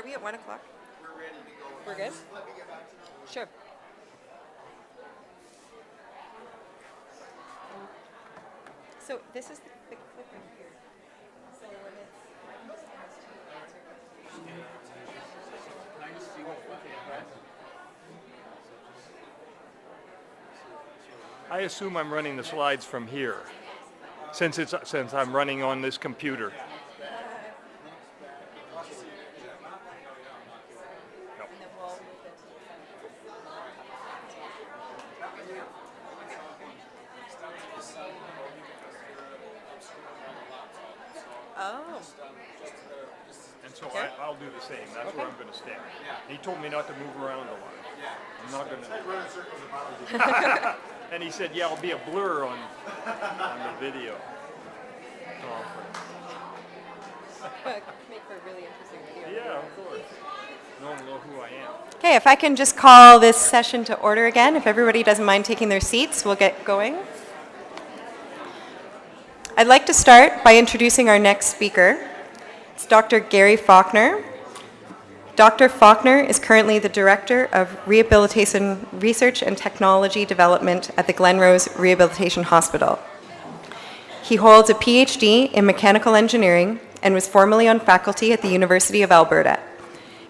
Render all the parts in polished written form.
Are we at 1 o'clock? We're ready to go. We're good? Let me get back to you. Sure. So this is the clip right here. So when it's I assume I'm running the slides from here, since I'm running on this computer. Oh. And so I'll do the same. That's where I'm going to stand. He told me not to move around a lot. I'm not going to. And he said, "Yeah, I'll be a blur on the video." Make for a really interesting video. Yeah, of course. No one will know who I am. Okay, if I can just call this session to order again, if everybody doesn't mind taking their seats, we'll get going. I'd like to start by introducing our next speaker. It's Dr. Gary Faulkner. Dr. Faulkner is currently the Director of Rehabilitation Research and Technology Development at the Glenrose Rehabilitation Hospital. He holds a PhD in mechanical engineering and was formerly on faculty at the University of Alberta.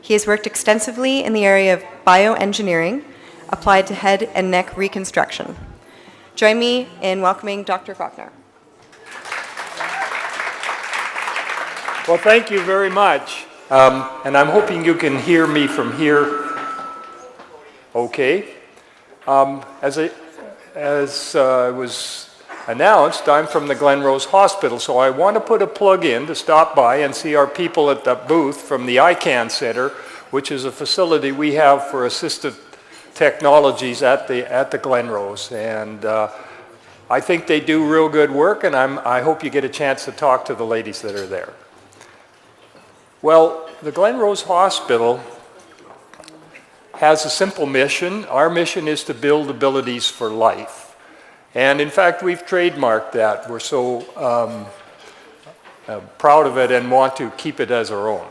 He has worked extensively in the area of bioengineering applied to head and neck reconstruction. Join me in welcoming Dr. Faulkner. Well, thank you very much. And I'm hoping you can hear me from here. Okay. As was announced, I'm from the Glenrose Hospital, so I want to put a plug in to stop by and see our people at the booth from the ICANN Center, which is a facility we have for assistive technologies at the Glenrose. And I think they do real good work, and I hope you get a chance to talk to the ladies that are there. Well, the Glenrose Hospital has a simple mission. Our mission is to build abilities for life. And in fact, we've trademarked that. We're so proud of it and want to keep it as our own.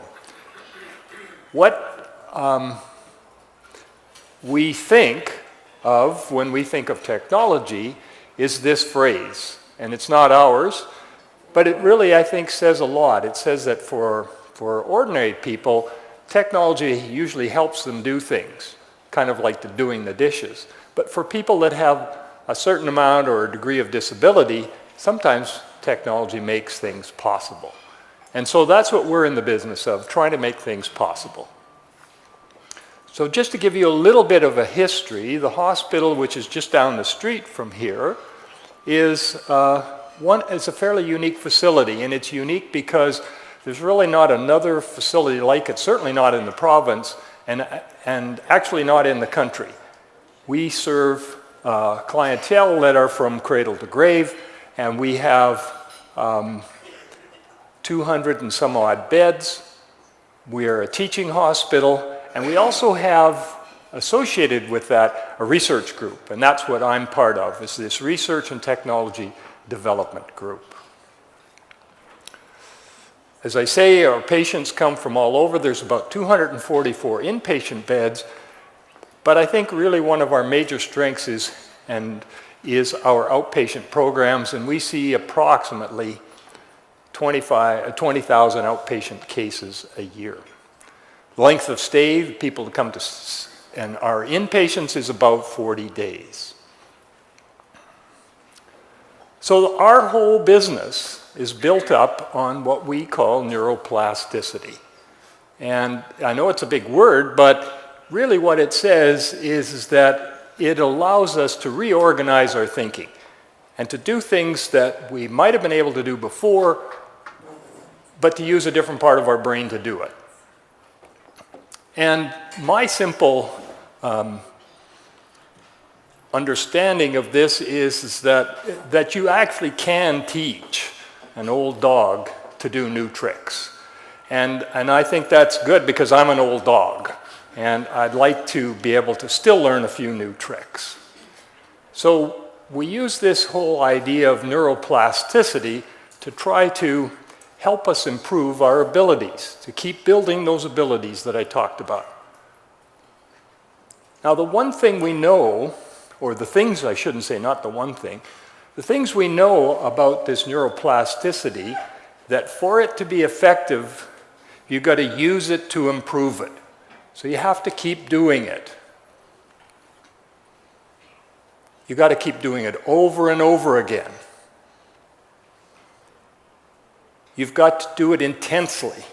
What we think of when we think of technology is this phrase. And it's not ours, but it really, I think, says a lot. It says that for ordinary people, technology usually helps them do things, kind of like doing the dishes. But for people that have a certain amount or a degree of disability, sometimes technology makes things possible. And so that's what we're in the business of, trying to make things possible. So just to give you a little bit of a history, the hospital, which is just down the street from here, is it's a fairly unique facility, and it's unique because there's really not another facility like it, certainly not in the province, and actually not in the country. We serve clientele that are from cradle to grave, and we have 200 and some odd beds. We are a teaching hospital, and we also have associated with that a research group, and that's what I'm part of, is this research and technology development group. As I say, our patients come from all over. There's about 244 inpatient beds, but I think really one of our major strengths is our outpatient programs, and we see approximately 20,000 outpatient cases a year. Length of stay, people come to, and our inpatients is about 40 days. So our whole business is built up on what we call neuroplasticity. And I know it's a big word, but really what it says is that it allows us to reorganize our thinking and to do things that we might have been able to do before, but to use a different part of our brain to do it. And my simple understanding of this is that you actually can teach an old dog to do new tricks. And I think that's good because I'm an old dog, and I'd like to be able to still learn a few new tricks. So we use this whole idea of neuroplasticity to try to help us improve our abilities, to keep building those abilities that I talked about. Now, the one thing we know, or the things I shouldn't say, not the one thing, the things we know about this neuroplasticity, that for it to be effective, you've got to use it to improve it. So you have to keep doing it. You've got to keep doing it over and over again. You've got to do it intensely.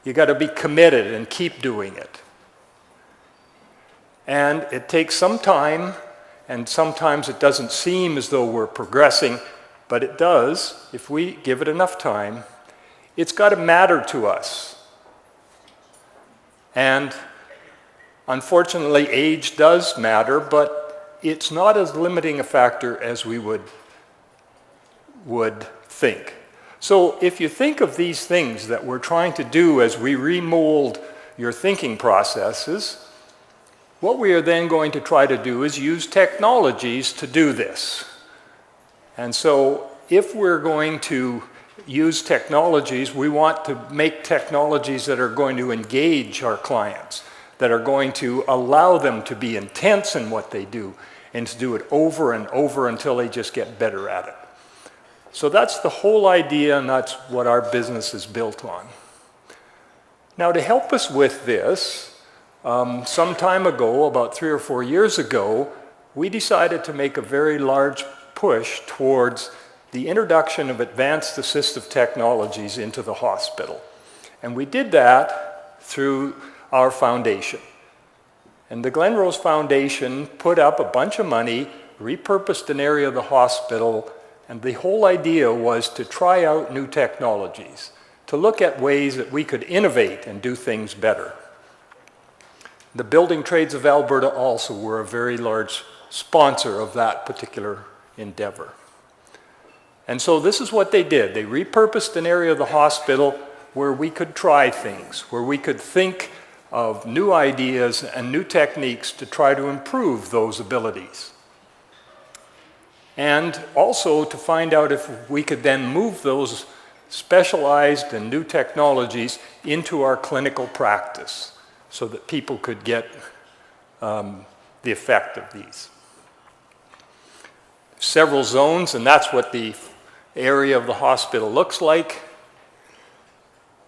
You've got to be committed and keep doing it. And it takes some time, and sometimes it doesn't seem as though we're progressing, but it does if we give it enough time. It's got to matter to us. And unfortunately, age does matter, but it's not as limiting a factor as we would think. So if you think of these things that we're trying to do as we remold your thinking processes, what we are then going to try to do is use technologies to do this. And so if we're going to use technologies, we want to make technologies that are going to engage our clients, that are going to allow them to be intense in what they do, and to do it over and over until they just get better at it. So that's the whole idea, and that's what our business is built on. Now, to help us with this, some time ago, about 3 or 4 years ago, we decided to make a very large push towards the introduction of advanced assistive technologies into the hospital. And we did that through our foundation. And the Glen Rose Foundation put up a bunch of money, repurposed an area of the hospital, and the whole idea was to try out new technologies, to look at ways that we could innovate and do things better. The Building Trades of Alberta also were a very large sponsor of that particular endeavor. And so this is what they did. They repurposed an area of the hospital where we could try things, where we could think of new ideas and new techniques to try to improve those abilities. And also to find out if we could then move those specialized and new technologies into our clinical practice so that people could get the effect of these. Several zones, and that's what the area of the hospital looks like.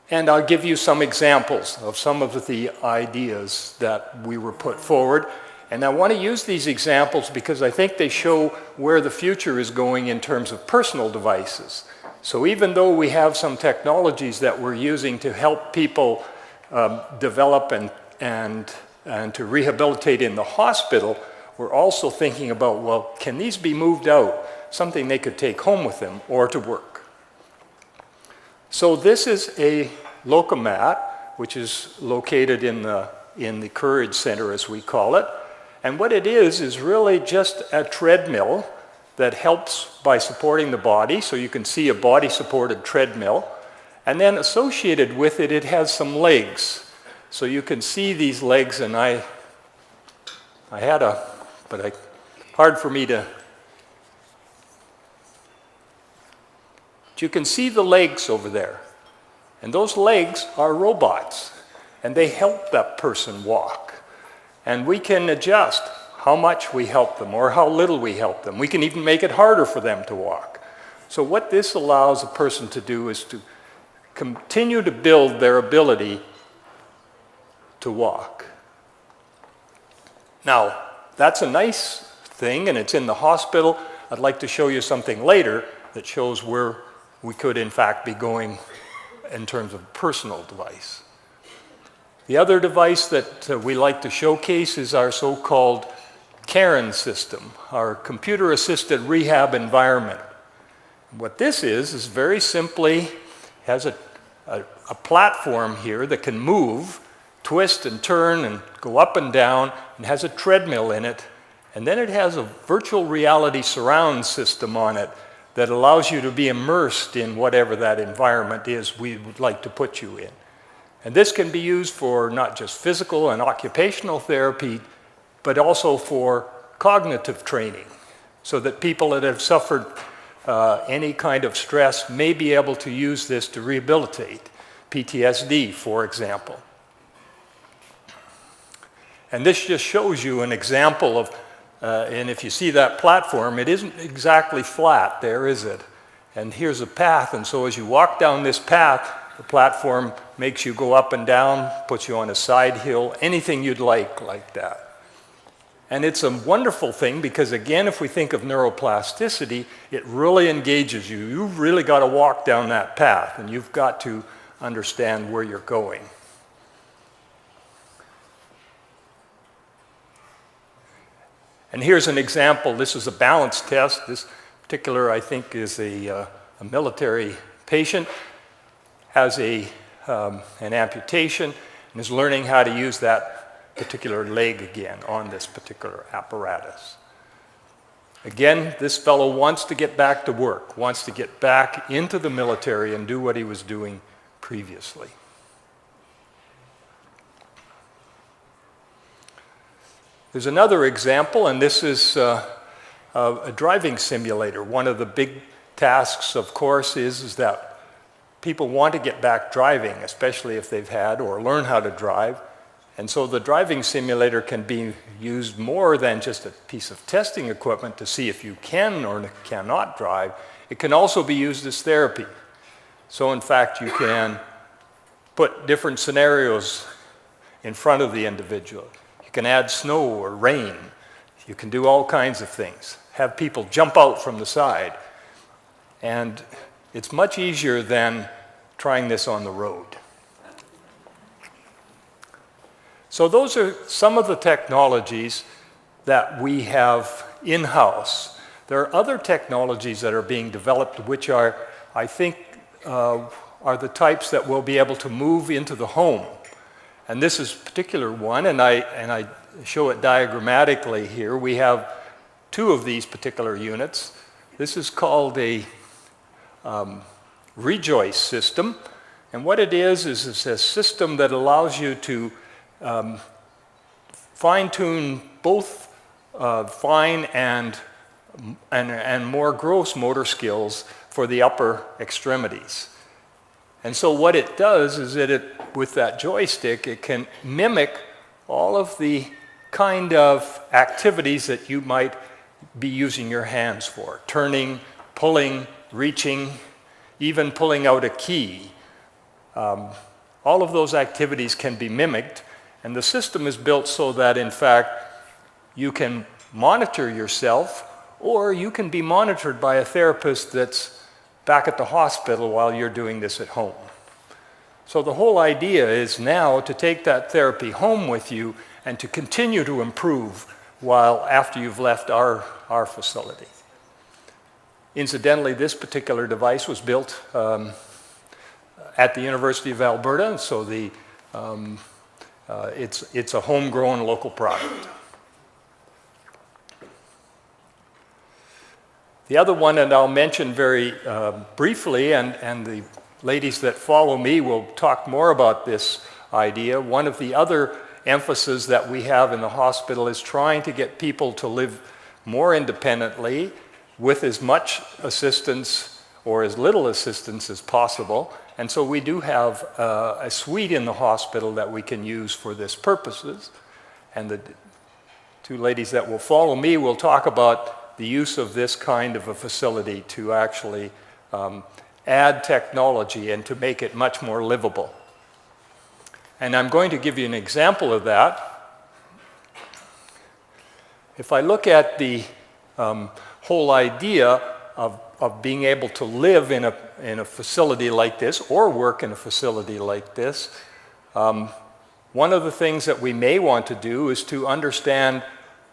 And I'll give you some examples of some of the ideas that we were put forward. And I want to use these examples because I think they show where the future is going in terms of personal devices. So even though we have some technologies that we're using to help people develop and to rehabilitate in the hospital, we're also thinking about, well, can these be moved out, something they could take home with them or to work? So this is a Locomat, which is located in the Courage Center, as we call it. And what it is really just a treadmill that helps by supporting the body. So you can see a body-supported treadmill. And then associated with it, it has some legs. So you can see these legs, and I had hard for me to. But you can see the legs over there. And those legs are robots. And they help that person walk. And we can adjust how much we help them or how little we help them. We can even make it harder for them to walk. So what this allows a person to do is to continue to build their ability to walk. Now, that's a nice thing, and it's in the hospital. I'd like to show you something later that shows where we could, in fact, be going in terms of personal device. The other device that we like to showcase is our so-called Karen system, our computer-assisted rehab environment. What this is very simply has a platform here that can move, twist and turn and go up and down, and has a treadmill in it. And then it has a virtual reality surround system on it that allows you to be immersed in whatever that environment is we would like to put you in. And this can be used for not just physical and occupational therapy, but also for cognitive training, so that people that have suffered any kind of stress may be able to use this to rehabilitate. PTSD, for example. And this just shows you an example of, and if you see that platform, it isn't exactly flat there, is it? And here's a path, and so as you walk down this path, the platform makes you go up and down, puts you on a side hill, anything you'd like that. And it's a wonderful thing because, again, if we think of neuroplasticity, it really engages you. You've really got to walk down that path, and you've got to understand where you're going. And here's an example. This is a balance test. This particular, I think, is a military patient, has an amputation, and is learning how to use that particular leg again on this particular apparatus. Again, this fellow wants to get back to work, wants to get back into the military and do what he was doing previously. There's another example, and this is a driving simulator. One of the big tasks, of course, is that people want to get back driving, especially if they've had or learn how to drive. And so the driving simulator can be used more than just a piece of testing equipment to see if you can or cannot drive. It can also be used as therapy. So in fact, you can put different scenarios in front of the individual. You can add snow or rain. You can do all kinds of things. Have people jump out from the side. And it's much easier than trying this on the road. So those are some of the technologies that we have in-house. There are other technologies that are being developed which are, I think, are the types that will be able to move into the home. And this is a particular one, and I show it diagrammatically here. We have two of these particular units. This is called a rejoice system. And what it is it's a system that allows you to fine-tune both fine and more gross motor skills for the upper extremities. And so what it does is that with that joystick, it can mimic all of the kind of activities that you might be using your hands for. Turning, pulling, reaching, even pulling out a key. All of those activities can be mimicked. And the system is built so that, in fact, you can monitor yourself, or you can be monitored by a therapist that's back at the hospital while you're doing this at home. So the whole idea is now to take that therapy home with you and to continue to improve after you've left our facility. Incidentally, this particular device was built at the University of Alberta, and so it's a homegrown local product. The other one, and I'll mention very briefly, and the ladies that follow me will talk more about this idea. One of the other emphases that we have in the hospital is trying to get people to live more independently with as much assistance or as little assistance as possible. And so we do have a suite in the hospital that we can use for this purposes. And the two ladies that will follow me will talk about the use of this kind of a facility to actually add technology and to make it much more livable. And I'm going to give you an example of that. If I look at the whole idea of being able to live in a facility like this or work in a facility like this, one of the things that we may want to do is to understand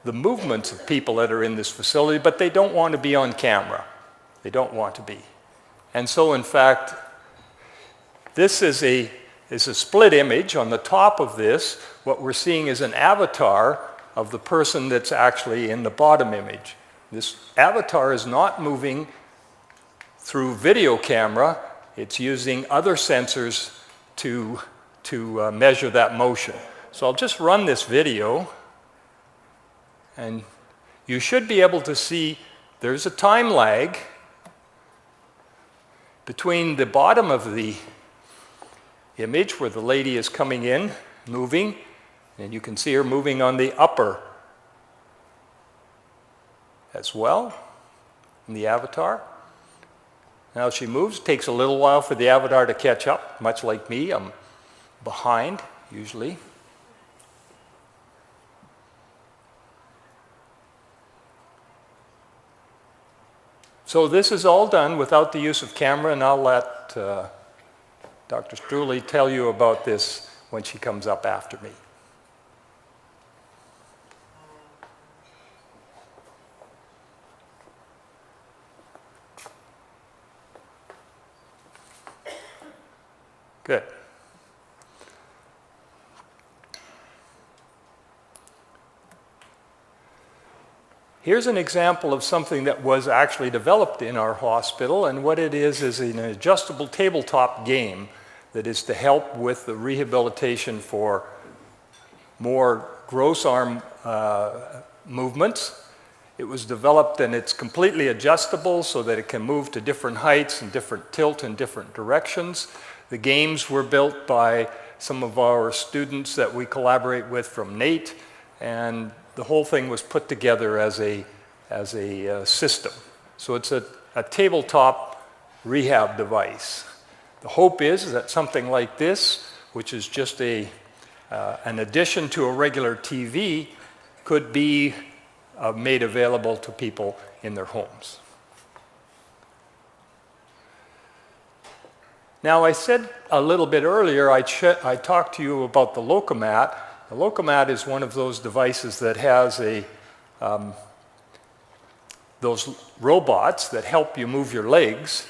the movements of people that are in this facility, but they don't want to be on camera. They don't want to be. And so, in fact, this is a split image. On the top of this, what we're seeing is an avatar of the person that's actually in the bottom image. This avatar is not moving through video camera. It's using other sensors to measure that motion. So I'll just run this video, and you should be able to see there's a time lag between the bottom of the image where the lady is coming in, moving, and you can see her moving on the upper as well in the avatar. Now she moves. It takes a little while for the avatar to catch up, much like me. I'm behind, usually. So this is all done without the use of camera, and I'll let Dr. Struley tell you about this when she comes up after me. Good. Here's an example of something that was actually developed in our hospital, and what it is an adjustable tabletop game that is to help with the rehabilitation for more gross arm movements. It was developed and it's completely adjustable so that it can move to different heights and different tilt in different directions. The games were built by some of our students that we collaborate with from NATE, and the whole thing was put together as a system. So it's a tabletop rehab device. The hope is that something like this, which is just an addition to a regular TV, could be made available to people in their homes. Now, I said a little bit earlier, I talked to you about the Lokomat. The Lokomat is one of those devices that has those robots that help you move your legs.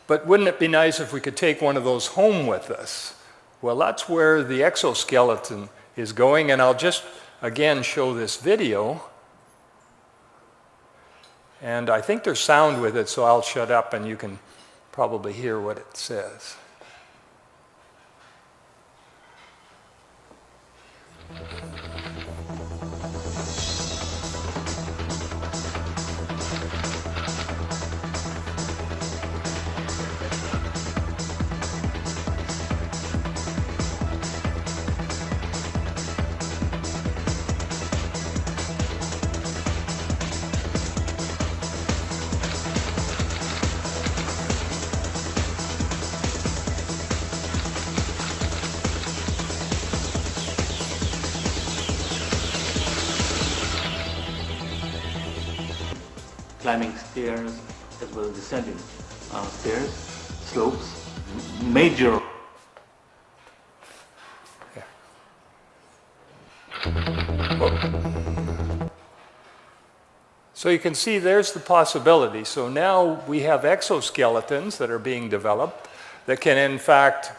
But wouldn't it be nice if we could take one of those home with us? Well, that's where the exoskeleton is going, and I'll just again show this video. And I think there's sound with it, so I'll shut up and you can probably hear what it says. Climbing stairs as well as descending stairs, slopes, major. So you can see there's the possibility. So now we have exoskeletons that are being developed that can in fact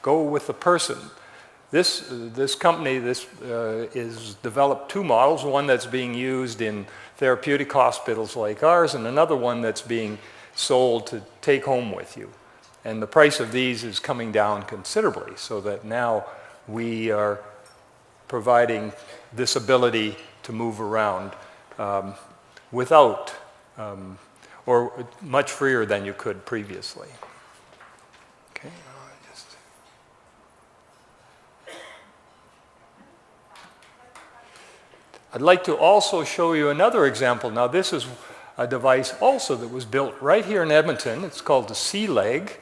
go with the person. This company is developed two models, one that's being used in therapeutic hospitals like ours, and another one that's being sold to take home with you. And the price of these is coming down considerably, so that now we are providing this ability to move around without, or much freer than you could previously. Okay. I'd like to also show you another example. Now this is a device also that was built right here in Edmonton. It's called the C-Leg. It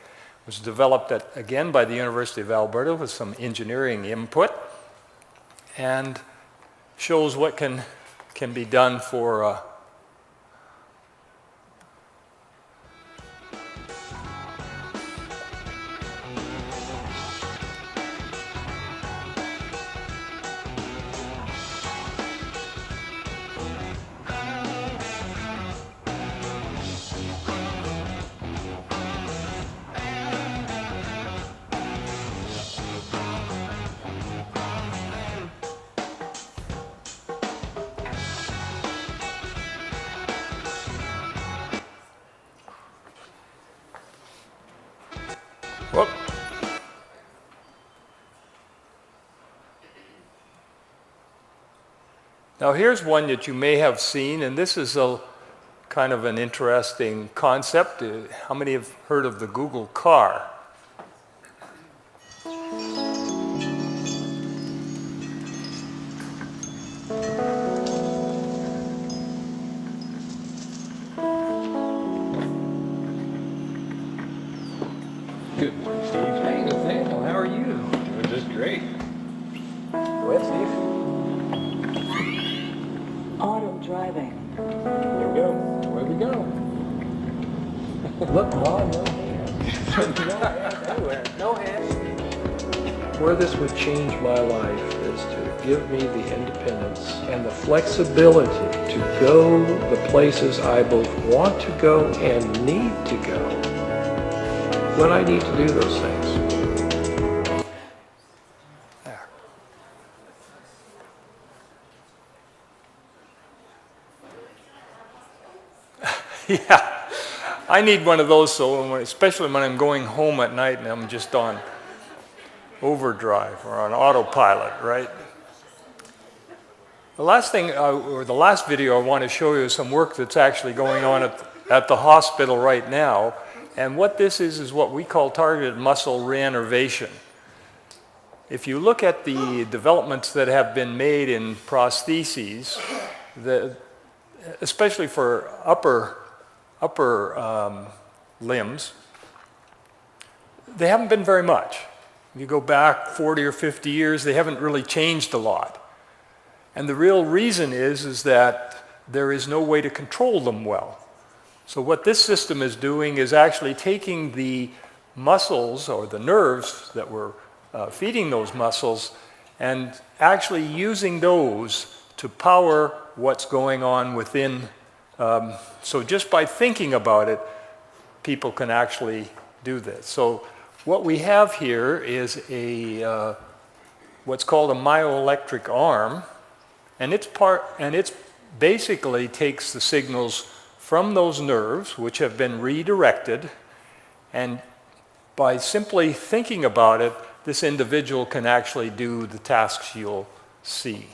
was developed again by the University of Alberta with some engineering input, and shows what can be done for whoop. Now here's one that you may have seen, and this is kind of an interesting concept. How many have heard of the Google car? Good morning, Steve. Hey, Nathaniel, how are you? Doing just great. Go ahead, Steve. Auto driving. Here we go. Away we go. Look, Mom, no hands. No hands anywhere. No hands. Where this would change my life is to give me the independence and the flexibility to go the places I both want to go and need to go when I need to do those things. Yeah, I need one of those, so especially when I'm going home at night and I'm just on overdrive or on autopilot, right? The last thing, or the last video I want to show you is some work that's actually going on at the hospital right now. And what this is what we call targeted muscle reinnervation. If you look at the developments that have been made in prostheses, especially for upper limbs, they haven't been very much. If you go back 40 or 50 years, they haven't really changed a lot. And the real reason is that there is no way to control them well. So what this system is doing is actually taking the muscles or the nerves that were feeding those muscles and actually using those to power what's going on within. So just by thinking about it, people can actually do this. So what we have here is what's called a myoelectric arm, and it's basically takes the signals from those nerves, which have been redirected, and by simply thinking about it, this individual can actually do the tasks you'll see.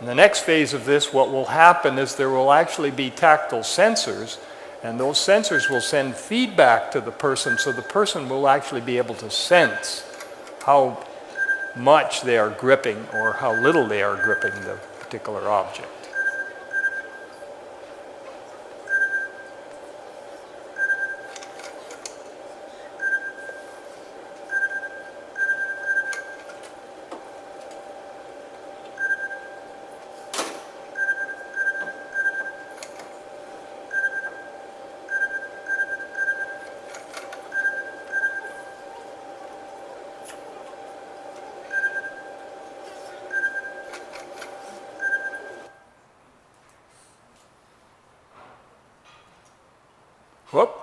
In the next phase of this, what will happen is there will actually be tactile sensors, and those sensors will send feedback to the person, so the person will actually be able to sense how much they are gripping or how little they are gripping the particular object. Whoop.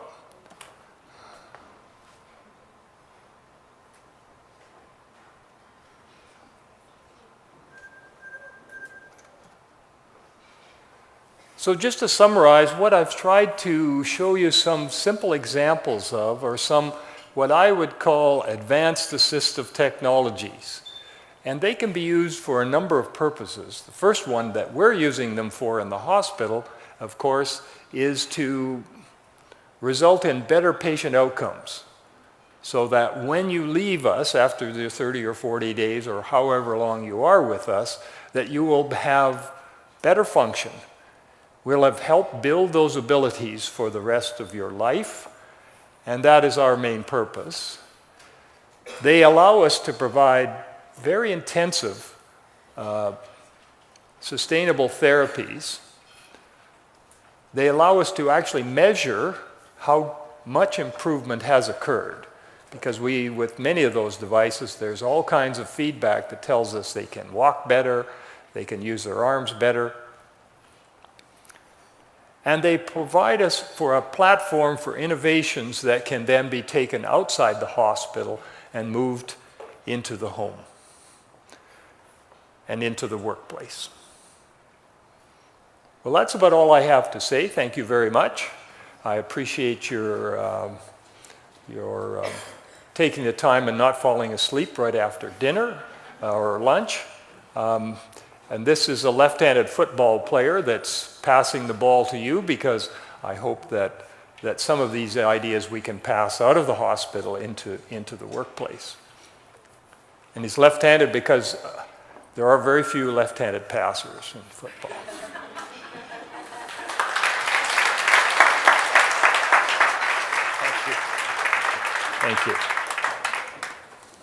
So just to summarize, what I've tried to show you some simple examples of are some what I would call advanced assistive technologies. And they can be used for a number of purposes. The first one that we're using them for in the hospital, of course, is to result in better patient outcomes, so that when you leave us after the 30 or 40 days or however long you are with us, that you will have better function. We'll have helped build those abilities for the rest of your life, and that is our main purpose. They allow us to provide very intensive, sustainable therapies. They allow us to actually measure how much improvement has occurred, because with many of those devices, there's all kinds of feedback that tells us they can walk better, they can use their arms better. And they provide us for a platform for innovations that can then be taken outside the hospital and moved into the home. and into the workplace. Well, that's about all I have to say. Thank you very much. I appreciate your taking the time and not falling asleep right after dinner or lunch. And this is a left-handed football player that's passing the ball to you, because I hope that some of these ideas we can pass out of the hospital into the workplace. And he's left-handed because there are very few left-handed passers in football.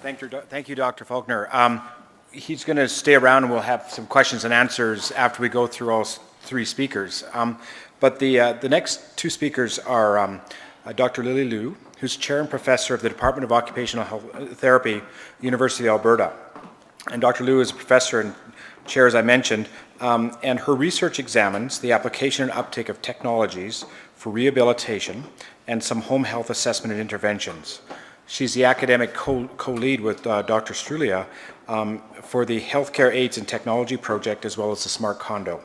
Thank you. Thank you, Dr. Faulkner. He's going to stay around and we'll have some questions and answers after we go through all three speakers. But the next two speakers are Dr. Lily Liu, who's chair and professor of the Department of Occupational Therapy, University of Alberta. And Dr. Liu is a professor and chair, as I mentioned, and her research examines the application and uptake of technologies for rehabilitation and some home health assessment and interventions. She's the academic co-lead with Dr. Strulia for the Healthcare Aids and Technology Project, as well as the Smart Condo.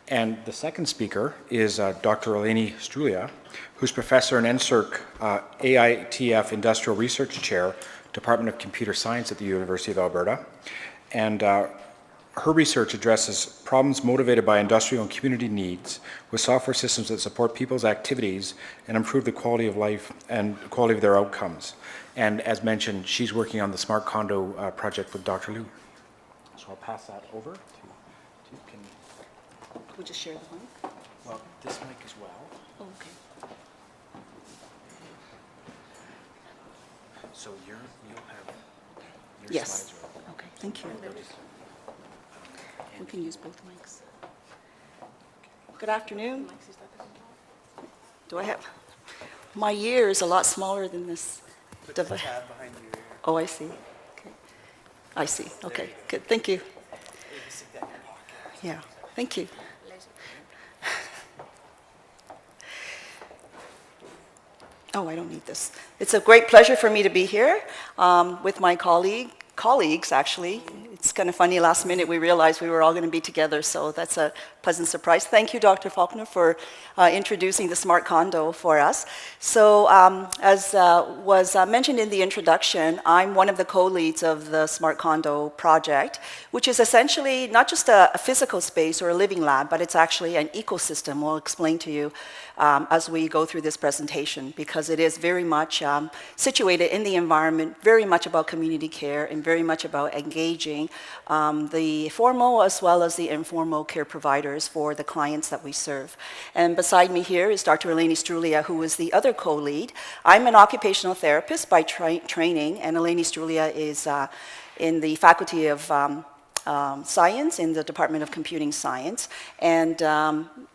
And the second speaker is Dr. Eleni Strulia, who's professor and NSERC AITF Industrial Research Chair, Department of Computer Science at the University of Alberta. And her research addresses problems motivated by industrial and community needs with software systems that support people's activities and improve the quality of life and quality of their outcomes. And as mentioned, she's working on the Smart Condo project with Dr. Liu. So I'll pass that over to can we just share the mic? well, this mic as well. Oh, okay. So you'll have your Yes. slides are up. Okay, thank you. We can use both mics. Good afternoon. Do I have? My ear is a lot smaller than this device. Oh, I see. Okay. I see. Okay, good. Thank you. Yeah, thank you. Oh, I don't need this. It's a great pleasure for me to be here with my colleagues, actually. It's kind of funny, last minute we realized we were all going to be together, so that's a pleasant surprise. Thank you, Dr. Faulkner, for introducing the Smart Condo for us. So as was mentioned in the introduction, I'm one of the co-leads of the Smart Condo project, which is essentially not just a physical space or a living lab, but it's actually an ecosystem. We'll explain to you as we go through this presentation, because it is very much situated in the environment, very much about community care, and very much about engaging the formal as well as the informal care providers for the clients that we serve. And beside me here is Dr. Eleni Strulia, who is the other co-lead. I'm an occupational therapist by training, and Eleni Strulia is in the Faculty of Science in the Department of Computing Science, and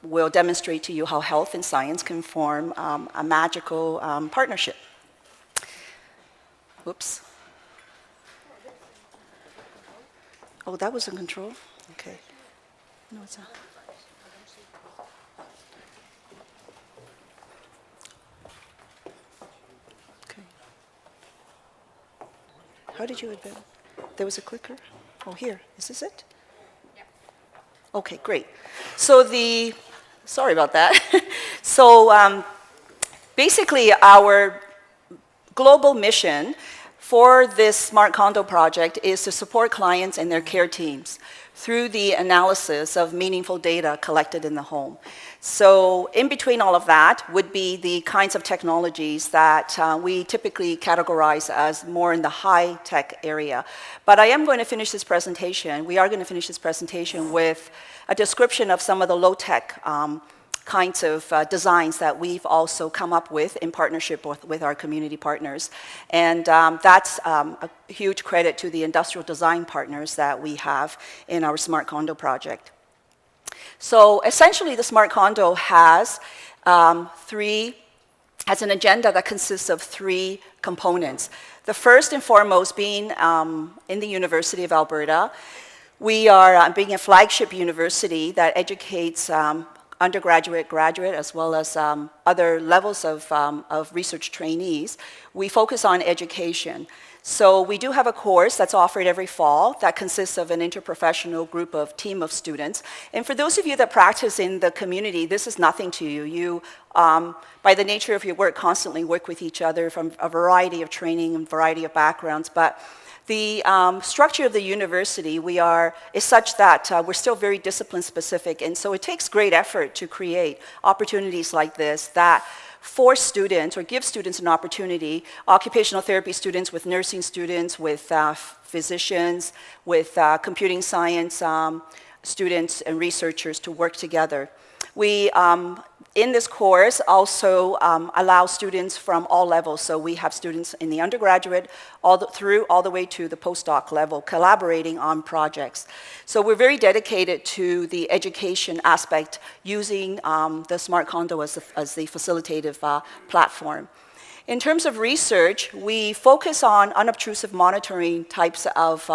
we'll demonstrate to you how health and science can form a magical partnership. Whoops. Oh, that was in control? Okay. No, it's not. Okay. How did you advance? There was a clicker? Oh, here. Is this it? Yeah. Okay, great. So sorry about that. So basically our global mission for this Smart Condo project is to support clients and their care teams through the analysis of meaningful data collected in the home. So in between all of that would be the kinds of technologies that we typically categorize as more in the high-tech area. But I am going to finish this presentation, we are going to finish this presentation with a description of some of the low-tech kinds of designs that we've also come up with in partnership with our community partners. And that's a huge credit to the industrial design partners that we have in our Smart Condo project. So essentially the Smart Condo has an agenda that consists of three components. The first and foremost being in the University of Alberta. We are being a flagship university that educates undergraduate, graduate, as well as other levels of research trainees, we focus on education. So we do have a course that's offered every fall that consists of an interprofessional team of students. And for those of you that practice in the community, this is nothing to you. You, by the nature of your work, constantly work with each other from a variety of training and variety of backgrounds. But the structure of the university is such that we're still very discipline specific, and so it takes great effort to create opportunities like this that force students or give students an opportunity, occupational therapy students with nursing students, with physicians, with computing science students and researchers to work together. We, in this course, also allow students from all levels. So we have students in the undergraduate all the way to the postdoc level collaborating on projects. So we're very dedicated to the education aspect using the Smart Condo as the facilitative platform. In terms of research, we focus on unobtrusive monitoring types of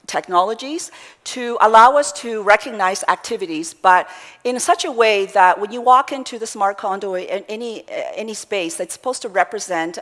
technologies to allow us to recognize activities, but in such a way that when you walk into the Smart Condo in any space that's supposed to represent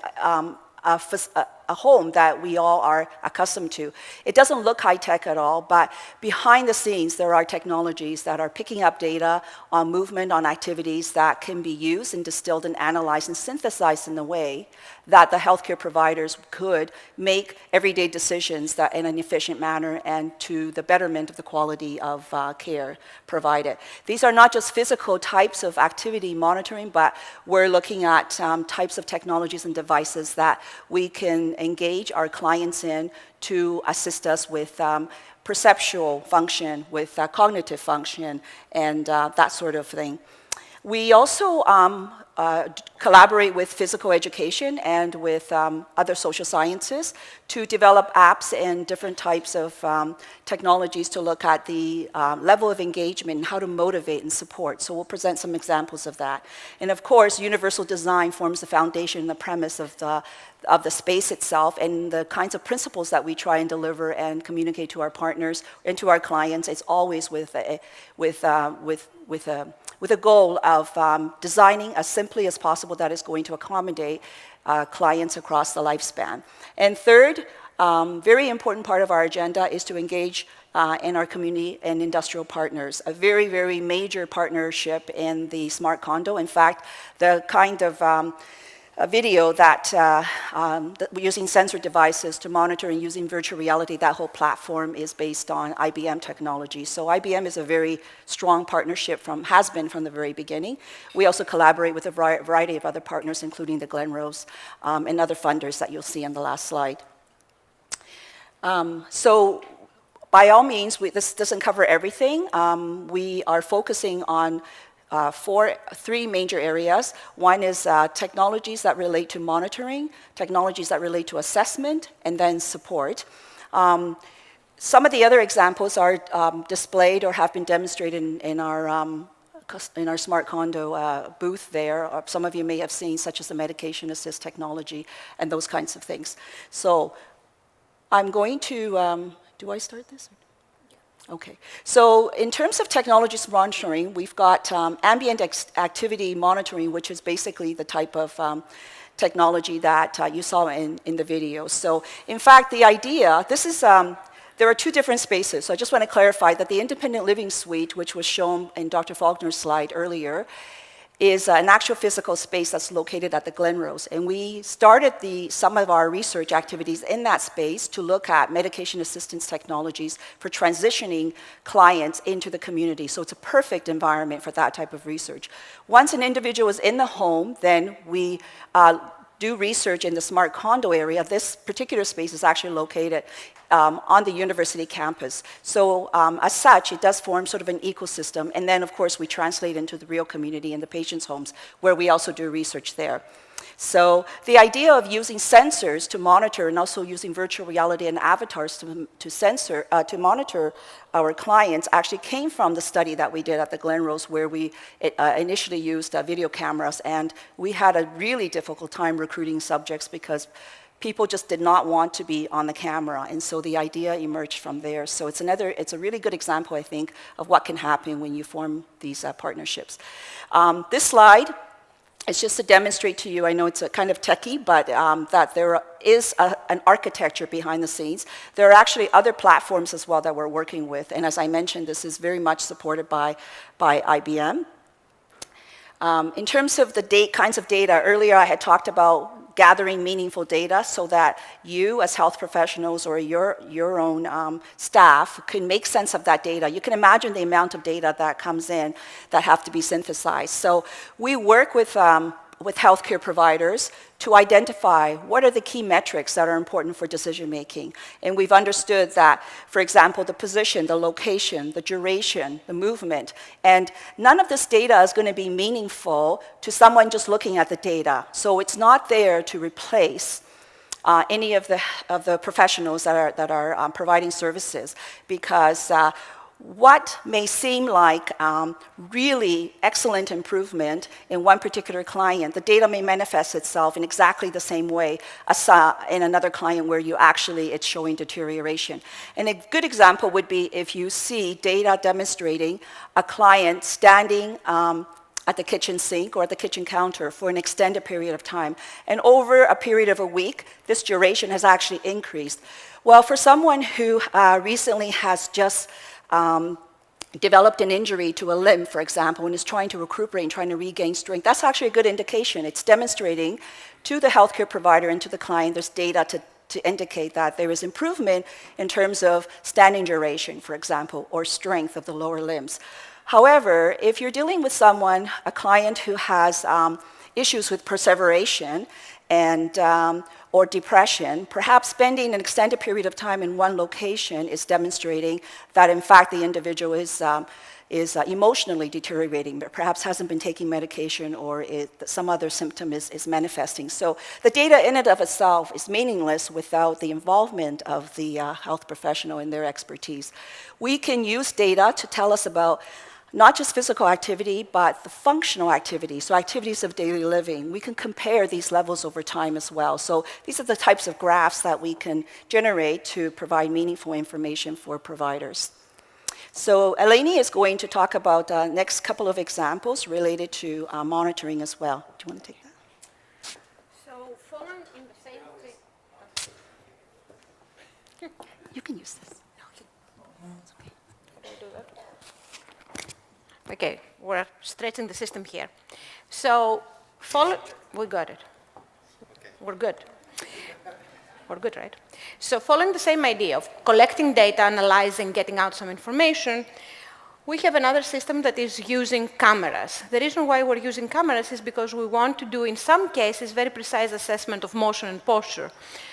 a home that we all are accustomed to. It doesn't look high-tech at all, but behind the scenes there are technologies that are picking up data on movement, on activities that can be used and distilled and analyzed and synthesized in a way that the healthcare providers could make everyday decisions that in an efficient manner and to the betterment of the quality of care provided. These are not just physical types of activity monitoring, but we're looking at types of technologies and devices that we can engage our clients in to assist us with perceptual function, with cognitive function, and that sort of thing. We also collaborate with physical education and with other social sciences to develop apps and different types of technologies to look at the level of engagement and how to motivate and support. So we'll present some examples of that. And of course, universal design forms the foundation and the premise of the space itself, and the kinds of principles that we try and deliver and communicate to our partners and to our clients. It's always with a goal of designing as simply as possible that is going to accommodate clients across the lifespan. And third, very important part of our agenda is to engage in our community and industrial partners. A very, very major partnership in the Smart Condo. In fact, the kind of a video that we're using sensor devices to monitor and using virtual reality, that whole platform is based on IBM technology. So IBM is a very strong partnership has been from the very beginning. We also collaborate with a variety of other partners, including the Glenrose and other funders that you'll see on the last slide. So by all means, this doesn't cover everything. We are focusing on three major areas. One is technologies that relate to monitoring, technologies that relate to assessment, and then support. Some of the other examples are displayed or have been demonstrated in our Smart Condo booth there. Some of you may have seen, such as the medication assist technology and those kinds of things. So I'm going to, do I start this? Okay, so in terms of technologies monitoring, we've got ambient activity monitoring, which is basically the type of technology that you saw in the video. So in fact, the idea, there are two different spaces. So I just want to clarify that the independent living suite, which was shown in Dr. Faulkner's slide earlier, is an actual physical space that's located at the Glenrose. And we started some of our research activities in that space to look at medication assistance technologies for transitioning clients into the community. So it's a perfect environment for that type of research. Once an individual is in the home, then we do research in the Smart Condo area. This particular space is actually located on the university campus. So as such, it does form sort of an ecosystem. And then, of course, we translate into the real community and the patients' homes, where we also do research there. So the idea of using sensors to monitor and also using virtual reality and avatars to monitor our clients actually came from the study that we did at the Glenrose, where we initially used video cameras, and we had a really difficult time recruiting subjects because people just did not want to be on the camera, and so the idea emerged from there. So it's a really good example, I think, of what can happen when you form these partnerships. This slide is just to demonstrate to you, I know it's a kind of techie, but that there is an architecture behind the scenes. There are actually other platforms as well that we're working with, and as I mentioned, this is very much supported by IBM. In terms of the kinds of data, earlier I had talked about gathering meaningful data so that you as health professionals or your own staff can make sense of that data. You can imagine the amount of data that comes in that have to be synthesized. So we work with healthcare providers to identify what are the key metrics that are important for decision making. And we've understood that, for example, the position, the location, the duration, the movement, and none of this data is going to be meaningful to someone just looking at the data. So it's not there to replace any of the professionals that are providing services, because what may seem like really excellent improvement in one particular client, the data may manifest itself in exactly the same way as in another client where it's showing deterioration. And a good example would be if you see data demonstrating a client standing at the kitchen sink or at the kitchen counter for an extended period of time. And over a period of a week, this duration has actually increased. Well, for someone who recently has just developed an injury to a limb, for example, and is trying to recuperate and trying to regain strength, that's actually a good indication. It's demonstrating to the healthcare provider and to the client there's data to indicate that there is improvement in terms of standing duration, for example, or strength of the lower limbs. However, if you're dealing with someone, a client who has issues with perseveration and or depression, perhaps spending an extended period of time in one location is demonstrating that, in fact, the individual is emotionally deteriorating, but perhaps hasn't been taking medication or some other symptom is manifesting. So the data in and of itself is meaningless without the involvement of the health professional and their expertise. We can use data to tell us about not just physical activity, but the functional activities, so activities of daily living. We can compare these levels over time as well. So these are the types of graphs that we can generate to provide meaningful information for providers. So Eleni is going to talk about the next couple of examples related to monitoring as well. Do you want to take that? So following in the same thing. You can use this. Okay, we're stretching the system here. So we got it. We're good. We're good, right? So following the same idea of collecting data, analyzing, getting out some information, we have another system that is using cameras. The reason why we're using cameras is because we want to do, in some cases, very precise assessment of motion and posture.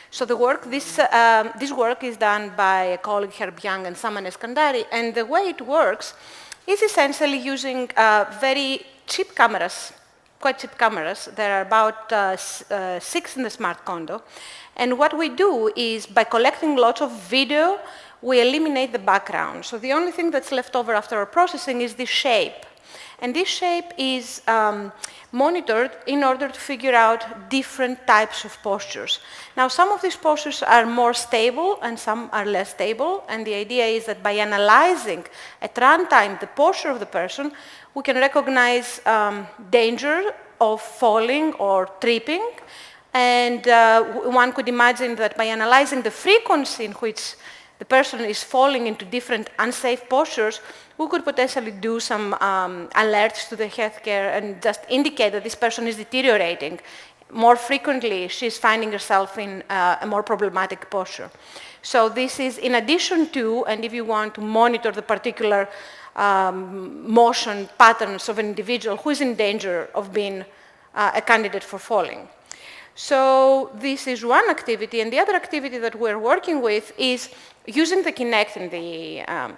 So this work is done by a colleague, Herb Young, and Saman Eskandari, and the way it works is essentially using very cheap cameras, quite cheap cameras. There are about 6 in the smart condo. And what we do is, by collecting lots of video, we eliminate the background. So the only thing that's left over after our processing is the shape. And this shape is monitored in order to figure out different types of postures. Now, some of these postures are more stable and some are less stable. And the idea is that by analyzing at runtime the posture of the person, we can recognize danger of falling or tripping. And one could imagine that by analyzing the frequency in which the person is falling into different unsafe postures, we could potentially do some alerts to the healthcare and just indicate that this person is deteriorating. More frequently, she's finding herself in a more problematic posture. So this is in addition to, and if you want to monitor the particular motion patterns of an individual who is in danger of being a candidate for falling. So this is one activity, and the other activity that we're working with is using the Kinect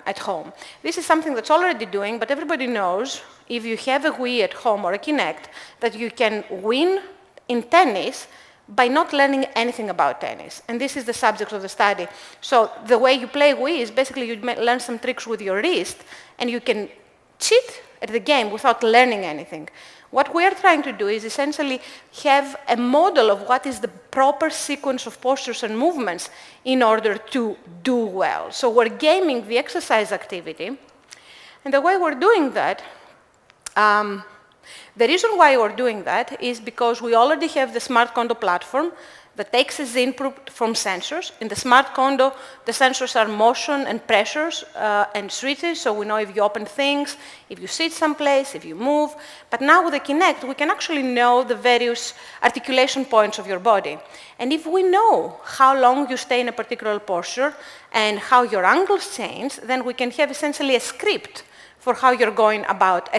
at home. This is something that's already doing, but everybody knows if you have a Wii at home or a Kinect that you can win in tennis by not learning anything about tennis. And this is the subject of the study. So the way you play Wii is basically you learn some tricks with your wrist, and you can cheat at the game without learning anything. What we are trying to do is essentially have a model of what is the proper sequence of postures and movements in order to do well. So we're gaming the exercise activity. And the way we're doing that, the reason why we're doing that is because we already have the Smart Condo platform that takes as input from sensors. In the Smart Condo, the sensors are motion and pressures and switches, so we know if you open things, if you sit someplace, if you move. But now with the Kinect, we can actually know the various articulation points of your body. And if we know how long you stay in a particular posture and how your angles change, then we can have essentially a script for how you're going about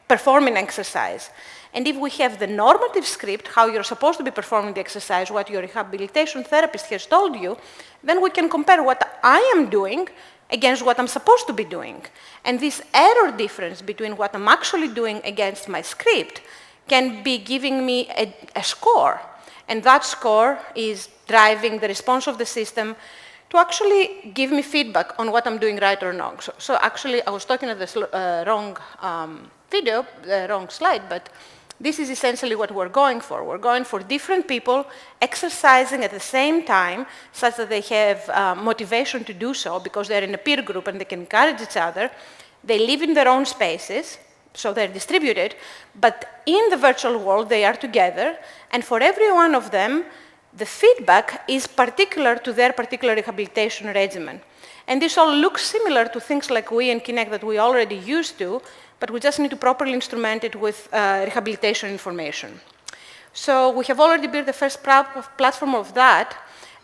performing exercise. And if we have the normative script, how you're supposed to be performing the exercise, what your rehabilitation therapist has told you, then we can compare what I am doing against what I'm supposed to be doing. And this error difference between what I'm actually doing against my script can be giving me a score. And that score is driving the response of the system to actually give me feedback on what I'm doing right or wrong. So actually, I was talking at the wrong video, the wrong slide, but this is essentially what we're going for. We're going for different people exercising at the same time such that they have motivation to do so because they're in a peer group and they can encourage each other. They live in their own spaces, so they're distributed, but in the virtual world they are together, and for every one of them, the feedback is particular to their particular rehabilitation regimen. And this all looks similar to things like Wii and Kinect that we already used to, but we just need to properly instrument it with rehabilitation information. So we have already built the first platform of that,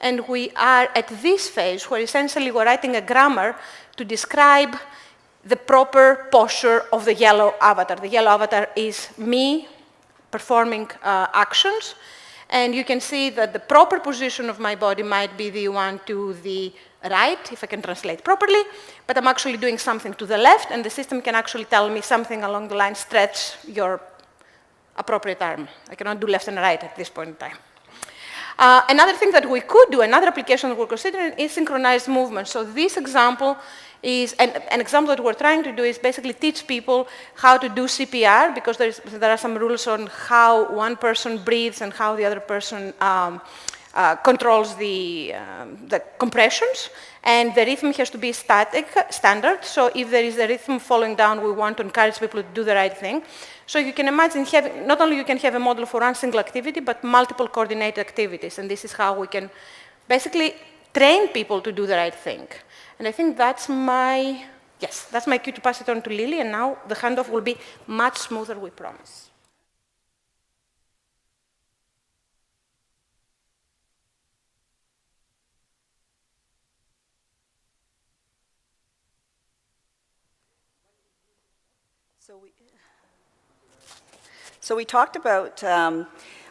and we are at this phase where essentially we're writing a grammar to describe the proper posture of the yellow avatar. The yellow avatar is me performing actions, and you can see that the proper position of my body might be the one to the right, if I can translate properly, but I'm actually doing something to the left, and the system can actually tell me something along the line, stretch your appropriate arm. I cannot do left and right at this point in time. Another thing that we could do, another application that we're considering, is synchronized movement. So this example is, an example that we're trying to do is basically teach people how to do CPR, because there are some rules on how one person breathes and how the other person controls the compressions, and the rhythm has to be standard. So if there is a rhythm falling down, we want to encourage people to do the right thing. So you can imagine having, not only you can have a model for one single activity, but multiple coordinated activities, and this is how we can basically train people to do the right thing. And I think that's my cue to pass it on to Lily, and now the handoff will be much smoother, we promise. So we talked about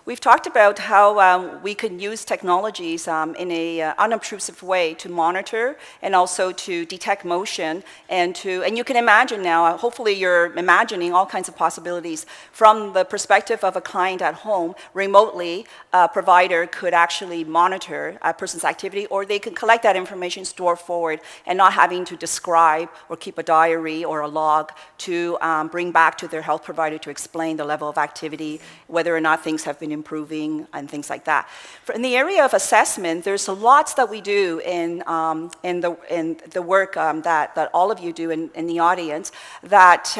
we've talked about how we can use technologies in an unobtrusive way to monitor and also to detect motion, and you can imagine now, hopefully you're imagining all kinds of possibilities from the perspective of a client at home. Remotely, a provider could actually monitor a person's activity, or they can collect that information, store forward, and not having to describe or keep a diary or a log to bring back to their health provider to explain the level of activity, whether or not things have been improving and things like that. In the area of assessment, there's lots that we do in the work that all of you do in the audience that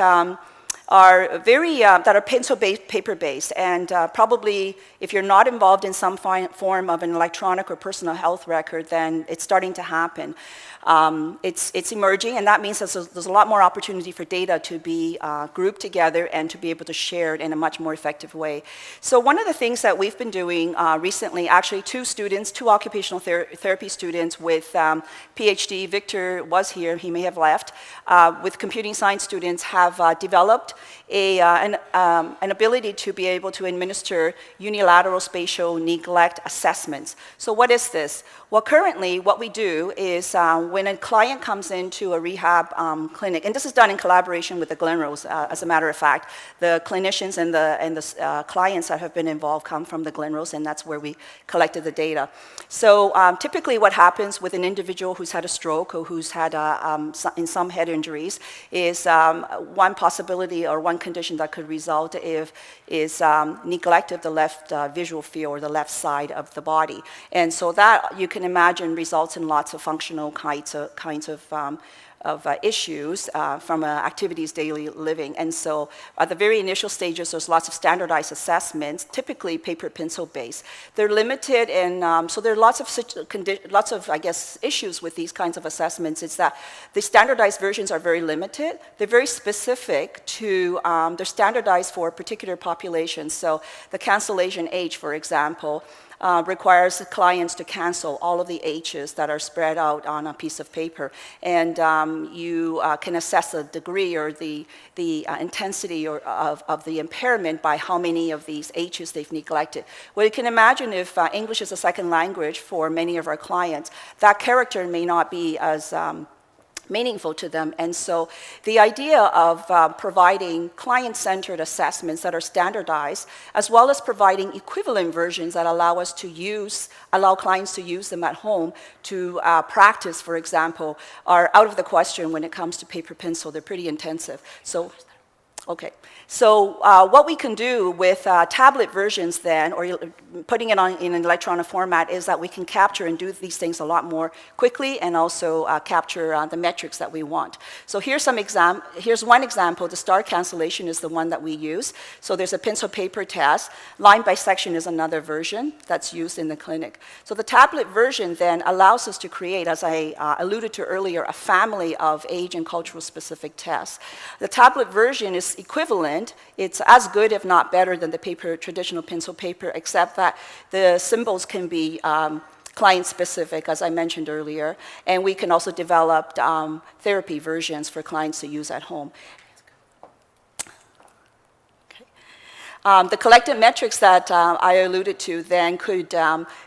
are very that are pencil-based, paper-based, and probably if you're not involved in some form of an electronic or personal health record, then it's starting to happen. It's emerging, and that means there's a lot more opportunity for data to be grouped together and to be able to share it in a much more effective way. So one of the things that we've been doing recently, actually two occupational therapy students with PhD, Victor was here, he may have left, with computing science students have developed an ability to be able to administer unilateral spatial neglect assessments. So what is this? Well, currently what we do is when a client comes into a rehab clinic, and this is done in collaboration with the Glenrose, as a matter of fact, the clinicians and the clients that have been involved come from the Glenrose, and that's where we collected the data. So typically what happens with an individual who's had a stroke or who's had in some head injuries is one possibility or one condition that could result is neglect of the left visual field or the left side of the body. And so that, you can imagine, results in lots of functional kinds of issues from activities daily living. And so at the very initial stages, there's lots of standardized assessments, typically paper pencil based. They're limited, and so there are lots of, I guess, issues with these kinds of assessments. It's that the standardized versions are very limited. They're very specific to, they're standardized for particular populations. So the cancellation age, for example, requires clients to cancel all of the H's that are spread out on a piece of paper. And you can assess the degree or the intensity of the impairment by how many of these H's they've neglected. Well, you can imagine if English is a second language for many of our clients, that character may not be as meaningful to them. And so the idea of providing client-centered assessments that are standardized, as well as providing equivalent versions that allow clients to use them at home to practice, for example, are out of the question when it comes to paper pencil. They're pretty intensive. So, okay. So what we can do with tablet versions then, or putting it in an electronic format, is that we can capture and do these things a lot more quickly and also capture the metrics that we want. So here's one example. The star cancellation is the one that we use. So there's a pencil paper test. Line bisection is another version that's used in the clinic. So the tablet version then allows us to create, as I alluded to earlier, a family of age and cultural specific tests. The tablet version is equivalent. It's as good, if not better, than the traditional pencil paper, except that the symbols can be client-specific, as I mentioned earlier, and we can also develop therapy versions for clients to use at home. The collected metrics that I alluded to then could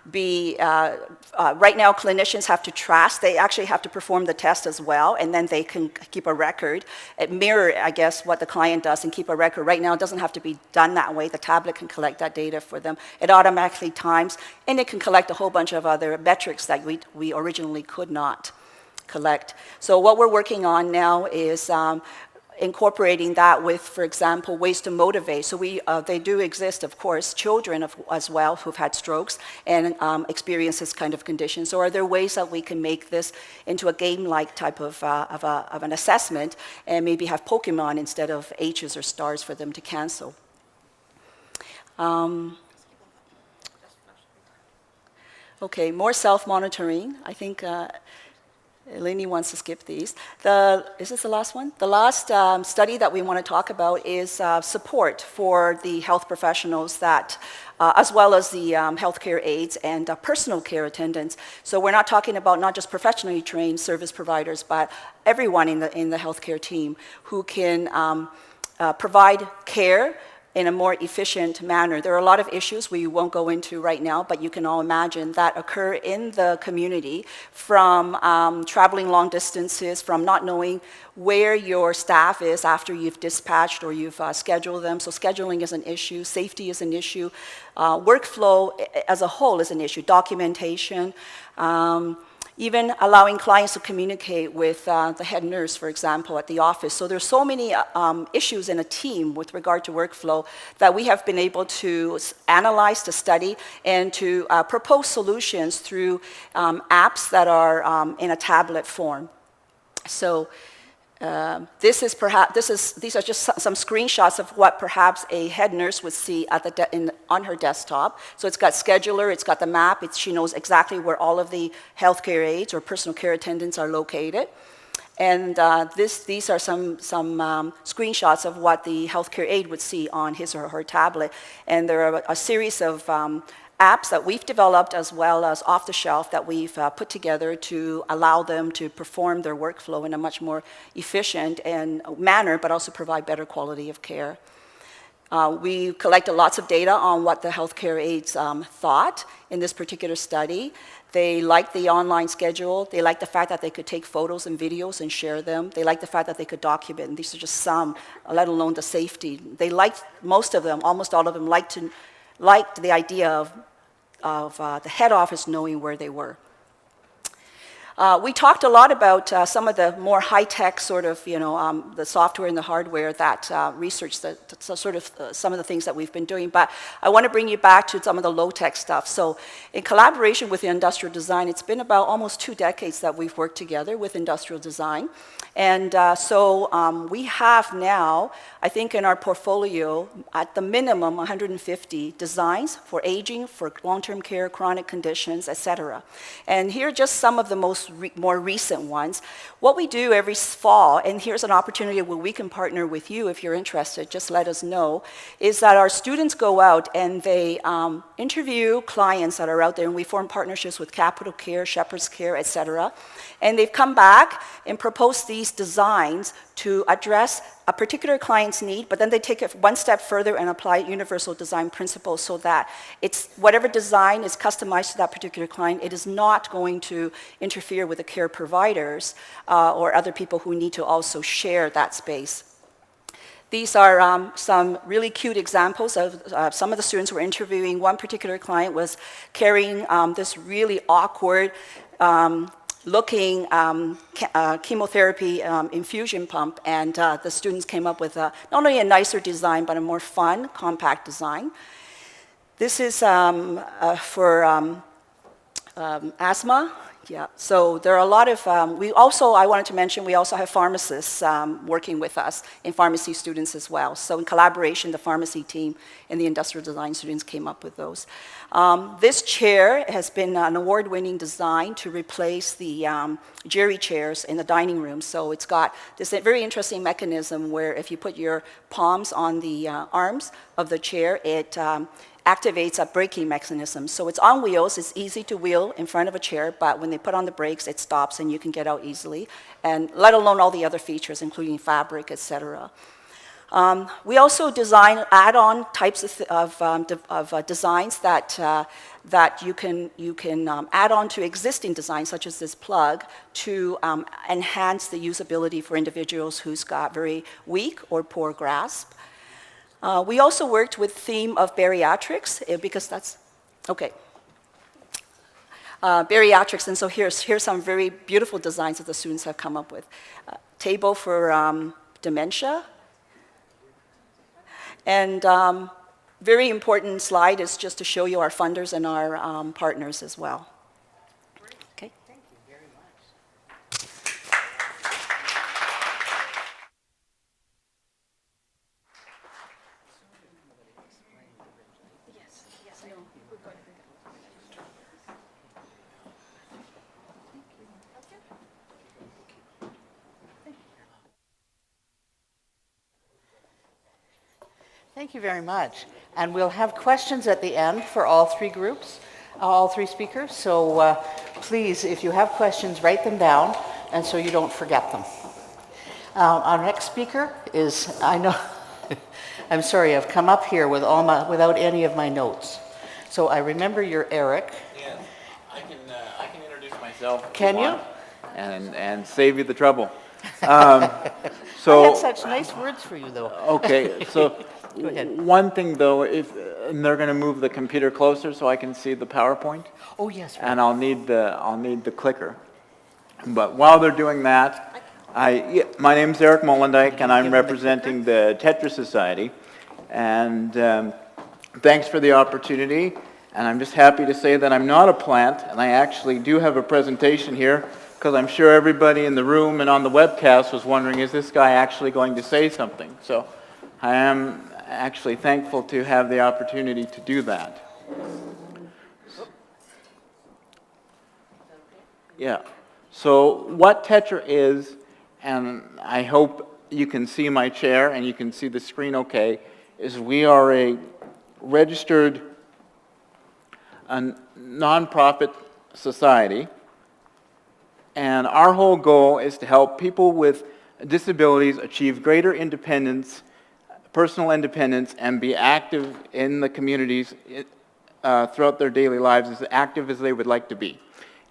be, right now clinicians have to track, they actually have to perform the test as well, and then they can keep a record, mirror, I guess, what the client does and keep a record. Right now it doesn't have to be done that way. The tablet can collect that data for them. It automatically times, and it can collect a whole bunch of other metrics that we originally could not collect. So what we're working on now is incorporating that with, for example, ways to motivate. So they do exist, of course, children as well who've had strokes and experience this kind of condition. So are there ways that we can make this into a game-like type of an assessment and maybe have Pokemon instead of H's or stars for them to cancel? Okay, more self-monitoring. I think Eleni wants to skip these. Is this the last one? The last study that we want to talk about is support for the health professionals that, as well as the healthcare aides and personal care attendants. So we're not talking about not just professionally trained service providers, but everyone in the healthcare team who can provide care in a more efficient manner. There are a lot of issues we won't go into right now, but you can all imagine that occur in the community, from traveling long distances, from not knowing where your staff is after you've dispatched or you've scheduled them. So scheduling is an issue, safety is an issue, workflow as a whole is an issue, documentation, even allowing clients to communicate with the head nurse, for example, at the office. So there's so many issues in a team with regard to workflow that we have been able to analyze, to study, and to propose solutions through apps that are in a tablet form. So these are just some screenshots of what perhaps a head nurse would see on her desktop. So it's got scheduler, it's got the map, she knows exactly where all of the healthcare aides or personal care attendants are located. And these are some screenshots of what the healthcare aide would see on his or her tablet. And there are a series of apps that we've developed as well as off-the-shelf that we've put together to allow them to perform their workflow in a much more efficient and manner, but also provide better quality of care. We collected lots of data on what the healthcare aides thought in this particular study. They liked the online schedule. They liked the fact that they could take photos and videos and share them. They liked the fact that they could document, and these are just some, let alone the safety. They liked, most of them, almost all of them, liked the idea of the head office knowing where they were. We talked a lot about some of the more high-tech sort of, the software and the hardware that research, some of the things that we've been doing, but I want to bring you back to some of the low-tech stuff. So in collaboration with the industrial design, it's been about almost 2 decades that we've worked together with industrial design. And so we have now, I think in our portfolio, at the minimum, 150 designs for aging, for long-term care, chronic conditions, et cetera. And here are just some of the more recent ones. What we do every fall, and here's an opportunity where we can partner with you if you're interested, just let us know, is that our students go out and they interview clients that are out there, and we form partnerships with Capital Care, Shepherd's Care, et cetera. And they've come back and proposed these designs to address a particular client's need, but then they take it one step further and apply universal design principles so that it's whatever design is customized to that particular client, it is not going to interfere with the care providers or other people who need to also share that space. These are some really cute examples of some of the students who were interviewing. One particular client was carrying this really awkward looking chemotherapy infusion pump, and the students came up with not only a nicer design, but a more fun, compact design. This is for asthma. Yeah, so there are a lot of, I wanted to mention, we also have pharmacists working with us, and pharmacy students as well. So in collaboration, the pharmacy team and the industrial design students came up with those. This chair has been an award-winning design to replace the jerry chairs in the dining room. So it's got this very interesting mechanism where if you put your palms on the arms of the chair, it activates a braking mechanism. So it's on wheels, it's easy to wheel in front of a chair, but when they put on the brakes, it stops and you can get out easily, and let alone all the other features, including fabric, etc. We also design add-on types of designs that you can add on to existing designs, such as this plug, to enhance the usability for individuals who's got very weak or poor grasp. We also worked with theme of bariatrics, because that's, okay. Bariatrics, and so here's some very beautiful designs that the students have come up with. Table for dementia. And very important slide is just to show you our funders and our partners as well. Okay. Thank you very much. Thank you very much. And we'll have questions at the end for all 3 groups, all 3 speakers. So please, if you have questions, write them down, and so you don't forget them. Our next speaker is, I know, I'm sorry, I've come up here with without any of my notes. So I remember you're Eric. Yeah, I can introduce myself. Can you? And save you the trouble. I had such nice words for you, though. Okay, so Go ahead. one thing though, if they're going to move the computer closer so I can see the PowerPoint. Oh yes. Right. And I'll need the clicker. But while they're doing that, my name's Eric Mollendijk, and I'm representing the Tetra Society. And thanks for the opportunity. And I'm just happy to say that I'm not a plant, and I actually do have a presentation here, because I'm sure everybody in the room and on the webcast was wondering, is this guy actually going to say something? So I am actually thankful to have the opportunity to do that. Yeah. So what Tetra is, and I hope you can see my chair and you can see the screen okay, is we are a registered a nonprofit society, and our whole goal is to help people with disabilities achieve greater independence, personal independence, and be active in the communities throughout their daily lives, as active as they would like to be.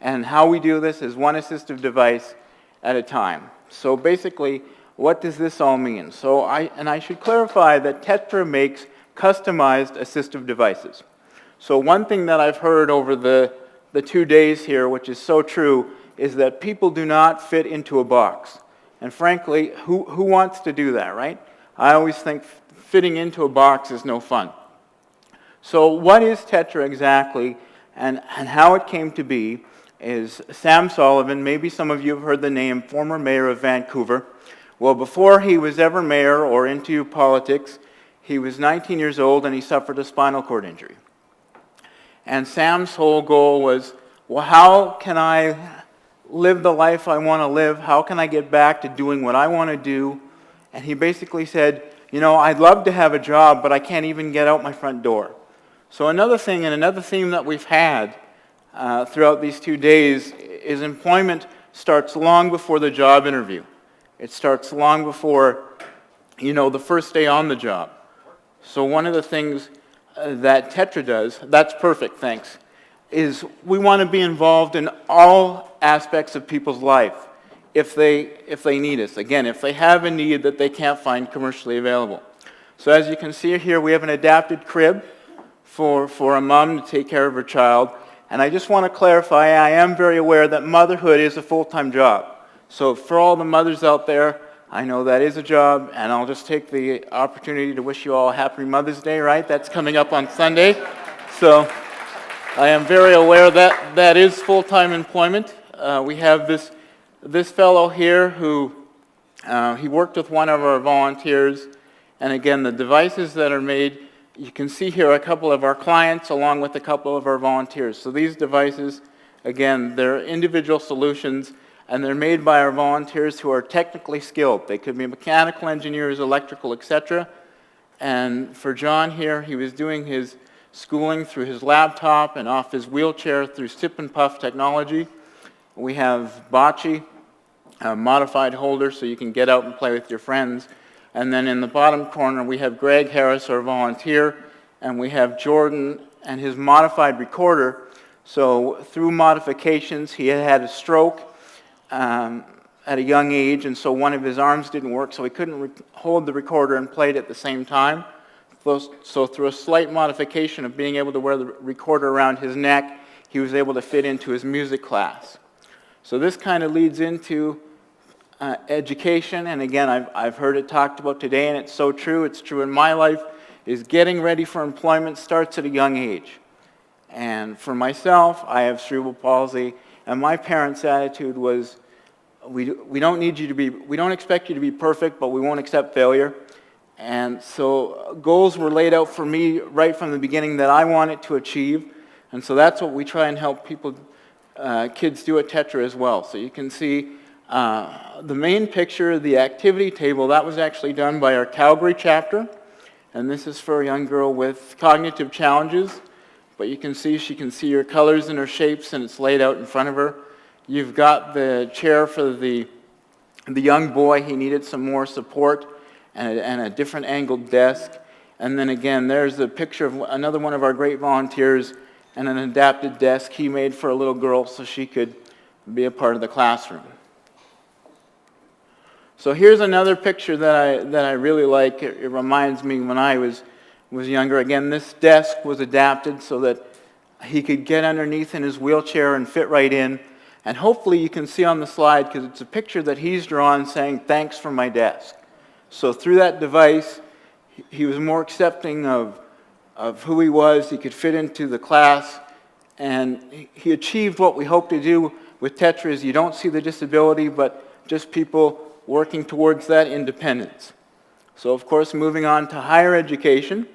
And how we do this is one assistive device at a time. So basically, what does this all mean? So I should clarify that Tetra makes customized assistive devices. So one thing that I've heard over the 2 days here, which is so true, is that people do not fit into a box. And frankly, who wants to do that, right? I always think fitting into a box is no fun. So what is Tetra exactly, and how it came to be is Sam Sullivan, maybe some of you have heard the name, former mayor of Vancouver. Well, before he was ever mayor or into politics, he was 19 years old and he suffered a spinal cord injury. And Sam's whole goal was, well, how can I live the life I want to live? How can I get back to doing what I want to do? And he basically said, you know, I'd love to have a job, but I can't even get out my front door. So another thing, and another theme that we've had throughout these 2 days, is employment starts long before the job interview. It starts long before, you know, the first day on the job. So one of the things that Tetra does, that's perfect, thanks, is we want to be involved in all aspects of people's life if they need us. Again, if they have a need that they can't find commercially available. So as you can see here, we have an adapted crib for a mom to take care of her child. And I just want to clarify, I am very aware that motherhood is a full-time job. So for all the mothers out there, I know that is a job, and I'll just take the opportunity to wish you all a happy Mother's Day, right? That's coming up on Sunday. So I am very aware that that is full-time employment. We have this fellow here who, he worked with one of our volunteers, and again, the devices that are made, you can see here a couple of our clients along with a couple of our volunteers. So these devices, again, they're individual solutions, and they're made by our volunteers who are technically skilled. They could be mechanical engineers, electrical, etc. And for John here, he was doing his schooling through his laptop and off his wheelchair through Sip and Puff technology. We have Bocce, a modified holder so you can get out and play with your friends. And then in the bottom corner, we have Greg Harris, our volunteer, and we have Jordan and his modified recorder. So through modifications, he had a stroke at a young age, and so one of his arms didn't work, so he couldn't hold the recorder and play it at the same time. So through a slight modification of being able to wear the recorder around his neck, he was able to fit into his music class. So this kind of leads into education, and again, I've heard it talked about today, and it's so true, it's true in my life, is getting ready for employment starts at a young age. And for myself, I have cerebral palsy, and my parents' attitude was, we don't expect you to be perfect, but we won't accept failure. And so goals were laid out for me right from the beginning that I wanted to achieve, and so that's what we try and help people, kids do at Tetra as well. So you can see the main picture, the activity table, that was actually done by our Calgary chapter, and this is for a young girl with cognitive challenges, but you can see she can see her colors and her shapes, and it's laid out in front of her. You've got the chair for the young boy. He needed some more support and a different angled desk. And then again, there's a picture of another one of our great volunteers and an adapted desk he made for a little girl so she could be a part of the classroom. So here's another picture that I really like. It reminds me when I was younger. Again, this desk was adapted so that he could get underneath in his wheelchair and fit right in. And hopefully you can see on the slide, because it's a picture that he's drawn saying, "Thanks for my desk." So through that device, he was more accepting of who he was. He could fit into the class, and he achieved what we hope to do with Tetra is you don't see the disability, but just people working towards that independence. So of course, moving on to higher education,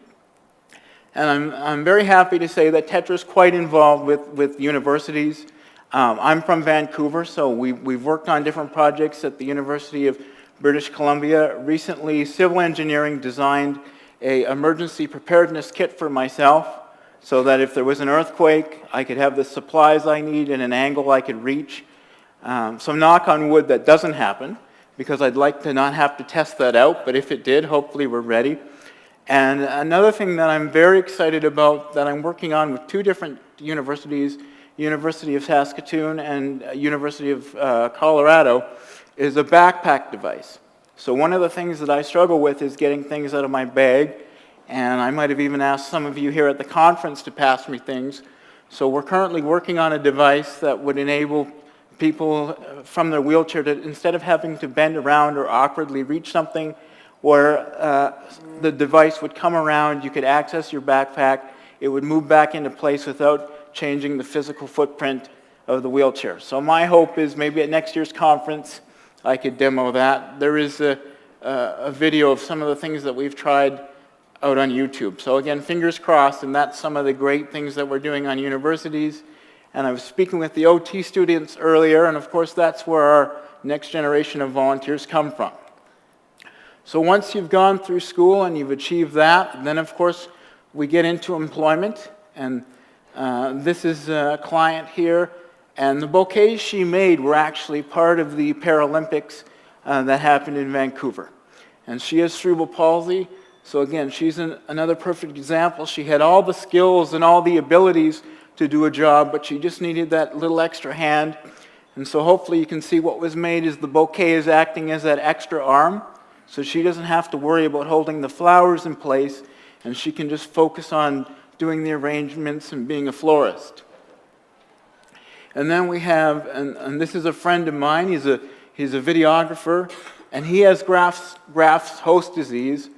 and I'm very happy to say that Tetra is quite involved with universities. I'm from Vancouver, so we've worked on different projects at the University of British Columbia. Recently, civil engineering designed an emergency preparedness kit for myself so that if there was an earthquake, I could have the supplies I need in an angle I could reach. So knock on wood, that doesn't happen, because I'd like to not have to test that out, but if it did, hopefully we're ready. And another thing that I'm very excited about that I'm working on with two different universities, University of Saskatoon and University of Colorado, is a backpack device. So one of the things that I struggle with is getting things out of my bag, and I might have even asked some of you here at the conference to pass me things. So we're currently working on a device that would enable people from their wheelchair to, instead of having to bend around or awkwardly reach something, where the device would come around, you could access your backpack, it would move back into place without changing the physical footprint of the wheelchair. So my hope is maybe at next year's conference I could demo that. There is a video of some of the things that we've tried out on YouTube. So again, fingers crossed, and that's some of the great things that we're doing on universities. And I was speaking with the OT students earlier, and of course that's where our next generation of volunteers come from. So once you've gone through school and you've achieved that, then of course we get into employment. And this is a client here, and the bouquets she made were actually part of the Paralympics that happened in Vancouver. And she has cerebral palsy, so again, she's another perfect example. She had all the skills and all the abilities to do a job, but she just needed that little extra hand. And so hopefully you can see what was made is the bouquet is acting as that extra arm, so she doesn't have to worry about holding the flowers in place, and she can just focus on doing the arrangements and being a florist. And then we have, and this is a friend of mine, he's a videographer, and he has Graft's-Host disease,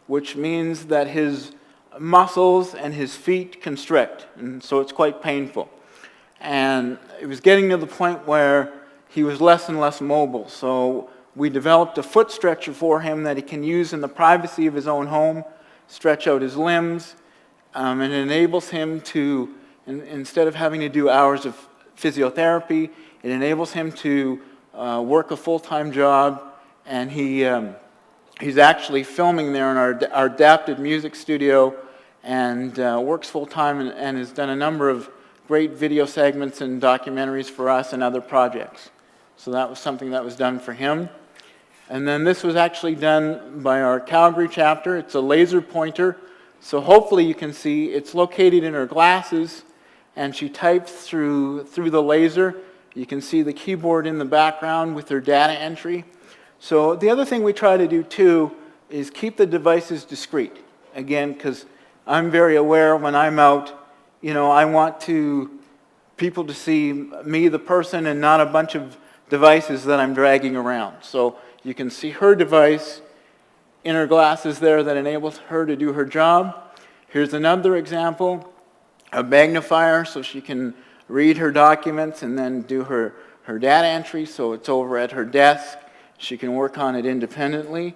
which means that his muscles and his feet constrict, and so it's quite painful. And it was getting to the point where he was less and less mobile, so we developed a foot stretcher for him that he can use in the privacy of his own home, stretch out his limbs, and it enables him to, instead of having to do hours of physiotherapy, it enables him to work a full-time job, and he's actually filming there in our adapted music studio, and works full-time and has done a number of great video segments and documentaries for us and other projects. So that was something that was done for him. And then this was actually done by our Calgary chapter. It's a laser pointer, so hopefully you can see it's located in her glasses, and she types through the laser. You can see the keyboard in the background with her data entry. So the other thing we try to do too is keep the devices discreet. Again, because I'm very aware when I'm out, I want people to see me, the person, and not a bunch of devices that I'm dragging around. So you can see her device in her glasses there that enables her to do her job. Here's another example, a magnifier so she can read her documents and then do her data entry, so it's over at her desk. She can work on it independently.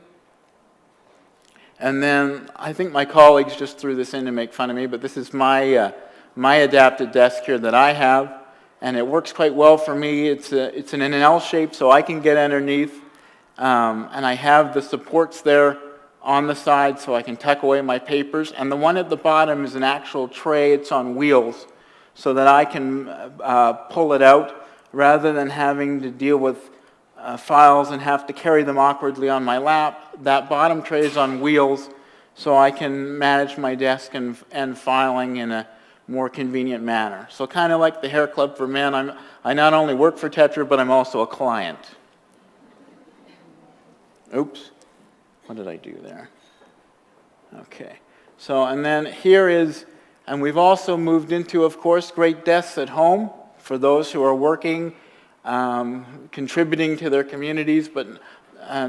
And then I think my colleagues just threw this in to make fun of me, but this is my adapted desk here that I have, and it works quite well for me. It's in an L shape, so I can get underneath, and I have the supports there on the side so I can tuck away my papers. And the one at the bottom is an actual tray. It's on wheels, so that I can pull it out rather than having to deal with files and have to carry them awkwardly on my lap. That bottom tray is on wheels, so I can manage my desk and filing in a more convenient manner. So kind of like the Hair Club for Men, I not only work for Tetra, but I'm also a client. Oops, what did I do there? Okay, so and then here is, and we've also moved into, of course, great desks at home for those who are working, contributing to their communities, but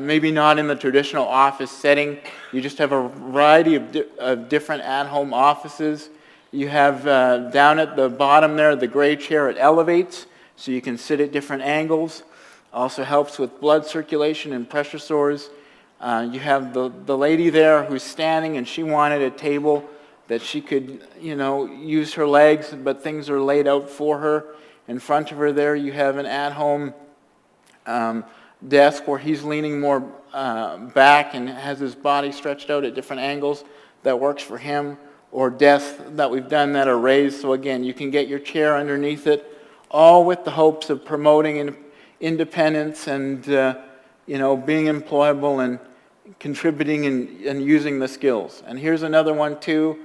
maybe not in the traditional office setting. You just have a variety of different at-home offices. You have down at the bottom there, the gray chair, it elevates, so you can sit at different angles. Also helps with blood circulation and pressure sores. You have the lady there who's standing, and she wanted a table that she could, use her legs, but things are laid out for her. In front of her there, you have an at-home desk where he's leaning more back and has his body stretched out at different angles. That works for him. or desks that we've done that are raised. So again, you can get your chair underneath it, all with the hopes of promoting independence and being employable and contributing and using the skills. And here's another one too,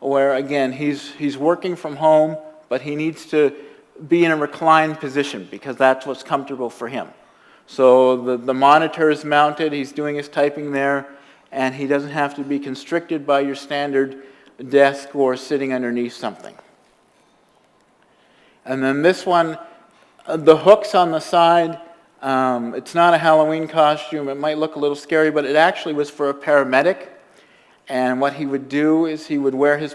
where again, he's working from home, but he needs to be in a reclined position because that's what's comfortable for him. So the monitor is mounted, he's doing his typing there, and he doesn't have to be constricted by your standard desk or sitting underneath something. And then this one, the hooks on the side, it's not a Halloween costume. It might look a little scary, but it actually was for a paramedic. And what he would do is he would wear his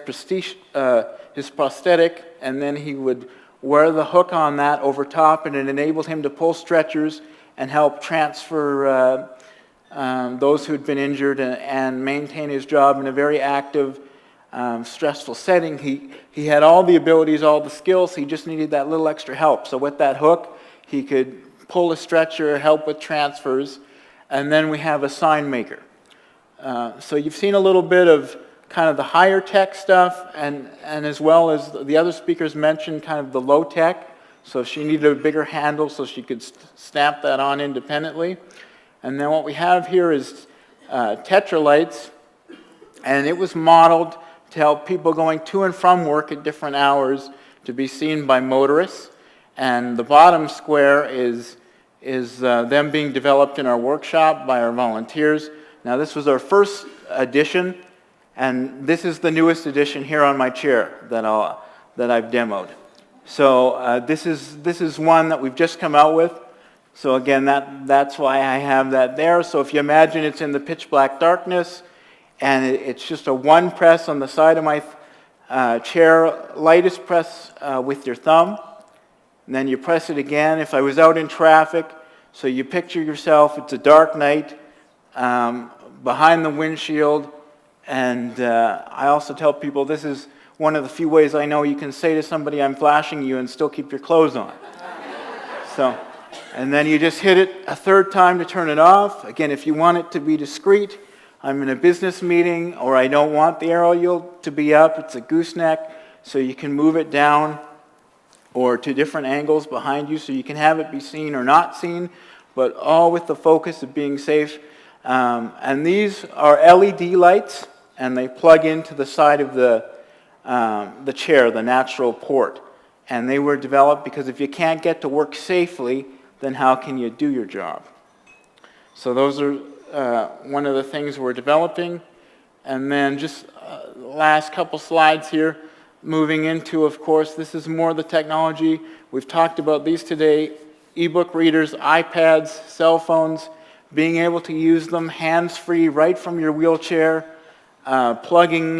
prosthetic, and then he would wear the hook on that over top, and it enabled him to pull stretchers and help transfer those who'd been injured and maintain his job in a very active, stressful setting. He had all the abilities, all the skills. He just needed that little extra help. So with that hook, he could pull a stretcher, help with transfers, and then we have a sign maker. So you've seen a little bit of kind of the higher tech stuff, and as well as the other speakers mentioned kind of the low tech. So she needed a bigger handle so she could snap that on independently. And then what we have here is Tetra lights, and it was modeled to help people going to and from work at different hours to be seen by motorists. And the bottom square is them being developed in our workshop by our volunteers. Now this was our first edition, and this is the newest edition here on my chair that I've demoed. So this is one that we've just come out with. So again, that's why I have that there. So if you imagine it's in the pitch black darkness, and it's just a one press on the side of my chair. Lightest press with your thumb, and then you press it again. If I was out in traffic, so you picture yourself, it's a dark night, behind the windshield, and I also tell people this is one of the few ways I know you can say to somebody, I'm flashing you, and still keep your clothes on. So, and then you just hit it a third time to turn it off. Again, if you want it to be discreet, I'm in a business meeting, or I don't want the aerial to be up, it's a gooseneck, so you can move it down or to different angles behind you so you can have it be seen or not seen, but all with the focus of being safe. And these are LED lights, and they plug into the side of the chair, the natural port. And they were developed because if you can't get to work safely, then how can you do your job? So those are one of the things we're developing. And then just last couple slides here, moving into, of course, this is more the technology. We've talked about these today, ebook readers, iPads, cell phones, being able to use them hands-free right from your wheelchair, plugging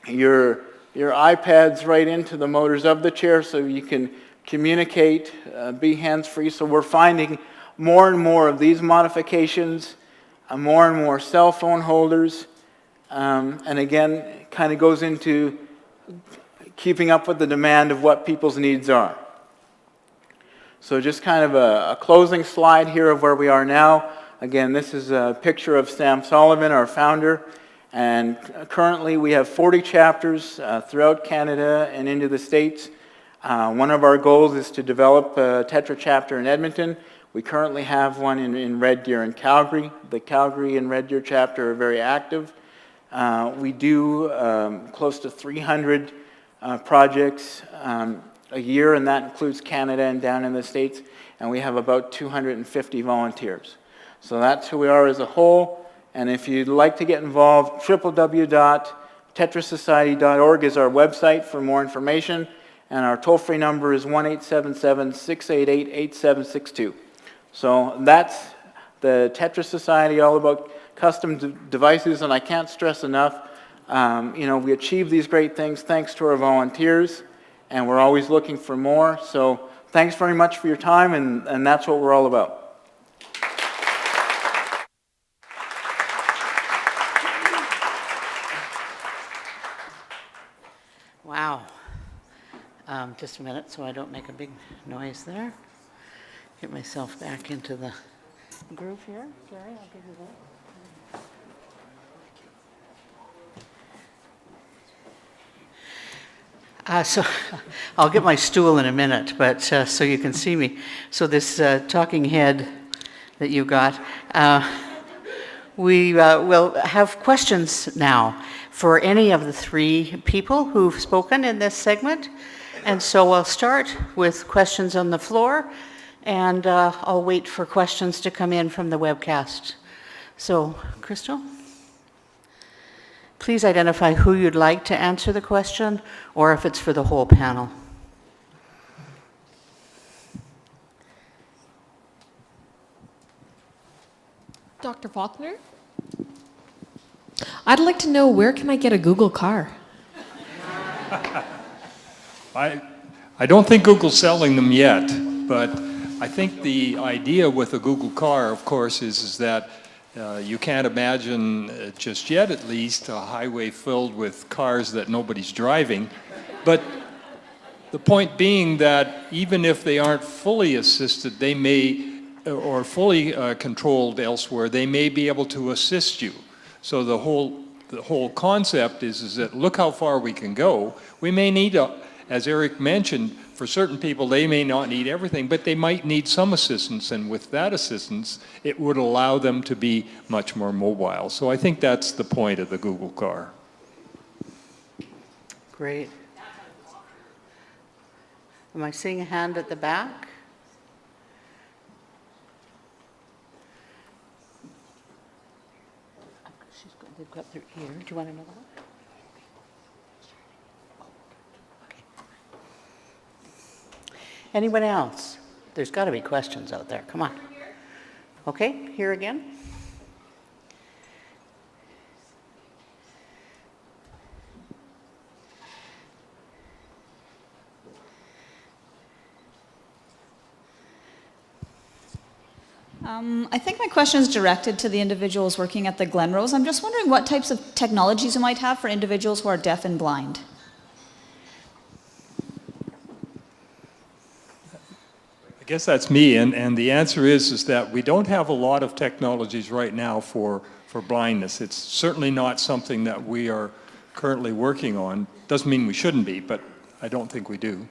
your iPads right into the motors of the chair so you can communicate, be hands-free. So we're finding more and more of these modifications, more and more cell phone holders, and again, it kind of goes into keeping up with the demand of what people's needs are. So just kind of a closing slide here of where we are now. Again, this is a picture of Sam Sullivan, our founder, and currently we have 40 chapters throughout Canada and into the States. One of our goals is to develop a Tetra chapter in Edmonton. We currently have one in Red Deer and Calgary. The Calgary and Red Deer chapter are very active. We do close to 300 projects a year, and that includes Canada and down in the States, and we have about 250 volunteers. So that's who we are as a whole, and if you'd like to get involved, www.tetrasociety.org is our website for more information, and our toll-free number is 1-877-688-8762. So that's the Tetra Society, all about custom devices, and I can't stress enough, we achieve these great things thanks to our volunteers, and we're always looking for more. So thanks very much for your time, and that's what we're all about. Wow. Just a minute so I don't make a big noise there. Get myself back into the groove here. Jerry, I'll give you that. So I'll get my stool in a minute, but so you can see me. So this talking head that you got, we will have questions now for any of the three people who've spoken in this segment. And so I'll start with questions on the floor, and I'll wait for questions to come in from the webcast. So, Crystal? Please identify who you'd like to answer the question, or if it's for the whole panel. Dr. Faulkner? I'd like to know, where can I get a Google car? I don't think Google's selling them yet, but I think the idea with a Google car, of course, is that you can't imagine, just yet at least, a highway filled with cars that nobody's driving. But the point being that even if they aren't fully assisted, they may, or fully controlled elsewhere, they may be able to assist you. So the whole concept is that look how far we can go. We may need, as Eric mentioned, for certain people, they may not need everything, but they might need some assistance, and with that assistance, it would allow them to be much more mobile. So I think that's the point of the Google car. Great. Am I seeing a hand at the back? They've got their ear. Do you want another one? Anyone else? There's got to be questions out there. Come on. Okay, here again. I think my question is directed to the individuals working at the Glenrose. I'm just wondering what types of technologies you might have for individuals who are deaf and blind. I guess that's me, and the answer is that we don't have a lot of technologies right now for blindness. It's certainly not something that we are currently working on. Doesn't mean we shouldn't be, but I don't think we do.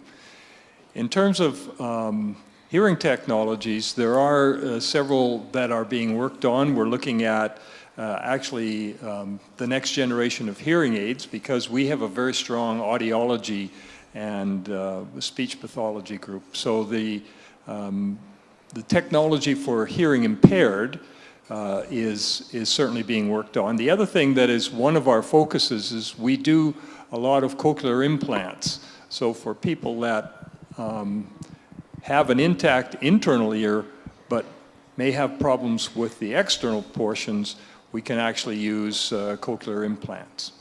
In terms of hearing technologies, there are several that are being worked on. We're looking at actually the next generation of hearing aids, because we have a very strong audiology and speech pathology group. So the technology for hearing impaired is certainly being worked on. The other thing that is one of our focuses is we do a lot of cochlear implants. So for people that have an intact internal ear but may have problems with the external portions, we can actually use cochlear implants.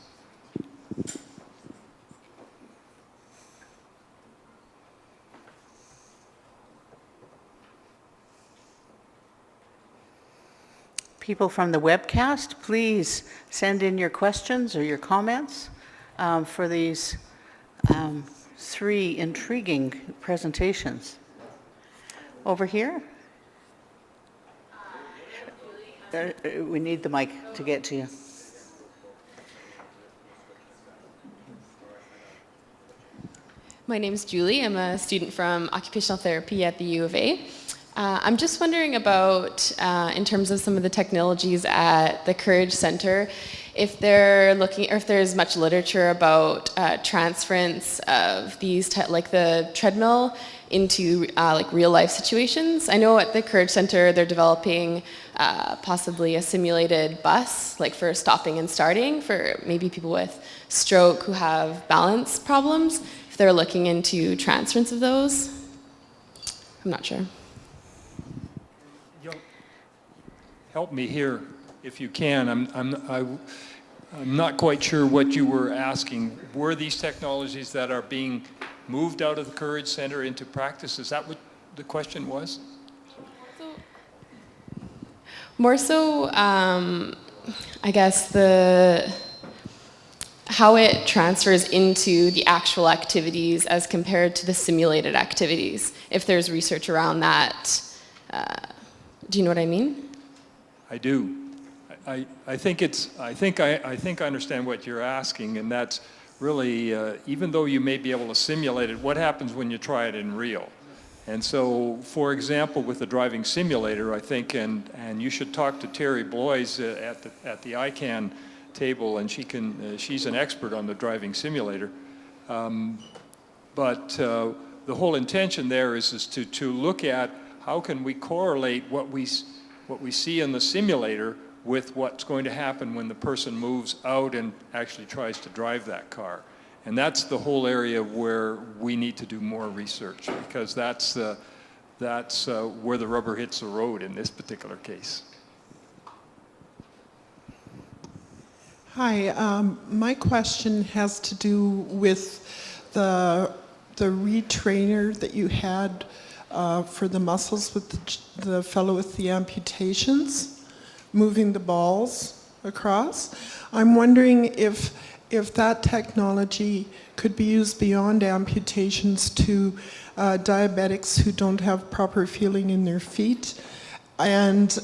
People from the webcast, please send in your questions or your comments for these three intriguing presentations. Over here? We need the mic to get to you. My name is Julie. I'm a student from occupational therapy at the U of A. I'm just wondering about, in terms of some of the technologies at the Courage Center, if they're looking, or if there's much literature about transference of these, like the treadmill, into like real life situations. I know at the Courage Center they're developing possibly a simulated bus, like for stopping and starting for maybe people with stroke who have balance problems. If they're looking into transference of those, I'm not sure. Help me here if you can. I'm not quite sure what you were asking. Were these technologies that are being moved out of the Courage Center into practice? Is that what the question was? More so, I guess how it transfers into the actual activities as compared to the simulated activities. If there's research around that, do you know what I mean? I do. I think I understand what you're asking, and that's really, even though you may be able to simulate it, what happens when you try it in real? And so, for example, with the driving simulator, I think, and you should talk to Terry Blois at the ICANN table, and she's an expert on the driving simulator. But the whole intention there is to look at how can we correlate what we see in the simulator with what's going to happen when the person moves out and actually tries to drive that car. And that's the whole area where we need to do more research, because that's where the rubber hits the road in this particular case. Hi, my question has to do with the retrainer that you had for the muscles with the fellow with the amputations, moving the balls across. I'm wondering if that technology could be used beyond amputations to diabetics who don't have proper feeling in their feet and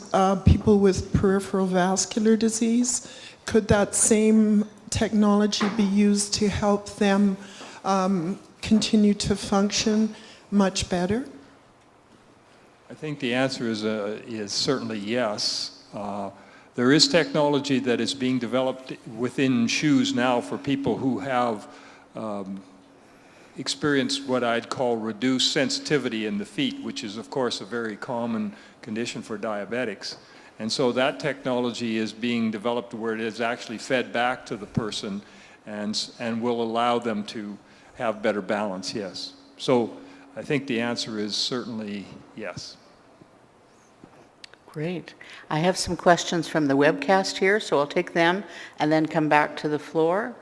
people with peripheral vascular disease. Could that same technology be used to help them continue to function much better? I think the answer is certainly yes. There is technology that is being developed within shoes now for people who have experienced what I'd call reduced sensitivity in the feet, which is of course a very common condition for diabetics. And so that technology is being developed where it is actually fed back to the person and will allow them to have better balance, yes. So I think the answer is certainly yes. Great. I have some questions from the webcast here, so I'll take them and then come back to the floor.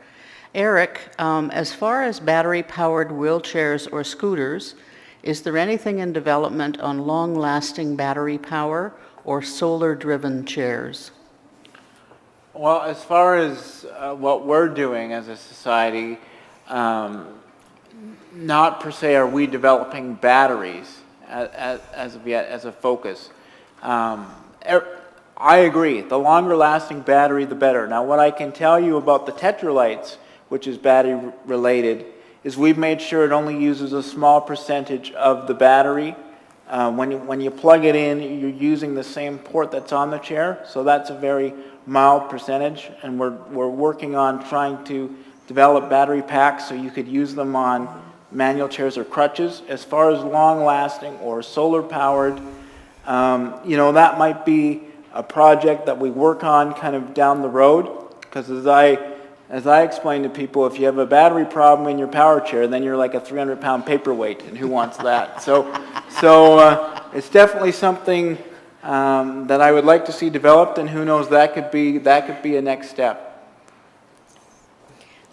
Eric, as far as battery-powered wheelchairs or scooters, is there anything in development on long-lasting battery power or solar-driven chairs? Well, as far as what we're doing as a society, not per se are we developing batteries as of yet as a focus. I agree, the longer lasting battery the better. Now what I can tell you about the Tetralites, which is battery related, is we've made sure it only uses a small percentage of the battery. When you plug it in, you're using the same port that's on the chair, so that's a very mild percentage, and we're working on trying to develop battery packs so you could use them on manual chairs or crutches. As far as long-lasting or solar-powered, that might be a project that we work on kind of down the road, because as I explain to people, if you have a battery problem in your power chair, then you're like a 300-pound paperweight, and who wants that? So it's definitely something that I would like to see developed, and who knows, that could be a next step.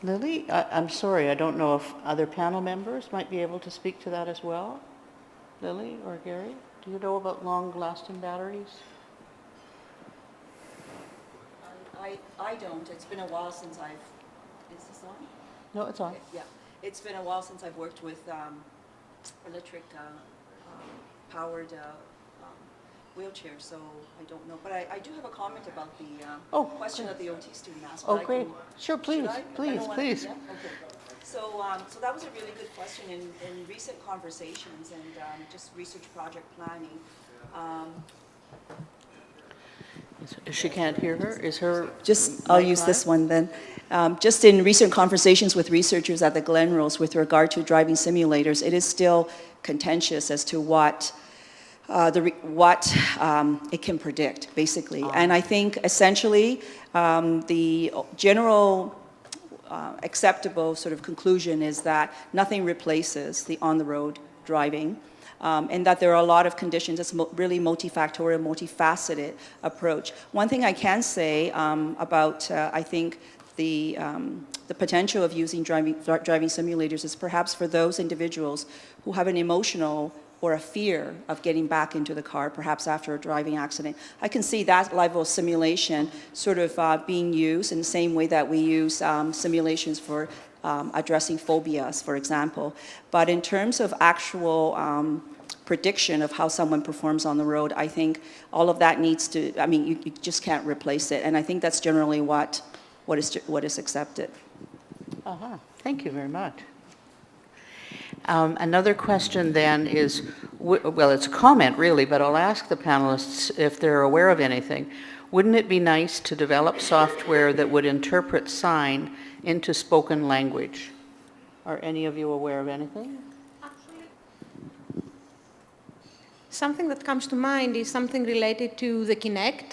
Lily, I'm sorry, I don't know if other panel members might be able to speak to that as well. Lily or Gary, do you know about long-lasting batteries? I don't. It's been a while since is this on? No, it's on. Okay, yeah. It's been a while since I've worked with electric powered wheelchair, so I don't know. But I do have a comment about the question that the OT student asked. Oh, great. Sure, please, please. Yeah? Okay. So that was a really good question in recent conversations and just research project planning. She can't hear her? Is her... I'll use this one then. Just in recent conversations with researchers at the Glenrose with regard to driving simulators, it is still contentious as to what it can predict, basically. And I think essentially the general acceptable sort of conclusion is that nothing replaces the on-the-road driving. And that there are a lot of conditions. It's really multifactorial, multifaceted approach. One thing I can say about, I think, the potential of using driving simulators is perhaps for those individuals who have an emotional or a fear of getting back into the car, perhaps after a driving accident. I can see that level of simulation sort of being used in the same way that we use simulations for addressing phobias, for example. But in terms of actual prediction of how someone performs on the road, I think all of that needs to, you just can't replace it. And I think that's generally what is accepted. Uh-huh. Thank you very much. Another question then is, well, it's a comment really, but I'll ask the panelists if they're aware of anything. Wouldn't it be nice to develop software that would interpret sign into spoken language? Are any of you aware of anything? Something that comes to mind is something related to the Kinect.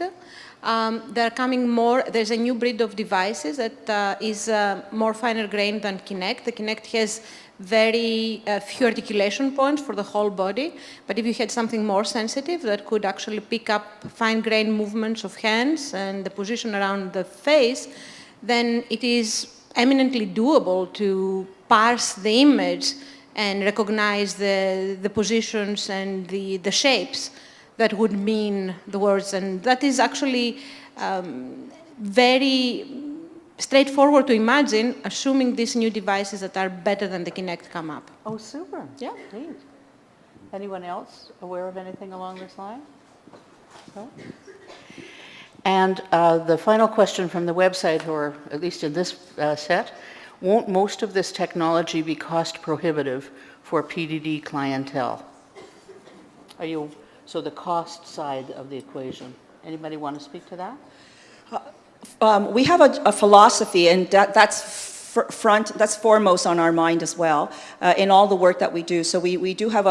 There are coming more, there's a new breed of devices that is more finer grained than Kinect. The Kinect has very few articulation points for the whole body, but if you had something more sensitive that could actually pick up fine-grained movements of hands and the position around the face, then it is eminently doable to parse the image and recognize the positions and the shapes that would mean the words. And that is actually very straightforward to imagine, assuming these new devices that are better than the Kinect come up. Oh, super. Yeah. Neat. Anyone else aware of anything along this line? No? And the final question from the website, or at least in this set, won't most of this technology be cost prohibitive for PDD clientele? So the cost side of the equation. Anybody want to speak to that? We have a philosophy, and that's foremost on our mind as well in all the work that we do. So we do have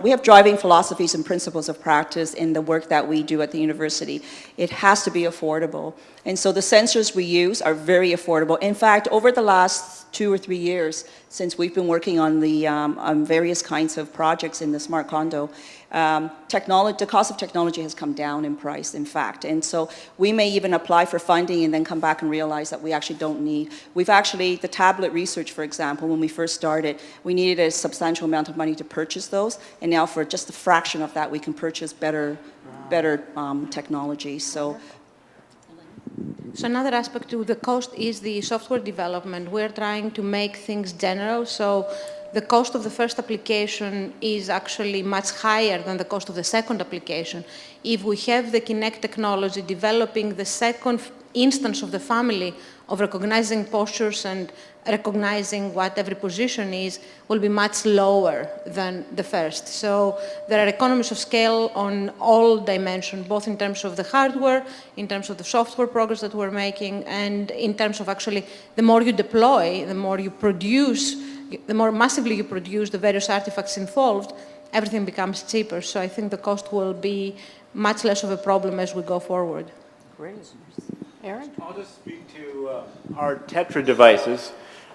we have driving philosophies and principles of practice in the work that we do at the university. It has to be affordable. And so the sensors we use are very affordable. In fact, over the last 2 or 3 years, since we've been working on the on various kinds of projects in the smart condo, the cost of technology has come down in price, in fact. And so we may even apply for funding and then come back and realize that we actually don't need. The tablet research, for example, when we first started, we needed a substantial amount of money to purchase those. And now for just a fraction of that, we can purchase better technology. So another aspect to the cost is the software development. We're trying to make things general, so the cost of the first application is actually much higher than the cost of the second application. If we have the Kinect technology developing the second instance of the family of recognizing postures and recognizing what every position is, will be much lower than the first. So there are economies of scale on all dimensions, both in terms of the hardware, in terms of the software progress that we're making, and in terms of actually the more you deploy, the more you produce, the more massively you produce the various artifacts involved, everything becomes cheaper. So I think the cost will be much less of a problem as we go forward. Great. Aaron? I'll just speak to our Tetra devices.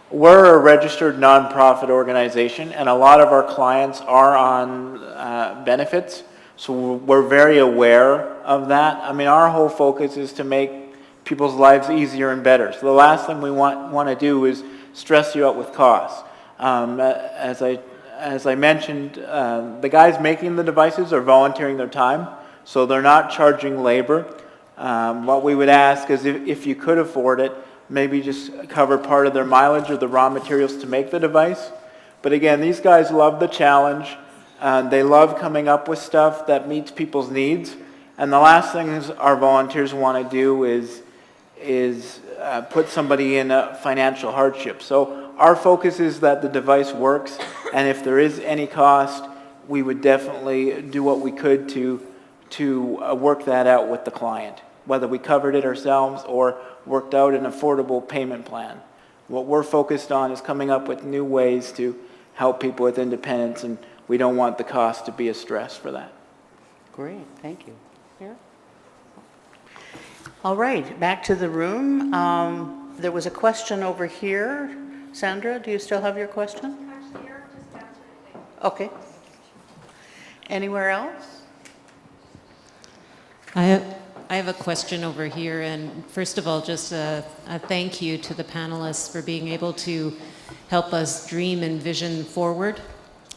We're a registered nonprofit organization, and a lot of our clients are on benefits, so we're very aware of that. I mean, our whole focus is to make people's lives easier and better. So the last thing we want to do is stress you out with costs. As I mentioned, the guys making the devices are volunteering their time, so they're not charging labor. What we would ask is if you could afford it, maybe just cover part of their mileage or the raw materials to make the device. But again, these guys love the challenge. They love coming up with stuff that meets people's needs. And the last things our volunteers want to do is put somebody in a financial hardship. So our focus is that the device works, and if there is any cost, we would definitely do what we could to work that out with the client, whether we covered it ourselves or worked out an affordable payment plan. What we're focused on is coming up with new ways to help people with independence, and we don't want the cost to be a stress for that. Great, thank you. Here. All right, back to the room. There was a question over here. Sandra, do you still have your question? Okay. Anywhere else? I have a question over here, and first of all, just a thank you to the panelists for being able to help us dream and vision forward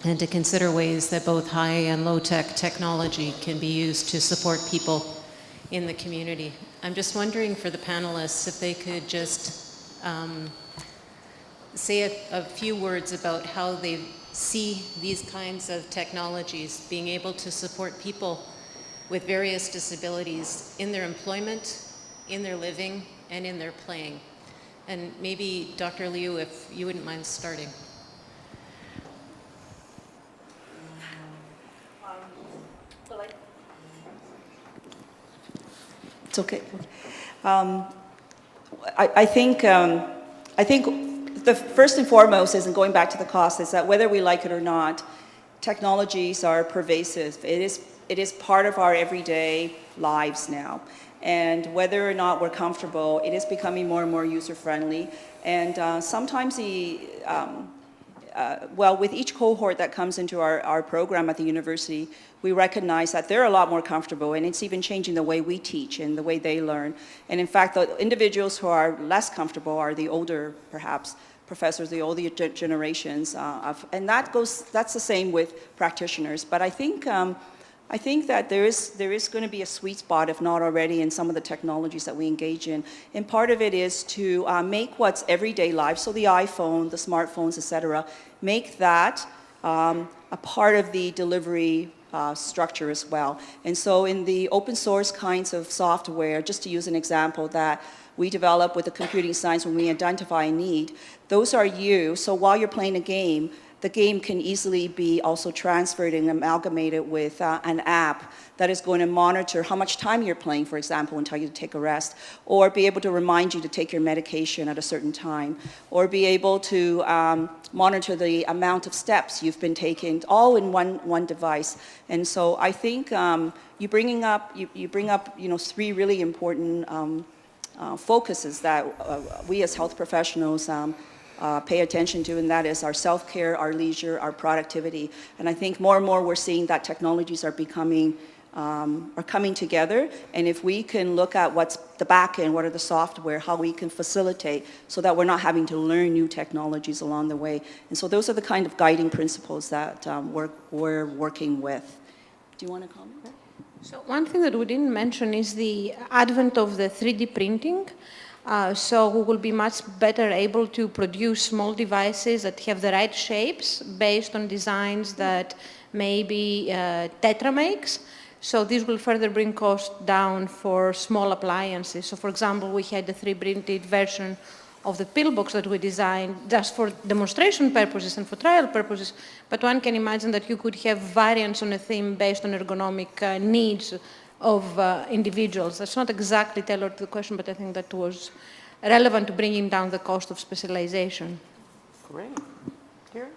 and to consider ways that both high and low-tech technology can be used to support people in the community. I'm just wondering for the panelists if they could just say a few words about how they see these kinds of technologies being able to support people with various disabilities in their employment, in their living, and in their playing. And maybe Dr. Liu, if you wouldn't mind starting. It's okay. I think the first and foremost is, and going back to the cost, is that whether we like it or not, technologies are pervasive. It is part of our everyday lives now. And whether or not we're comfortable, it is becoming more and more user-friendly. And sometimes with each cohort that comes into our program at the university, we recognize that they're a lot more comfortable, and it's even changing the way we teach and the way they learn. And in fact, the individuals who are less comfortable are the older, perhaps, professors, the older generations. And that's the same with practitioners. But I think that there is going to be a sweet spot, if not already, in some of the technologies that we engage in. And part of it is to make what's everyday life, so the iPhone, the smartphones, et cetera, make that a part of the delivery structure as well. And so in the open source kinds of software, just to use an example that we develop with the computing science when we identify a need, those are used. So while you're playing a game, the game can easily be also transferred and amalgamated with an app that is going to monitor how much time you're playing, for example, and tell you to take a rest, or be able to remind you to take your medication at a certain time, or be able to monitor the amount of steps you've been taking, all in one device. And so I think you bring up three really important focuses that we as health professionals pay attention to, and that is our self-care, our leisure, our productivity. And I think more and more we're seeing that technologies are coming together, and if we can look at what's the back end, what are the software, how we can facilitate so that we're not having to learn new technologies along the way. And so those are the kind of guiding principles that we're working with. Do you want to comment? So one thing that we didn't mention is the advent of the 3D printing. So we will be much better able to produce small devices that have the right shapes based on designs that maybe Tetra makes. So this will further bring costs down for small appliances. So for example, we had the 3D printed version of the pillbox that we designed just for demonstration purposes and for trial purposes. But one can imagine that you could have variants on a theme based on ergonomic needs of individuals. That's not exactly tailored to the question, but I think that was relevant to bringing down the cost of specialization. Great. Here?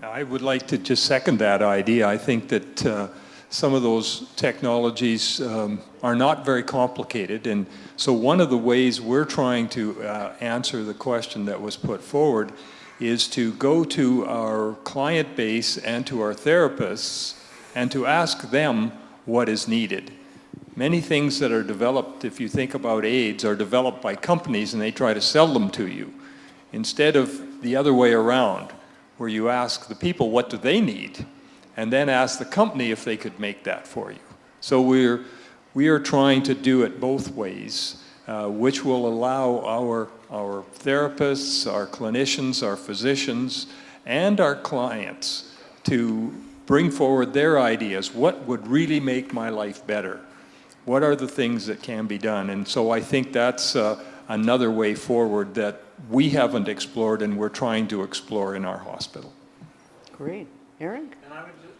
I would like to just second that idea. I think that some of those technologies are not very complicated, and so one of the ways we're trying to answer the question that was put forward is to go to our client base and to our therapists and to ask them what is needed. Many things that are developed, if you think about AIDS, are developed by companies and they try to sell them to you, instead of the other way around, where you ask the people what do they need, and then ask the company if they could make that for you. So we are trying to do it both ways, which will allow our therapists, our clinicians, our physicians, and our clients to bring forward their ideas. What would really make my life better? What are the things that can be done? And so I think that's another way forward that we haven't explored and we're trying to explore in our hospital. Great. Eric? And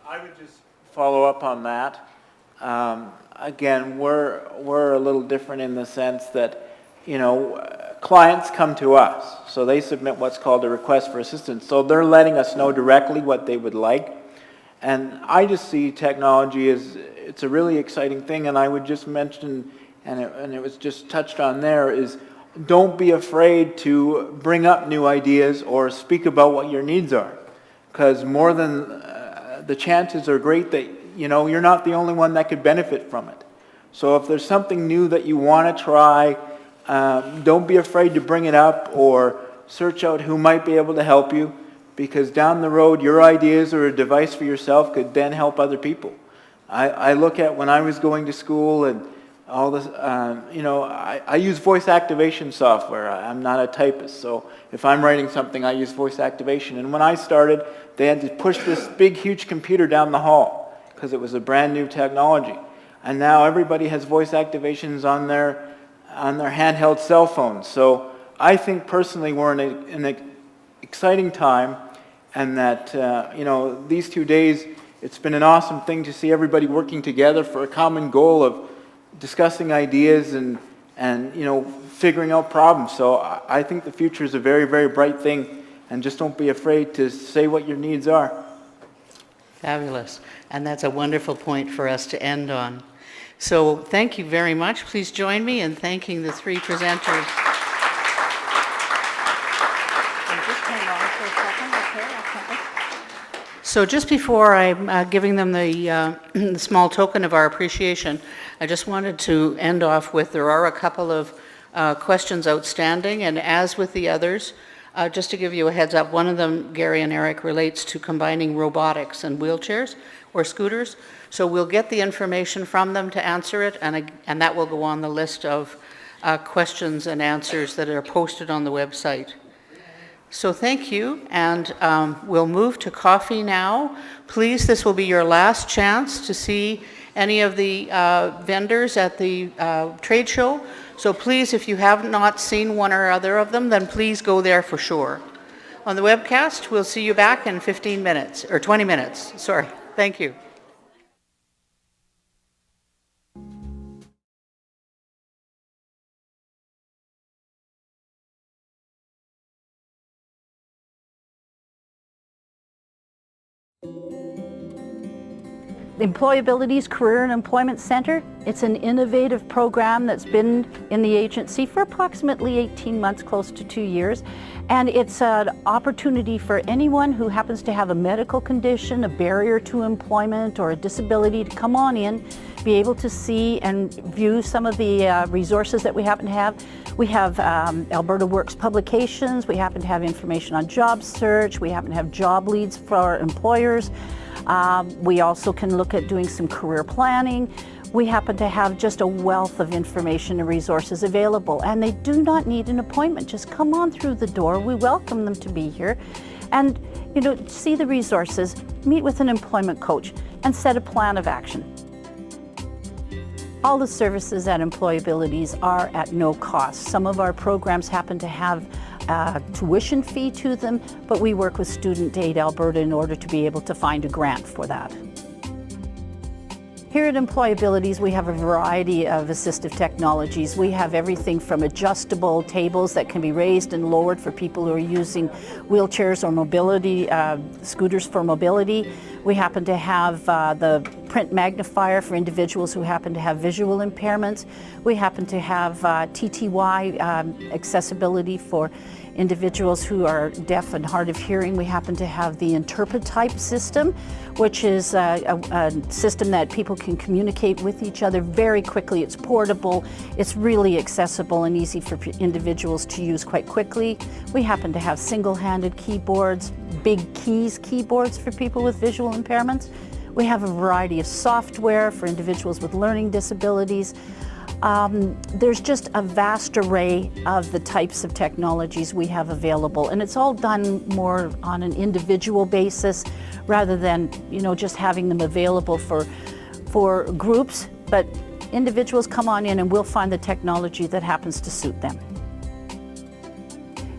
I would just follow up on that. Again, we're a little different in the sense that, clients come to us. So they submit what's called a request for assistance. So they're letting us know directly what they would like. And I just see technology as, it's a really exciting thing, and I would just mention, and it was just touched on there, is don't be afraid to bring up new ideas or speak about what your needs are. Because more than, the chances are great that, you're not the only one that could benefit from it. So if there's something new that you want to try, don't be afraid to bring it up or search out who might be able to help you. Because down the road, your ideas or a device for yourself could then help other people. I look at when I was going to school and all this, I use voice activation software. I'm not a typist, so if I'm writing something, I use voice activation. And when I started, they had to push this big, huge computer down the hall because it was a brand new technology. And now everybody has voice activations on their on their handheld cell phones. So I think personally we're in an exciting time, and that these 2 days, it's been an awesome thing to see everybody working together for a common goal of discussing ideas and figuring out problems. So I think the future is a very, very bright thing, and just don't be afraid to say what your needs are. Fabulous. And that's a wonderful point for us to end on. So thank you very much. Please join me in thanking the three presenters. And just hang on for a second, okay? So just before I'm giving them the small token of our appreciation, I just wanted to end off with, there are a couple of questions outstanding, and as with the others, just to give you a heads up, one of them, Gary and Eric, relates to combining robotics and wheelchairs or scooters. So we'll get the information from them to answer it, and that will go on the list of questions and answers that are posted on the website. So thank you, and we'll move to coffee now. Please, this will be your last chance to see any of the vendors at the trade show. So please, if you have not seen one or other of them, then please go there for sure. On the webcast, we'll see you back in 15 minutes, or 20 minutes, sorry. Thank you. The Employability's Career and Employment Center, it's an innovative program that's been in the agency for approximately 18 months, close to 2 years. And it's an opportunity for anyone who happens to have a medical condition, a barrier to employment, or a disability to come on in, be able to see and view some of the resources that we happen to have. We have Alberta Works publications, we happen to have information on job search, we happen to have job leads for our employers. We also can look at doing some career planning. We happen to have just a wealth of information and resources available, and they do not need an appointment. Just come on through the door. We welcome them to be here and, see the resources, meet with an employment coach, and set a plan of action. All the services at Employabilities are at no cost. Some of our programs happen to have a tuition fee to them, but we work with Student Aid Alberta in order to be able to find a grant for that. Here at Employabilities, we have a variety of assistive technologies. We have everything from adjustable tables that can be raised and lowered for people who are using wheelchairs or mobility, scooters for mobility. We happen to have the print magnifier for individuals who happen to have visual impairments. We happen to have TTY accessibility for individuals who are deaf and hard of hearing. We happen to have the Interpret-type system, which is a system that people can communicate with each other very quickly. It's portable, it's really accessible and easy for individuals to use quite quickly. We happen to have single-handed keyboards, big keys keyboards for people with visual impairments. We have a variety of software for individuals with learning disabilities. There's just a vast array of the types of technologies we have available, and it's all done more on an individual basis rather than, just having them available for groups, but individuals come on in and we'll find the technology that happens to suit them.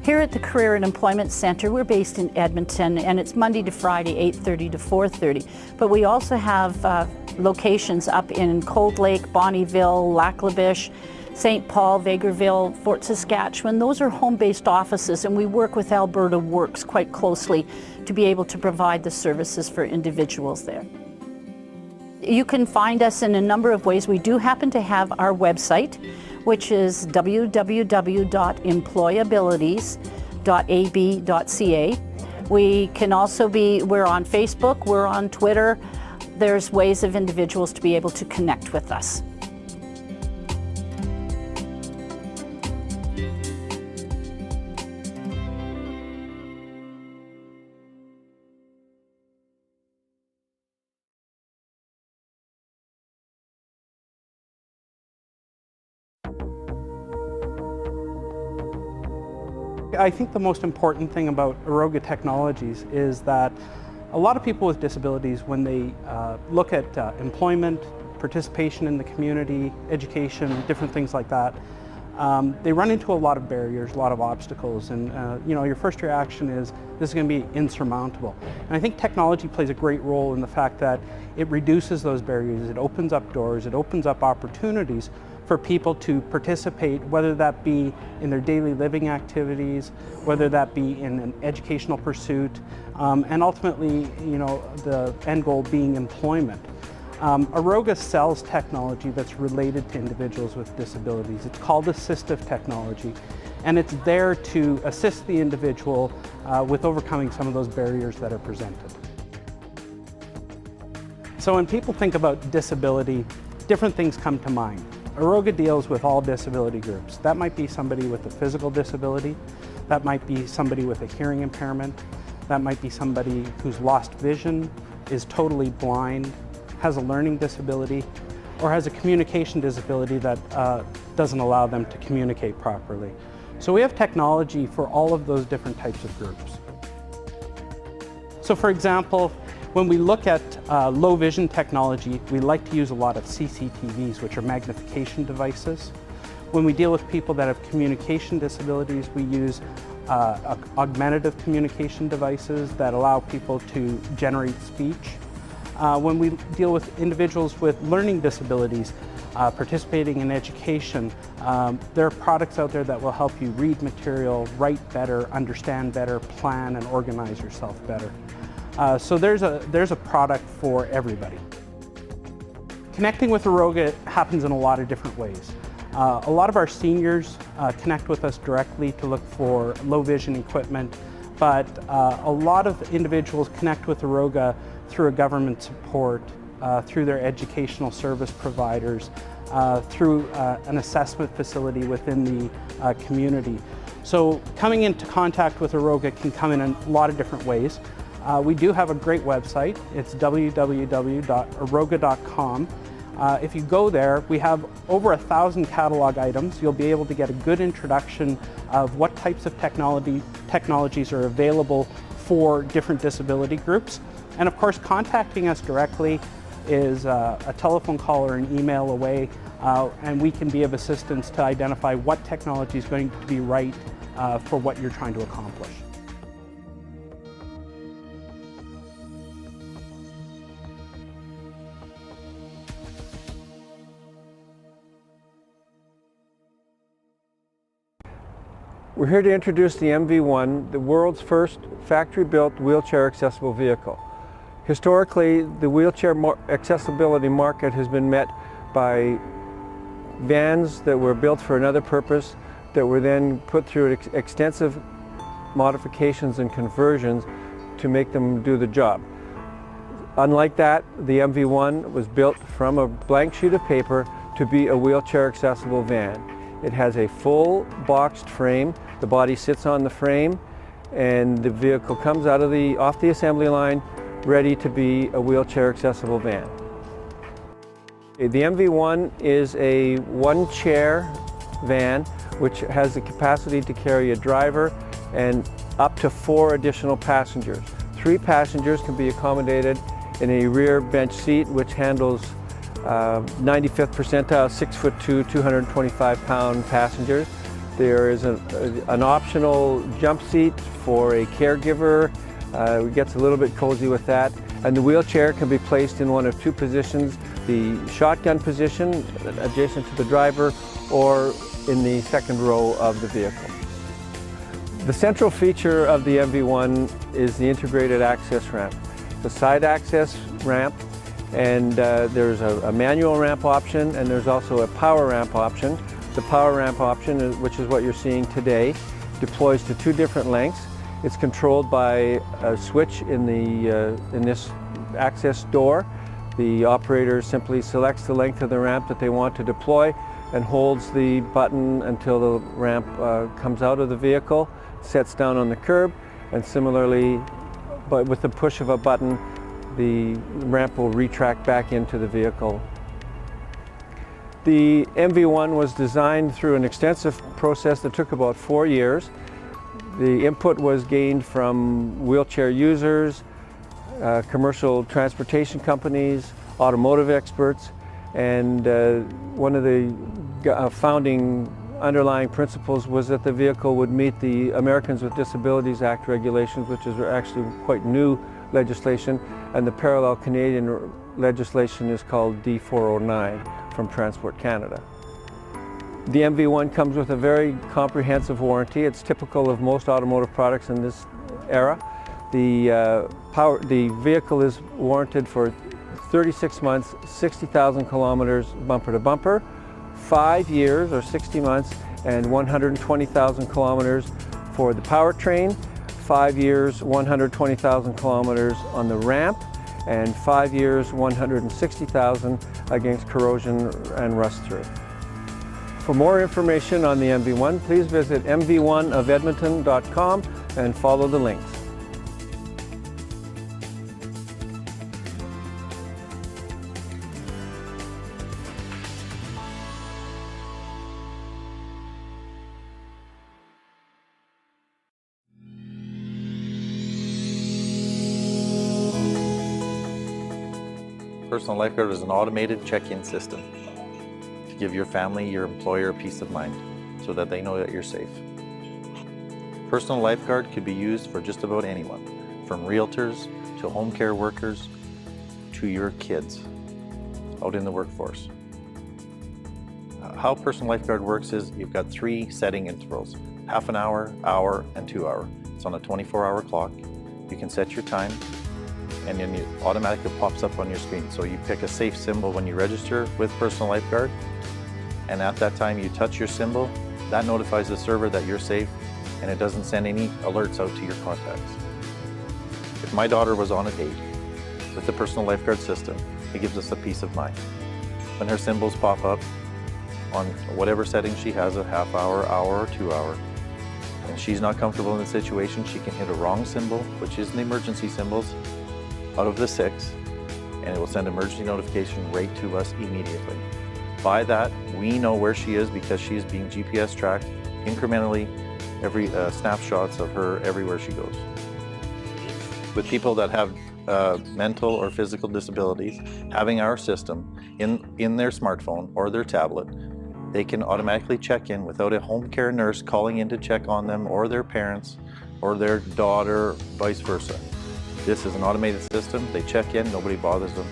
Here at the Career and Employment Center, we're based in Edmonton, and it's Monday to Friday, 8:30 to 4:30. But we also have locations up in Cold Lake, Bonnyville, Lac-La-Biche, St. Paul, Vegreville, Fort Saskatchewan. Those are home-based offices, and we work with Alberta Works quite closely to be able to provide the services for individuals there. You can find us in a number of ways. We do happen to have our website, which is www.employabilities.ab.ca. We can also we're on Facebook, we're on Twitter. There's ways of individuals to be able to connect with us. I think the most important thing about Aroga Technologies is that a lot of people with disabilities, when they look at employment, participation in the community, education, different things like that, they run into a lot of barriers, a lot of obstacles, and your first reaction is this is going to be insurmountable. And I think technology plays a great role in the fact that it reduces those barriers, it opens up doors, it opens up opportunities for people to participate, whether that be in their daily living activities, whether that be in an educational pursuit, and ultimately, the end goal being employment. Aroga sells technology that's related to individuals with disabilities. It's called assistive technology, and it's there to assist the individual with overcoming some of those barriers that are presented. So when people think about disability, different things come to mind. Aroga deals with all disability groups. That might be somebody with a physical disability, that might be somebody with a hearing impairment, that might be somebody who's lost vision, is totally blind, has a learning disability, or has a communication disability that doesn't allow them to communicate properly. So we have technology for all of those different types of groups. So for example, when we look at low vision technology, we like to use a lot of CCTVs, which are magnification devices. When we deal with people that have communication disabilities, we use augmentative communication devices that allow people to generate speech. When we deal with individuals with learning disabilities, participating in education, there are products out there that will help you read material, write better, understand better, plan and organize yourself better. So there's a product for everybody. Connecting with Aroga happens in a lot of different ways. A lot of our seniors connect with us directly to look for low vision equipment, but a lot of individuals connect with Aroga through a government support, through their educational service providers, through an assessment facility within the community. So coming into contact with Aroga can come in a lot of different ways. We do have a great website. It's www.aroga.com. If you go there, we have over 1,000 catalog items. You'll be able to get a good introduction of what types of technologies are available for different disability groups. And of course, contacting us directly is a telephone call or an email away, and we can be of assistance to identify what technology is going to be right for what you're trying to accomplish. We're here to introduce the MV1, the world's first factory-built wheelchair accessible vehicle. Historically, the wheelchair accessibility market has been met by vans that were built for another purpose that were then put through extensive modifications and conversions to make them do the job. Unlike that, the MV1 was built from a blank sheet of paper to be a wheelchair accessible van. It has a full boxed frame. The body sits on the frame and the vehicle comes out of off the assembly line ready to be a wheelchair accessible van. The MV1 is a one-chair van which has the capacity to carry a driver and up to 4 additional passengers. 3 passengers can be accommodated in a rear bench seat which handles 95th percentile, 6'2", 225-pound passengers. There is an optional jump seat for a caregiver. It gets a little bit cozy with that. And the wheelchair can be placed in one of 2 positions, the shotgun position adjacent to the driver or in the second row of the vehicle. The central feature of the MV1 is the integrated access ramp. The side access ramp, and there's a manual ramp option and there's also a power ramp option. The power ramp option, which is what you're seeing today, deploys to 2 different lengths. It's controlled by a switch in this access door. The operator simply selects the length of the ramp that they want to deploy and holds the button until the ramp comes out of the vehicle, sets down on the curb, and similarly, but with the push of a button, the ramp will retract back into the vehicle. The MV1 was designed through an extensive process that took about 4 years. The input was gained from wheelchair users, commercial transportation companies, automotive experts, and one of the founding underlying principles was that the vehicle would meet the Americans with Disabilities Act regulations, which is actually quite new legislation, and the parallel Canadian legislation is called D409 from Transport Canada. The MV1 comes with a very comprehensive warranty. It's typical of most automotive products in this era. The vehicle is warranted for 36 months, 60,000 kilometers bumper to bumper, 5 years or 60 months, and 120,000 kilometers for the powertrain, 5 years, 120,000 kilometers on the ramp, and 5 years, 160,000 against corrosion and rust through. For more information on the MV1, please visit mv1ofedmonton.com and follow the links. Personal Lifeguard is an automated check-in system to give your family, your employer peace of mind so that they know that you're safe. Personal Lifeguard could be used for just about anyone, from realtors to home care workers to your kids out in the workforce. How Personal Lifeguard works is you've got 3 setting intervals, half an hour, hour, and 2 hour. It's on a 24-hour clock. You can set your time, and then it automatically pops up on your screen. So you pick a safe symbol when you register with Personal Lifeguard, and at that time you touch your symbol. That notifies the server that you're safe, and it doesn't send any alerts out to your contacts. If my daughter was on a date with the Personal Lifeguard system, it gives us a peace of mind. When her symbols pop up on whatever setting she has, a half hour, hour, or 2 hour, and she's not comfortable in the situation, she can hit a wrong symbol, which is the emergency symbols, out of the 6, and it will send emergency notification right to us immediately. By that, we know where she is because she is being GPS tracked incrementally, every snapshots of her everywhere she goes. With people that have mental or physical disabilities, having our system in their smartphone or their tablet, they can automatically check in without a home care nurse calling in to check on them, or their parents or their daughter, vice versa. This is an automated system. They check in, nobody bothers them.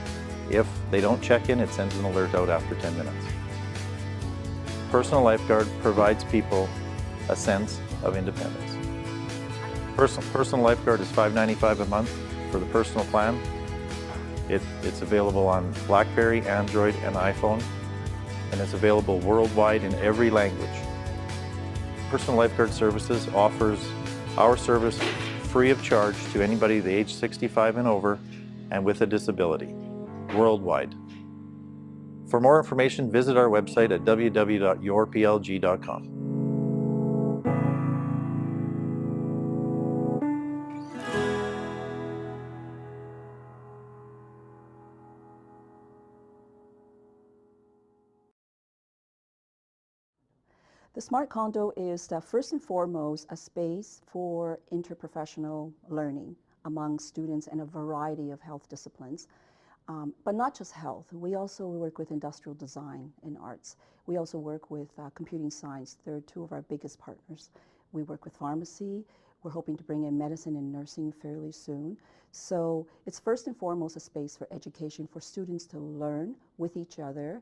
If they don't check in, it sends an alert out after 10 minutes. Personal Lifeguard provides people a sense of independence. Personal Lifeguard is $5.95 a month for the personal plan. It's available on BlackBerry, Android, and iPhone, and it's available worldwide in every language. Personal Lifeguard Services offers our service free of charge to anybody the age 65 and over and with a disability, worldwide. For more information, visit our website at www.yourplg.com. The Smart Condo is first and foremost a space for interprofessional learning among students in a variety of health disciplines. But not just health. We also work with industrial design and arts. We also work with computing science. They're 2 of our biggest partners. We work with pharmacy. We're hoping to bring in medicine and nursing fairly soon. So it's first and foremost a space for education for students to learn with each other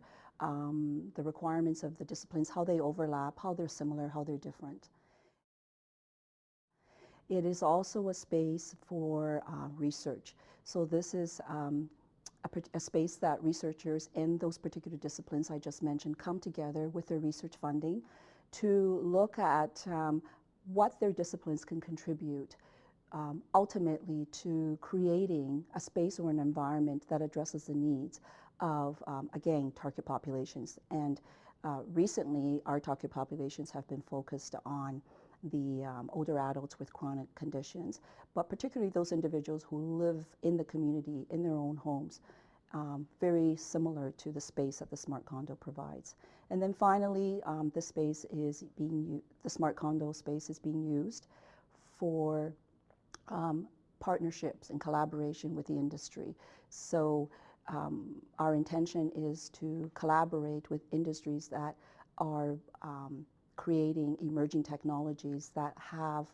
the requirements of the disciplines, how they overlap, how they're similar, how they're different. It is also a space for research. So this is a space that researchers in those particular disciplines I just mentioned come together with their research funding to look at what their disciplines can contribute ultimately to creating a space or an environment that addresses the needs of, again, target populations. And recently, our target populations have been focused on the older adults with chronic conditions, but particularly those individuals who live in the community, in their own homes, very similar to the space that the Smart Condo provides. And then finally, the Smart Condo space is being used for partnerships and collaboration with the industry. So our intention is to collaborate with industries that are creating emerging technologies that have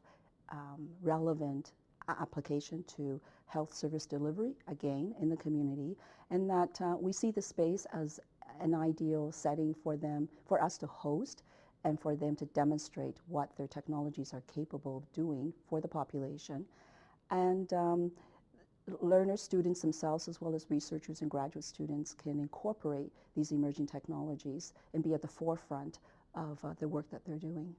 relevant application to health service delivery, again, in the community, and that we see the space as an ideal setting for them, for us to host, and for them to demonstrate what their technologies are capable of doing for the population. And learners, students themselves, as well as researchers and graduate students, can incorporate these emerging technologies and be at the forefront of the work that they're doing.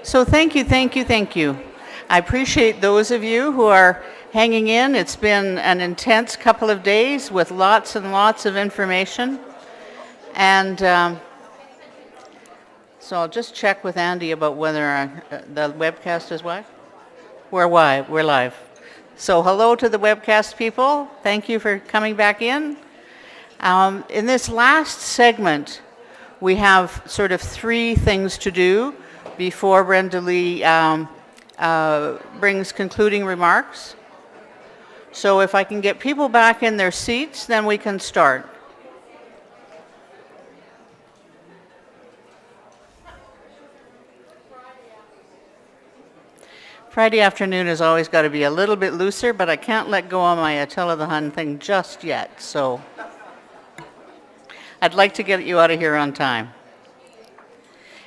So thank you, thank you, thank you. I appreciate those of you who are hanging in. It's been an intense couple of days with lots and lots of information. And so I'll just check with Andy about whether the webcast is what? We're live. We're live. So hello to the webcast people. Thank you for coming back in. In this last segment, we have sort of 3 things to do before Brenda Lee brings concluding remarks. So if I can get people back in their seats, then we can start. Friday afternoon has always got to be a little bit looser, but I can't let go of my Attila the Hun thing just yet, so I'd like to get you out of here on time.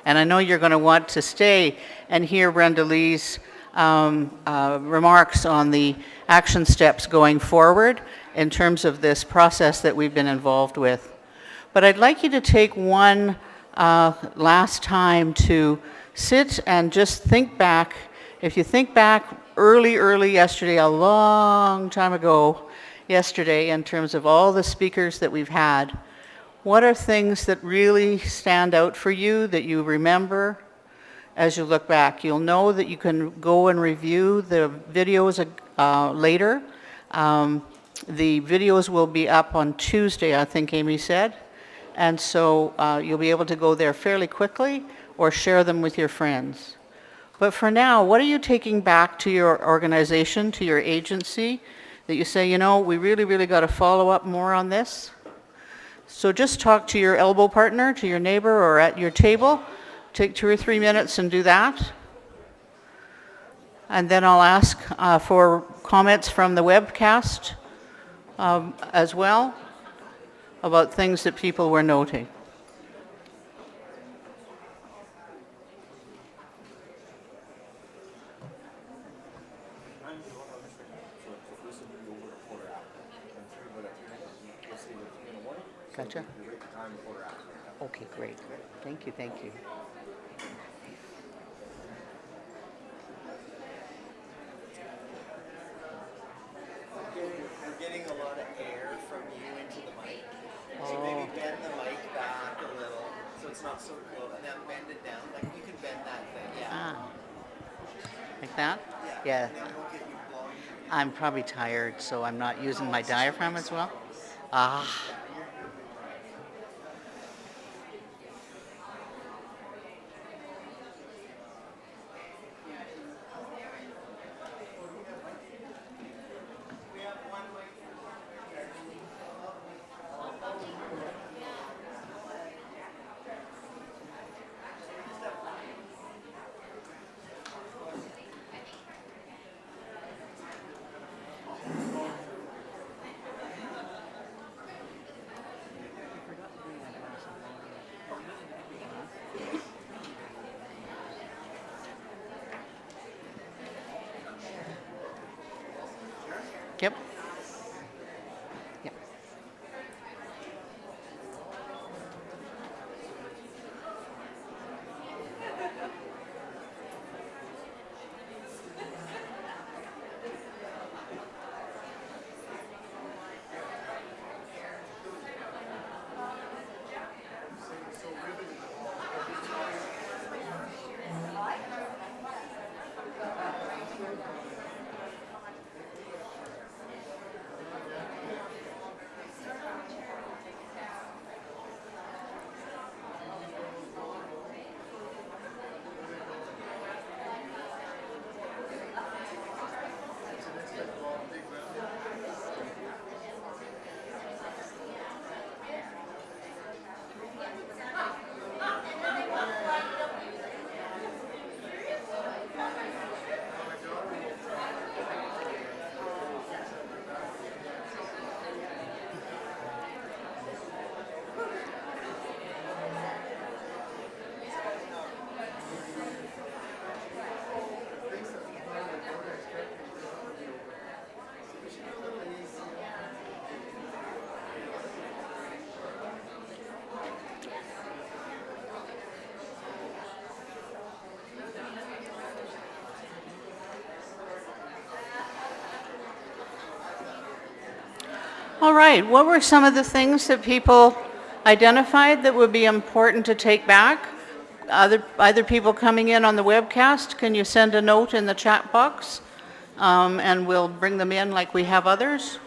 And I know you're going to want to stay and hear Brenda Lee's remarks on the action steps going forward in terms of this process that we've been involved with. But I'd like you to take one last time to sit and just think back. If you think back early yesterday, a long time ago yesterday, in terms of all the speakers that we've had, what are things that really stand out for you that you remember as you look back? You'll know that you can go and review the videos later. The videos will be up on Tuesday, I think Amy said. And so you'll be able to go there fairly quickly or share them with your friends. But for now, what are you taking back to your organization, to your agency, that you say, you know, we really got to follow up more on this? So just talk to your elbow partner, to your neighbor, or at your table. Take 2 or 3 minutes and do that. And then I'll ask for comments from the webcast as well about things that people were noting. Gotcha. Okay, great. Thank you, thank you. We're getting a lot of air from you into the mic. So maybe bend the mic back a little so it's not so close. And then bend it down. Like you can bend that thing. Yeah. Like that? Yeah. I'm probably tired, so I'm not using my diaphragm as well. Yep. Yep. All right, what were some of the things that people identified that would be important to take back? Either people coming in on the webcast, can you send a note in the chat box? And we'll bring them in like we have others?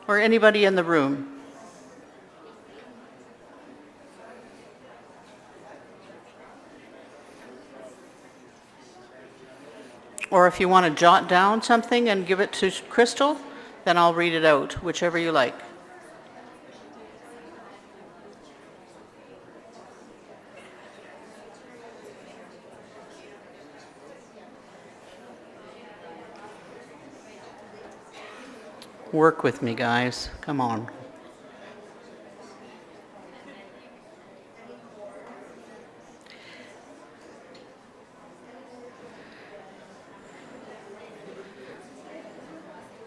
Or anybody in the room? Or if you want to jot down something and give it to Crystal, then I'll read it out, whichever you like. Work with me, guys. Come on.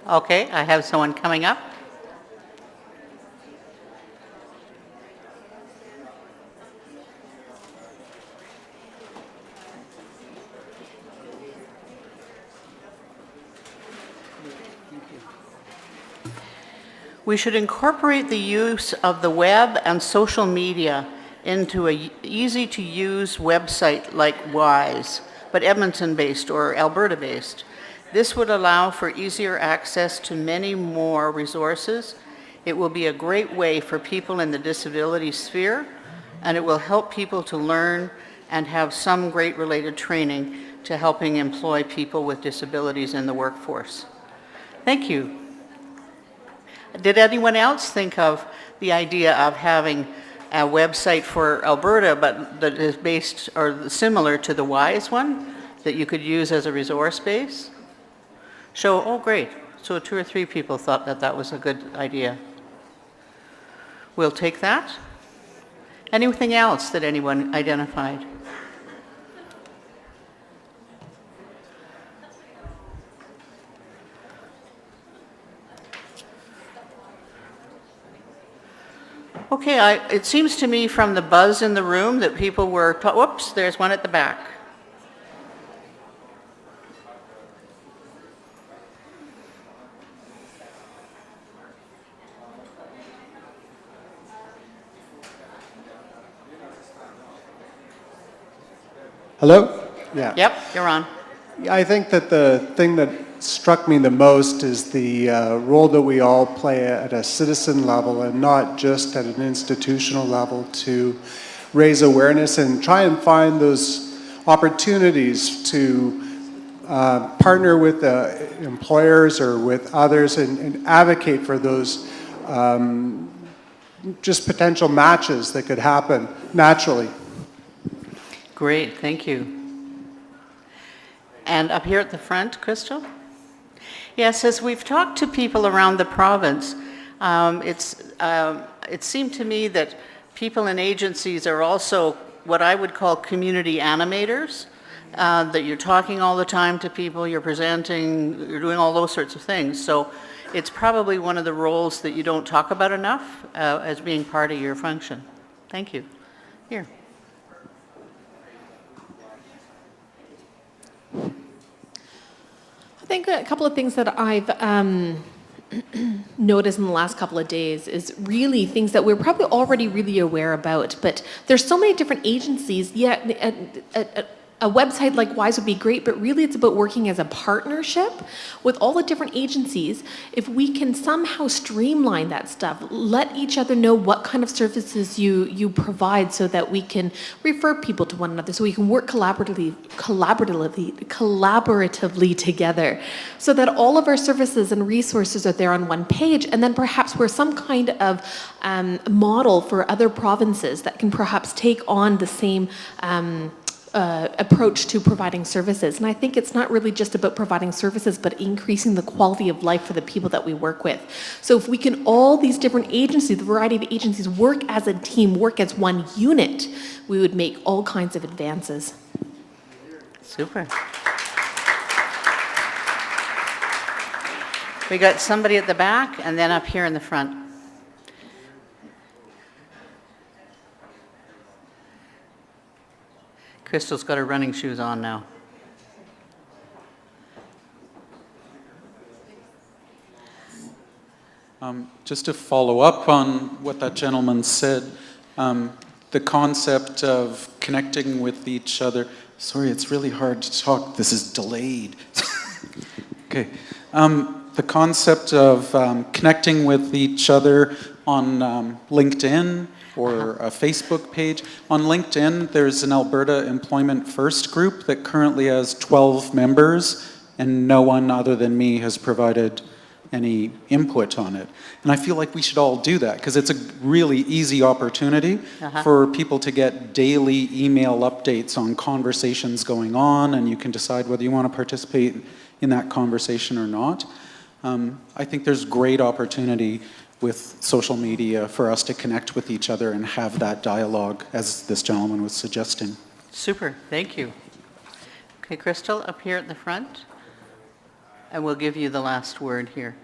Okay, I have someone coming up. We should incorporate the use of the web and social media into an easy-to-use website like WISE, but Edmonton-based or Alberta-based. This would allow for easier access to many more resources. It will be a great way for people in the disability sphere, and it will help people to learn and have some great related training to helping employ people with disabilities in the workforce. Thank you. Did anyone else think of the idea of having a website for Alberta, but that is based or similar to the WISE one that you could use as a resource base? Oh, great. So 2 or 3 people thought that that was a good idea. We'll take that. Anything else that anyone identified? Okay, it seems to me from the buzz in the room that people were, whoops, there's one at the back. Hello? Yeah. Yep, you're on. I think that the thing that struck me the most is the role that we all play at a citizen level and not just at an institutional level to raise awareness and try and find those opportunities to partner with employers or with others and advocate for those just potential matches that could happen naturally. Great, thank you. And up here at the front, Crystal? Yes, as we've talked to people around the province, it seemed to me that people in agencies are also what I would call community animators, that you're talking all the time to people, you're presenting, you're doing all those sorts of things. So it's probably one of the roles that you don't talk about enough as being part of your function. Thank you. Here. I think a couple of things that I've noticed in the last couple of days is really things that we're probably already really aware about, but there's so many different agencies, yet a website like WISE would be great, but really it's about working as a partnership with all the different agencies. If we can somehow streamline that stuff, let each other know what kind of services you provide so that we can refer people to one another, so we can work collaboratively together, so that all of our services and resources are there on one page, and then perhaps we're some kind of model for other provinces that can perhaps take on the same approach to providing services. And I think it's not really just about providing services, but increasing the quality of life for the people that we work with. So if we can, all these different agencies, the variety of agencies, work as a team, work as one unit, we would make all kinds of advances. Super. We got somebody at the back and then up here in the front. Crystal's got her running shoes on now. Just to follow up on what that gentleman said, the concept of connecting with each other. Sorry, it's really hard to talk. This is delayed. Okay. The concept of connecting with each other on LinkedIn or a Facebook page. On LinkedIn, there's an Alberta Employment First group that currently has 12 members, and no one other than me has provided any input on it. And I feel like we should all do that because it's a really easy opportunity for people to get daily email updates on conversations going on, and you can decide whether you want to participate in that conversation or not. I think there's great opportunity with social media for us to connect with each other and have that dialogue, as this gentleman was suggesting. Super, thank you. Okay, Crystal, up here at the front. And we'll give you the last word here.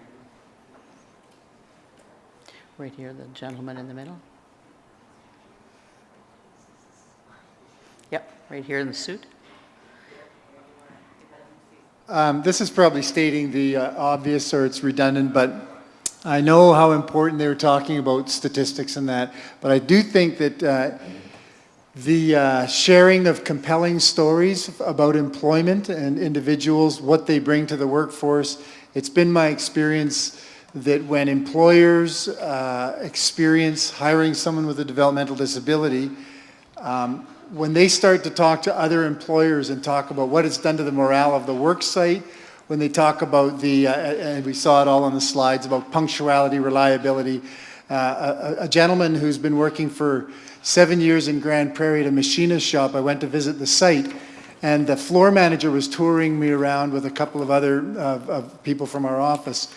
Right here, the gentleman in the middle. Yep, right here in the suit. This is probably stating the obvious, or it's redundant, but I know how important they were talking about statistics and that, but I do think that the sharing of compelling stories about employment and individuals, what they bring to the workforce, it's been my experience that when employers experience hiring someone with a developmental disability, when they start to talk to other employers and talk about what it's done to the morale of the work site, when they talk about the, and we saw it all on the slides, about punctuality, reliability. A gentleman who's been working for 7 years in Grand Prairie at a machinist shop, I went to visit the site, and the floor manager was touring me around with a couple of other people from our office,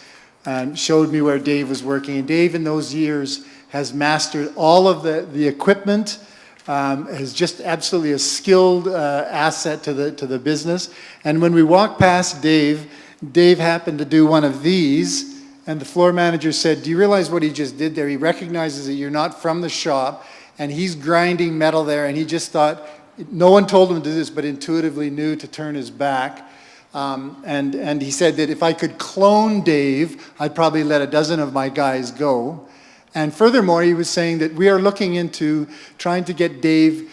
and showed me where Dave was working. And Dave, in those years, has mastered all of the equipment, is just absolutely a skilled asset to the business. And when we walked past Dave, Dave happened to do one of these, and the floor manager said, "Do you realize what he just did there? He recognizes that you're not from the shop, and he's grinding metal there," and he just thought, no one told him to do this, but intuitively knew to turn his back. And he said that if I could clone Dave, I'd probably let a dozen of my guys go. And furthermore, he was saying that we are looking into trying to get Dave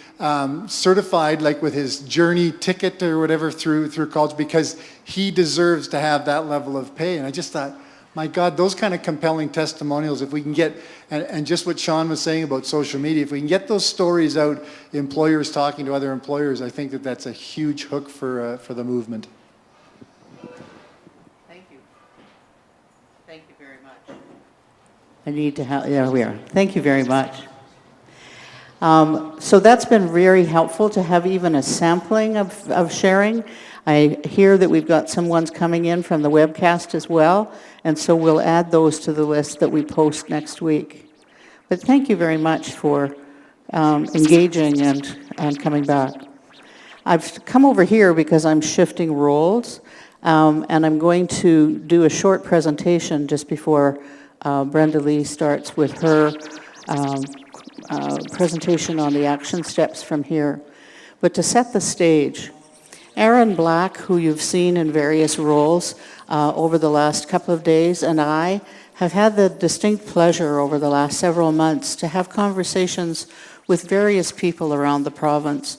certified, like with his journey ticket or whatever through college, because he deserves to have that level of pay. And I just thought, my God, those kind of compelling testimonials, if we can get, and just what Sean was saying about social media, if we can get those stories out, employers talking to other employers, I think that that's a huge hook for the movement. Thank you. Thank you very much. I need to have, there we are. Thank you very much. So that's been very helpful to have even a sampling of sharing. I hear that we've got some ones coming in from the webcast as well, and so we'll add those to the list that we post next week. But thank you very much for engaging and coming back. I've come over here because I'm shifting roles, and I'm going to do a short presentation just before Brenda Lee starts with her presentation on the action steps from here. But to set the stage, Aaron Black, who you've seen in various roles over the last couple of days, and I have had the distinct pleasure over the last several months to have conversations with various people around the province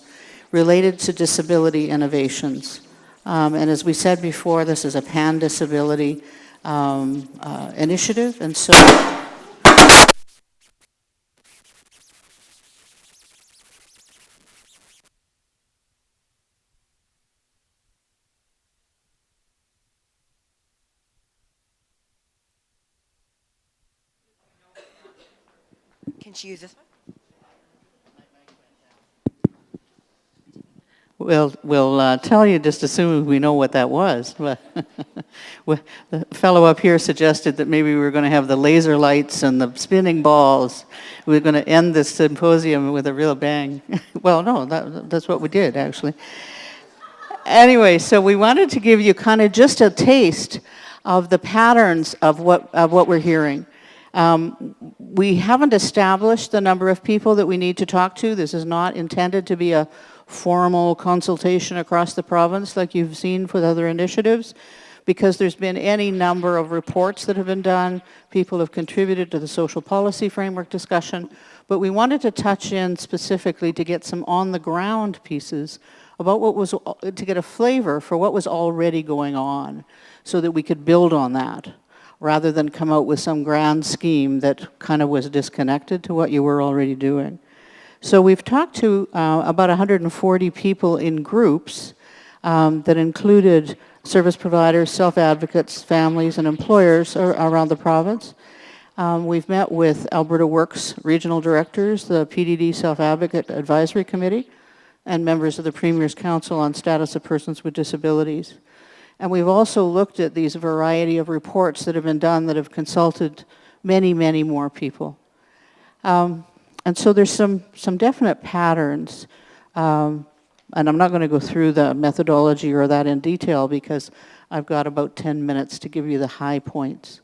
related to disability innovations. And as we said before, this is a pan-disability initiative, and so Can she use this one? We'll tell you just as soon as we know what that was. But the fellow up here suggested that maybe we were going to have the laser lights and the spinning balls. We were going to end this symposium with a real bang. Well, no, that's what we did, actually. Anyway, so we wanted to give you kind of just a taste of the patterns of what we're hearing. We haven't established the number of people that we need to talk to. This is not intended to be a formal consultation across the province like you've seen with other initiatives, because there's been any number of reports that have been done. People have contributed to the social policy framework discussion, but we wanted to touch in specifically to get some on-the-ground pieces about what was, to get a flavor for what was already going on so that we could build on that rather than come out with some grand scheme that kind of was disconnected to what you were already doing. So we've talked to about 140 people in groups that included service providers, self-advocates, families, and employers around the province. We've met with Alberta Works regional directors, the PDD Self-Advocate Advisory Committee, and members of the Premier's Council on Status of Persons with Disabilities. And we've also looked at these variety of reports that have been done that have consulted many, many more people. And so there's some definite patterns. And I'm not going to go through the methodology or that in detail because I've got about 10 minutes to give you the high points.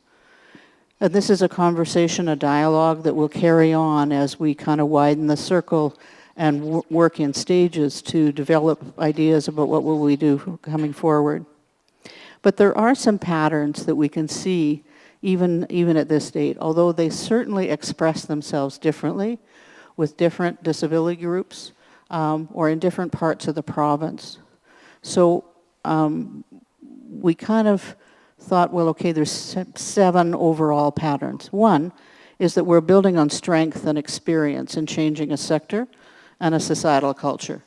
And this is a conversation, a dialogue that will carry on as we kind of widen the circle and work in stages to develop ideas about what will we do coming forward. But there are some patterns that we can see even at this date, although they certainly express themselves differently with different disability groups or in different parts of the province. So we kind of thought, well, okay, there's 7 overall patterns. One is that we're building on strength and experience in changing a sector and a societal culture.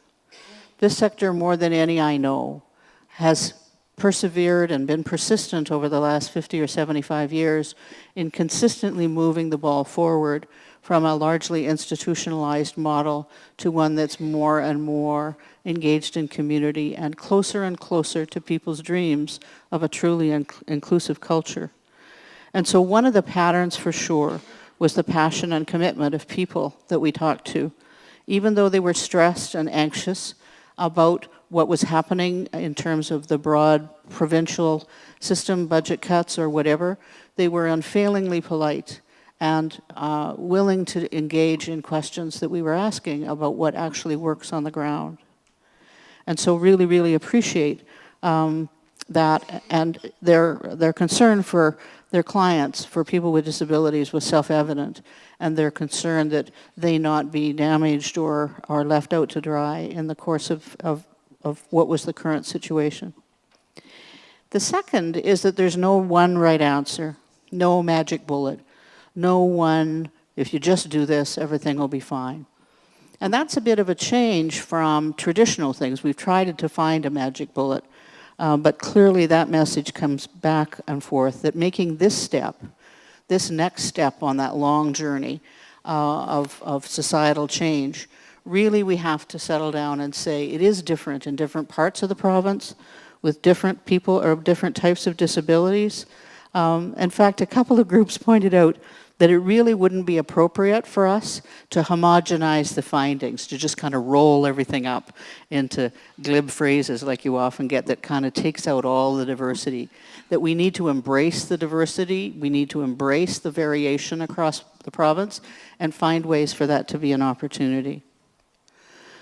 This sector, more than any I know, has persevered and been persistent over the last 50 or 75 years in consistently moving the ball forward from a largely institutionalized model to one that's more and more engaged in community and closer to people's dreams of a truly inclusive culture. And so one of the patterns for sure was the passion and commitment of people that we talked to. Even though they were stressed and anxious about what was happening in terms of the broad provincial system, budget cuts or whatever, they were unfailingly polite and willing to engage in questions that we were asking about what actually works on the ground. And so really, really appreciate that, and their concern for their clients, for people with disabilities, was self-evident, and their concern that they not be damaged or left out to dry in the course of what was the current situation. The second is that there's no one right answer, no magic bullet. No one, if you just do this, everything will be fine. And that's a bit of a change from traditional things. We've tried to find a magic bullet, but clearly that message comes back and forth, that making this step, this next step on that long journey of societal change, really we have to settle down and say it is different in different parts of the province with different people or different types of disabilities. In fact, a couple of groups pointed out that it really wouldn't be appropriate for us to homogenize the findings, to just kind of roll everything up into glib phrases like you often get that kind of takes out all the diversity. That we need to embrace the diversity, we need to embrace the variation across the province and find ways for that to be an opportunity.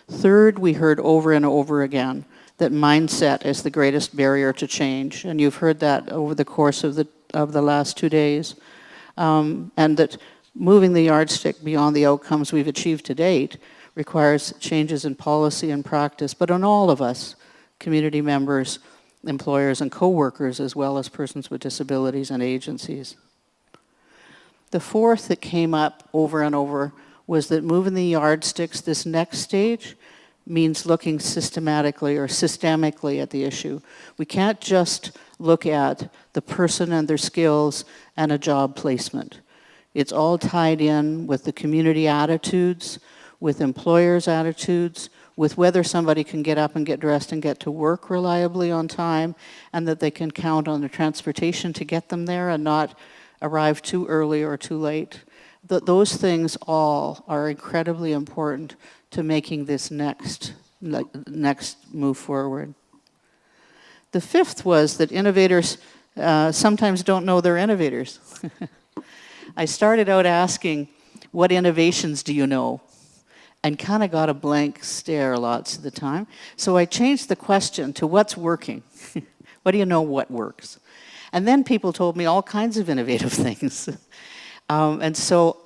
Third, we heard over and over again that mindset is the greatest barrier to change, and you've heard that over the course of the last 2 days. And that moving the yardstick beyond the outcomes we've achieved to date requires changes in policy and practice, but on all of us, community members, employers and co-workers, as well as persons with disabilities and agencies. The fourth that came up over and over was that moving the yardsticks this next stage means looking systematically or systemically at the issue. We can't just look at the person and their skills and a job placement. It's all tied in with the community attitudes, with employers' attitudes, with whether somebody can get up and get dressed and get to work reliably on time, and that they can count on the transportation to get them there and not arrive too early or too late. Those things all are incredibly important to making this next move forward. The fifth was that innovators sometimes don't know they're innovators. I started out asking, what innovations do you know? And kind of got a blank stare lots of the time. So I changed the question to what's working? What do you know what works? And then people told me all kinds of innovative things. And so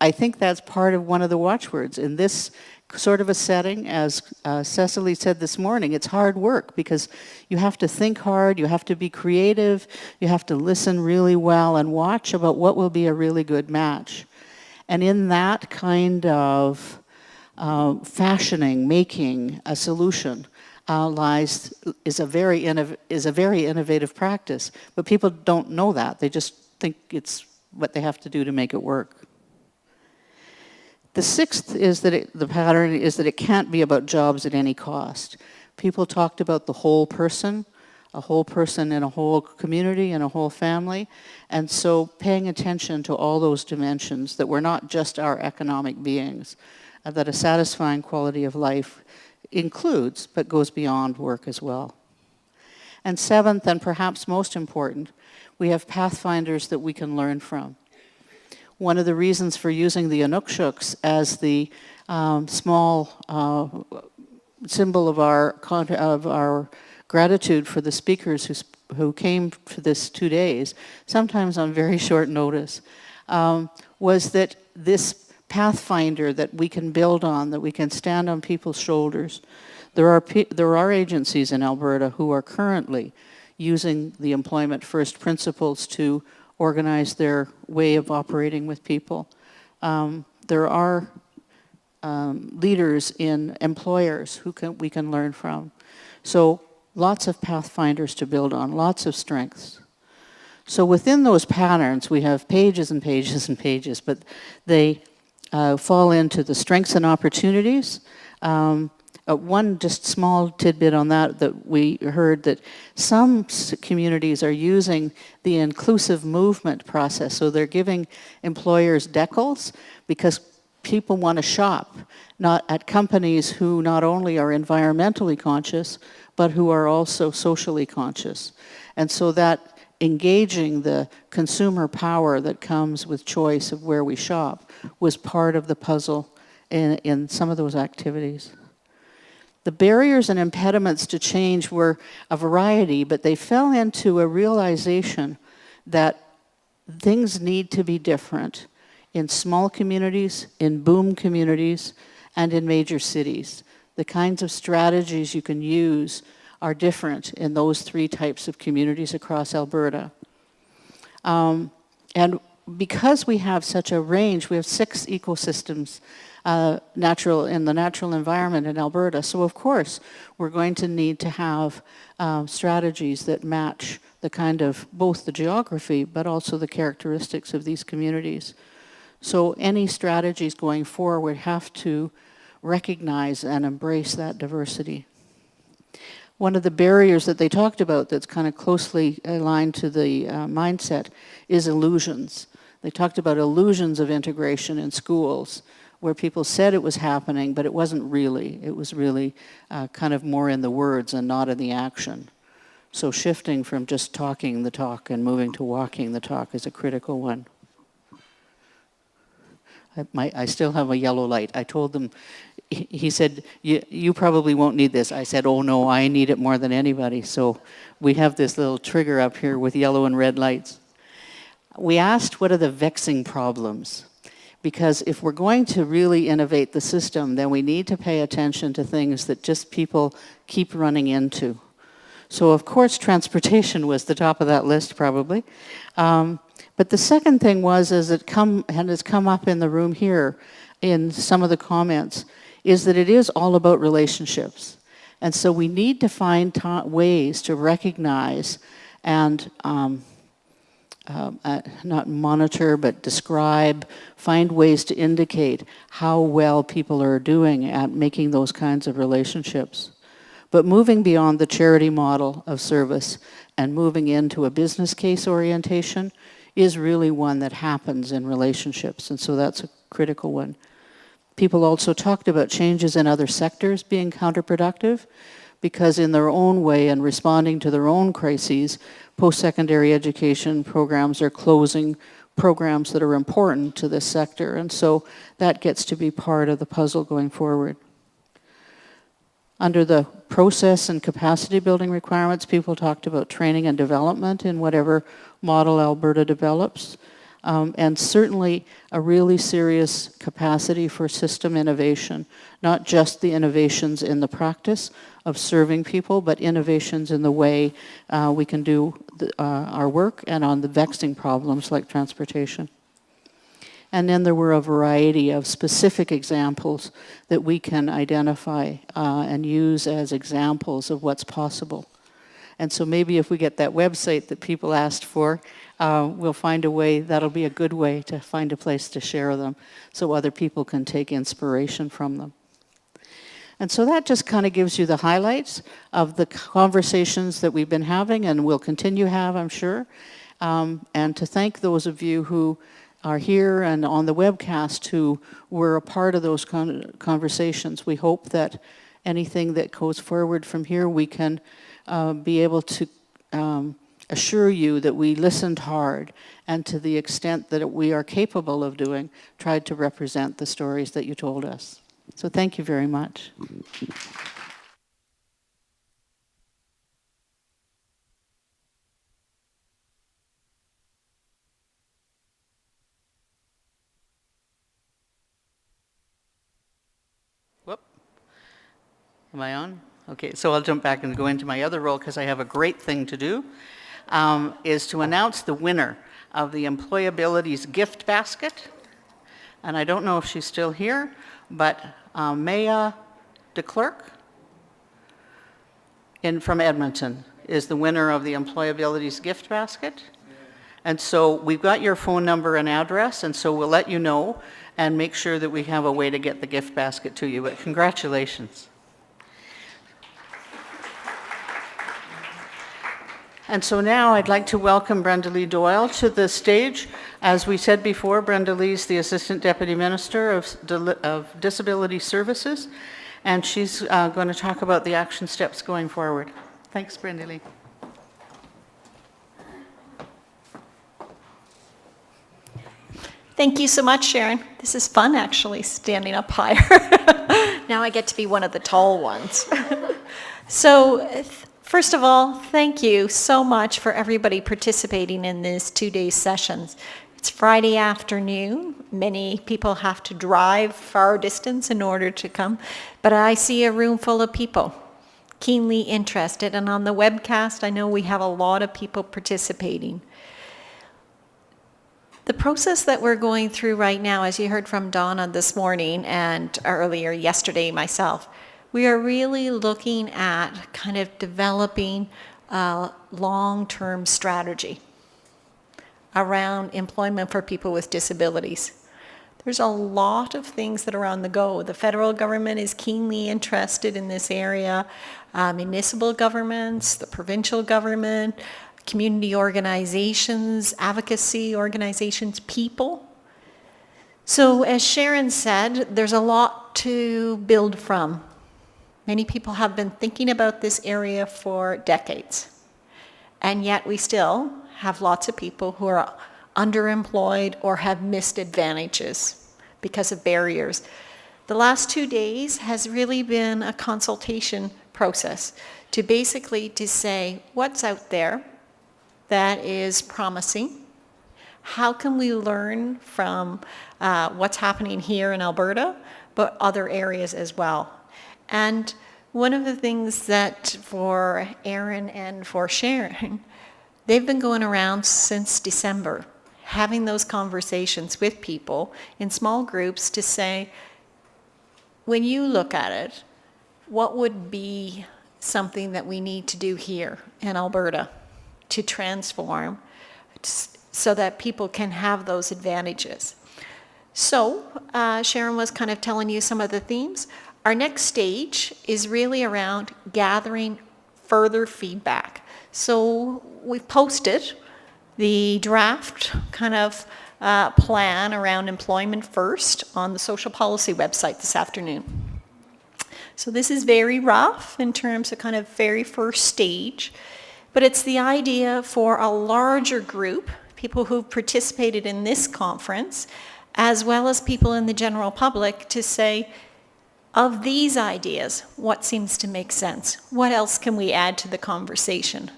I think that's part of one of the watchwords. In this sort of a setting, as Cecily said this morning, it's hard work because you have to think hard, you have to be creative, you have to listen really well and watch about what will be a really good match. And in that kind of fashioning, making a solution is a very innovative practice. But people don't know that. They just think it's what they have to do to make it work. The sixth is that the pattern is that it can't be about jobs at any cost. People talked about the whole person in a whole community and a whole family. And so paying attention to all those dimensions, that we're not just our economic beings, that a satisfying quality of life includes, but goes beyond work as well. And seventh, and perhaps most important, we have pathfinders that we can learn from. One of the reasons for using the Inukshuks as the small symbol of our gratitude for the speakers who came for this 2 days, sometimes on very short notice, was that this pathfinder that we can build on, that we can stand on people's shoulders. There are agencies in Alberta who are currently using the employment first principles to organize their way of operating with people. There are leaders in employers who we can learn from. So lots of pathfinders to build on, lots of strengths. So within those patterns, we have pages and pages and pages, but they fall into the strengths and opportunities. One just small tidbit on that we heard that some communities are using the inclusive movement process. So they're giving employers decals because people want to shop not at companies who not only are environmentally conscious, but who are also socially conscious. And so that engaging the consumer power that comes with choice of where we shop was part of the puzzle in some of those activities. The barriers and impediments to change were a variety, but they fell into a realization that things need to be different in small communities, in boom communities, and in major cities. The kinds of strategies you can use are different in those three types of communities across Alberta. And because we have such a range, we have 6 ecosystems in the natural environment in Alberta. So of course, we're going to need to have strategies that match the kind of both the geography, but also the characteristics of these communities. So any strategies going forward have to recognize and embrace that diversity. One of the barriers that they talked about that's kind of closely aligned to the mindset is illusions. They talked about illusions of integration in schools, where people said it was happening, but it wasn't really. It was really kind of more in the words and not in the action. So shifting from just talking the talk and moving to walking the talk is a critical one. I still have a yellow light. I told them, he said, you probably won't need this. I said, oh no, I need it more than anybody. So we have this little trigger up here with yellow and red lights. We asked, what are the vexing problems? Because if we're going to really innovate the system, then we need to pay attention to things that just people keep running into. So of course, transportation was the top of that list probably. But the second thing was, as it has come up in the room here in some of the comments, is that it is all about relationships. And so we need to find ways to recognize and not monitor, but describe, find ways to indicate how well people are doing at making those kinds of relationships. But moving beyond the charity model of service and moving into a business case orientation is really one that happens in relationships, and so that's a critical one. People also talked about changes in other sectors being counterproductive, because in their own way and responding to their own crises, post-secondary education programs are closing programs that are important to this sector, and so that gets to be part of the puzzle going forward. Under the process and capacity building requirements, people talked about training and development in whatever model Alberta develops. And certainly a really serious capacity for system innovation, not just the innovations in the practice of serving people, but innovations in the way we can do our work and on the vexing problems like transportation. And then there were a variety of specific examples that we can identify and use as examples of what's possible. And so maybe if we get that website that people asked for, we'll find a way, that'll be a good way to find a place to share them so other people can take inspiration from them. And so that just kind of gives you the highlights of the conversations that we've been having and will continue to have, I'm sure. And to thank those of you who are here and on the webcast who were a part of those conversations. We hope that anything that goes forward from here, we can be able to assure you that we listened hard and to the extent that we are capable of doing, tried to represent the stories that you told us. So thank you very much. Whoop. Am I on? Okay, so I'll jump back and go into my other role because I have a great thing to do, is to announce the winner of the Employability's gift basket. And I don't know if she's still here, but Maya DeClerc from Edmonton is the winner of the Employability's gift basket. And so we've got your phone number and address, and so we'll let you know and make sure that we have a way to get the gift basket to you. But congratulations. And so now I'd like to welcome Brenda Lee Doyle to the stage. As we said before, Brenda Lee is the Assistant Deputy Minister of Disability Services, and she's going to talk about the action steps going forward. Thanks, Brenda Lee. Thank you so much, Sharon. This is fun, actually, standing up higher. Now I get to be one of the tall ones. So, first of all, thank you so much for everybody participating in these 2-day sessions. It's Friday afternoon. Many people have to drive far distance in order to come, but I see a room full of people keenly interested. And on the webcast, I know we have a lot of people participating. The process that we're going through right now, as you heard from Donna this morning and earlier yesterday myself, we are really looking at kind of developing a long-term strategy around employment for people with disabilities. There's a lot of things that are on the go. The federal government is keenly interested in this area, municipal governments, the provincial government, community organizations, advocacy organizations, people. So as Sharon said, there's a lot to build from. Many people have been thinking about this area for decades, and yet we still have lots of people who are underemployed or have missed advantages because of barriers. The last 2 days has really been a consultation process to basically to say what's out there that is promising. How can we learn from what's happening here in Alberta, but other areas as well? And one of the things that for Aaron and for Sharon, they've been going around since December, having those conversations with people in small groups to say, when you look at it, what would be something that we need to do here in Alberta to transform so that people can have those advantages? So Sharon was kind of telling you some of the themes. Our next stage is really around gathering further feedback. So we've posted the draft kind of plan around employment first on the social policy website this afternoon. So this is very rough in terms of kind of very first stage, but it's the idea for a larger group, people who've participated in this conference, as well as people in the general public, to say, Of these ideas, what seems to make sense? What else can we add to the conversation?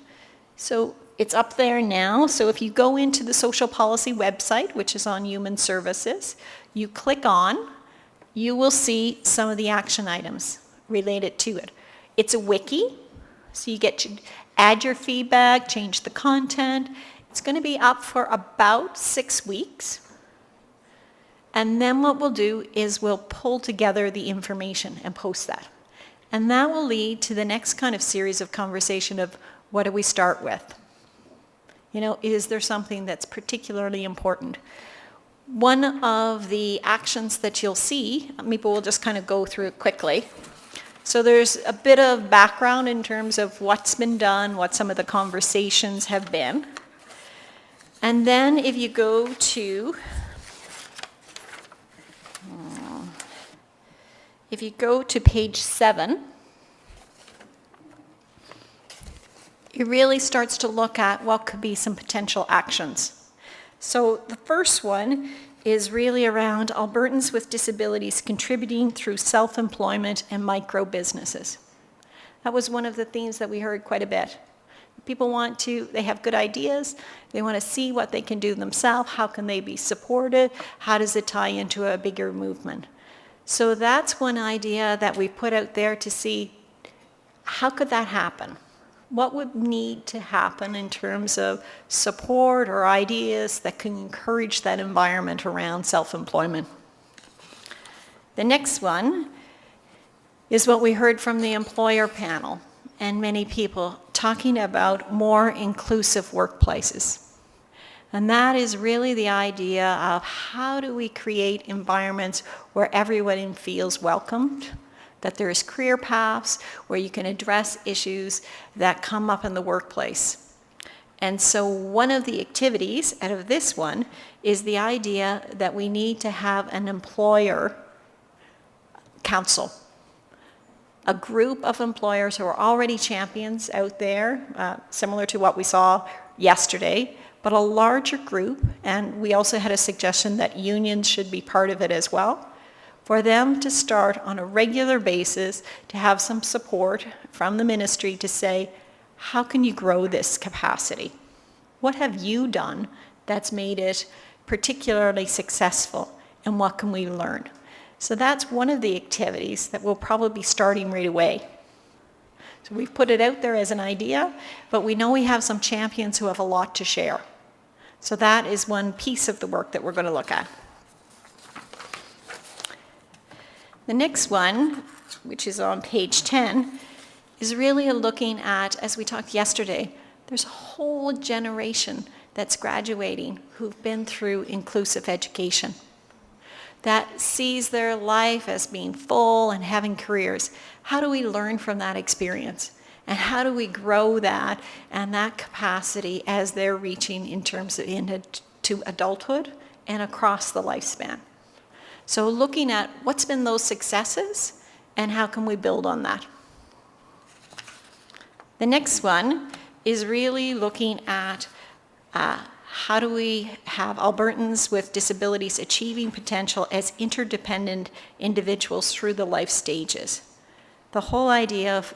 So it's up there now. So if you go into the social policy website, which is on Human Services, you click on, you will see some of the action items related to it. It's a wiki, so you get to add your feedback, change the content. It's going to be up for about 6 weeks. And then what we'll do is we'll pull together the information and post that. And that will lead to the next kind of series of conversation of what do we start with? You know, is there something that's particularly important? One of the actions that you'll see, maybe we'll just kind of go through it quickly. So there's a bit of background in terms of what's been done, what some of the conversations have been. And then if you go to page 7, it really starts to look at what could be some potential actions. So the first one is really around Albertans with disabilities contributing through self-employment and micro businesses. That was one of the themes that we heard quite a bit. People they have good ideas, they want to see what they can do themselves, how can they be supported, how does it tie into a bigger movement. So that's one idea that we put out there to see how could that happen? What would need to happen in terms of support or ideas that can encourage that environment around self-employment? The next one is what we heard from the employer panel and many people talking about more inclusive workplaces. And that is really the idea of how do we create environments where everyone feels welcomed, that there's career paths where you can address issues that come up in the workplace. And so one of the activities out of this one is the idea that we need to have an employer council, a group of employers who are already champions out there, similar to what we saw yesterday, but a larger group, and we also had a suggestion that unions should be part of it as well, for them to start on a regular basis to have some support from the ministry to say, how can you grow this capacity? What have you done that's made it particularly successful, and what can we learn? So that's one of the activities that we'll probably be starting right away. So we've put it out there as an idea, but we know we have some champions who have a lot to share. So that is one piece of the work that we're going to look at. The next one, which is on page 10, is really looking at, as we talked yesterday, there's a whole generation that's graduating who've been through inclusive education, that sees their life as being full and having careers. How do we learn from that experience? And how do we grow that and that capacity as they're reaching in terms of into adulthood and across the lifespan? So looking at what's been those successes and how can we build on that? The next one is really looking at how do we have Albertans with disabilities achieving potential as interdependent individuals through the life stages. The whole idea of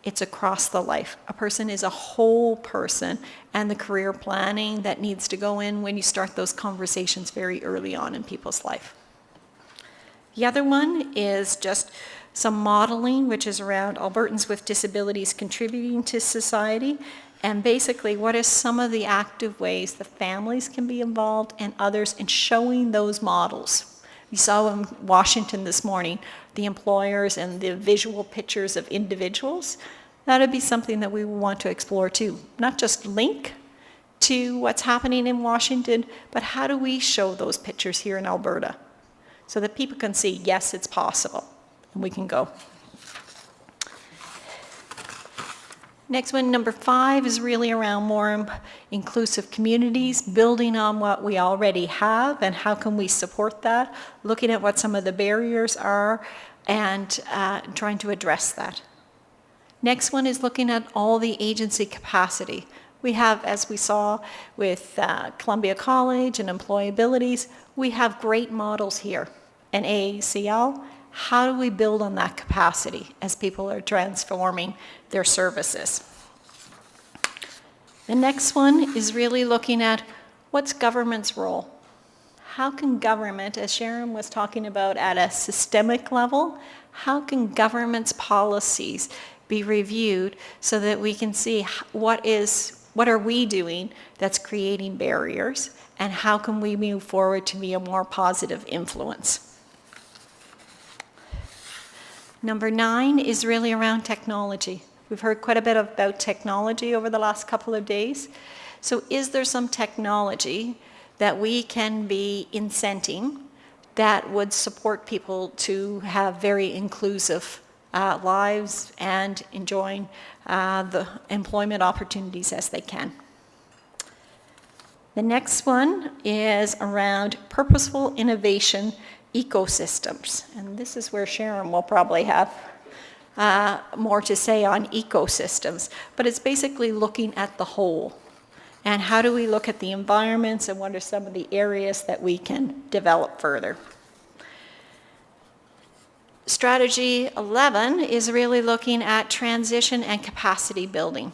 it's across the life. A person is a whole person, and the career planning that needs to go in when you start those conversations very early on in people's life. The other one is just some modeling, which is around Albertans with disabilities contributing to society, and basically what are some of the active ways the families can be involved and others in showing those models. We saw in Washington this morning, the employers and the visual pictures of individuals. That would be something that we want to explore too. Not just link to what's happening in Washington, but how do we show those pictures here in Alberta so that people can see, yes, it's possible, and we can go. Next one, number 5, is really around more inclusive communities, building on what we already have and how can we support that, looking at what some of the barriers are and trying to address that. Next one is looking at all the agency capacity. We have, as we saw with Columbia College and employabilities, we have great models here. And AACL how do we build on that capacity as people are transforming their services? The next one is really looking at what's government's role? How can government, as Sharon was talking about at a systemic level, how can government's policies be reviewed so that we can see what are we doing that's creating barriers, and how can we move forward to be a more positive influence? Number 9 is really around technology. We've heard quite a bit about technology over the last couple of days. So is there some technology that we can be incenting that would support people to have very inclusive lives and enjoying the employment opportunities as they can? The next one is around purposeful innovation ecosystems. And this is where Sharon will probably have more to say on ecosystems. But it's basically looking at the whole. And how do we look at the environments, and what are some of the areas that we can develop further? Strategy 11 is really looking at transition and capacity building.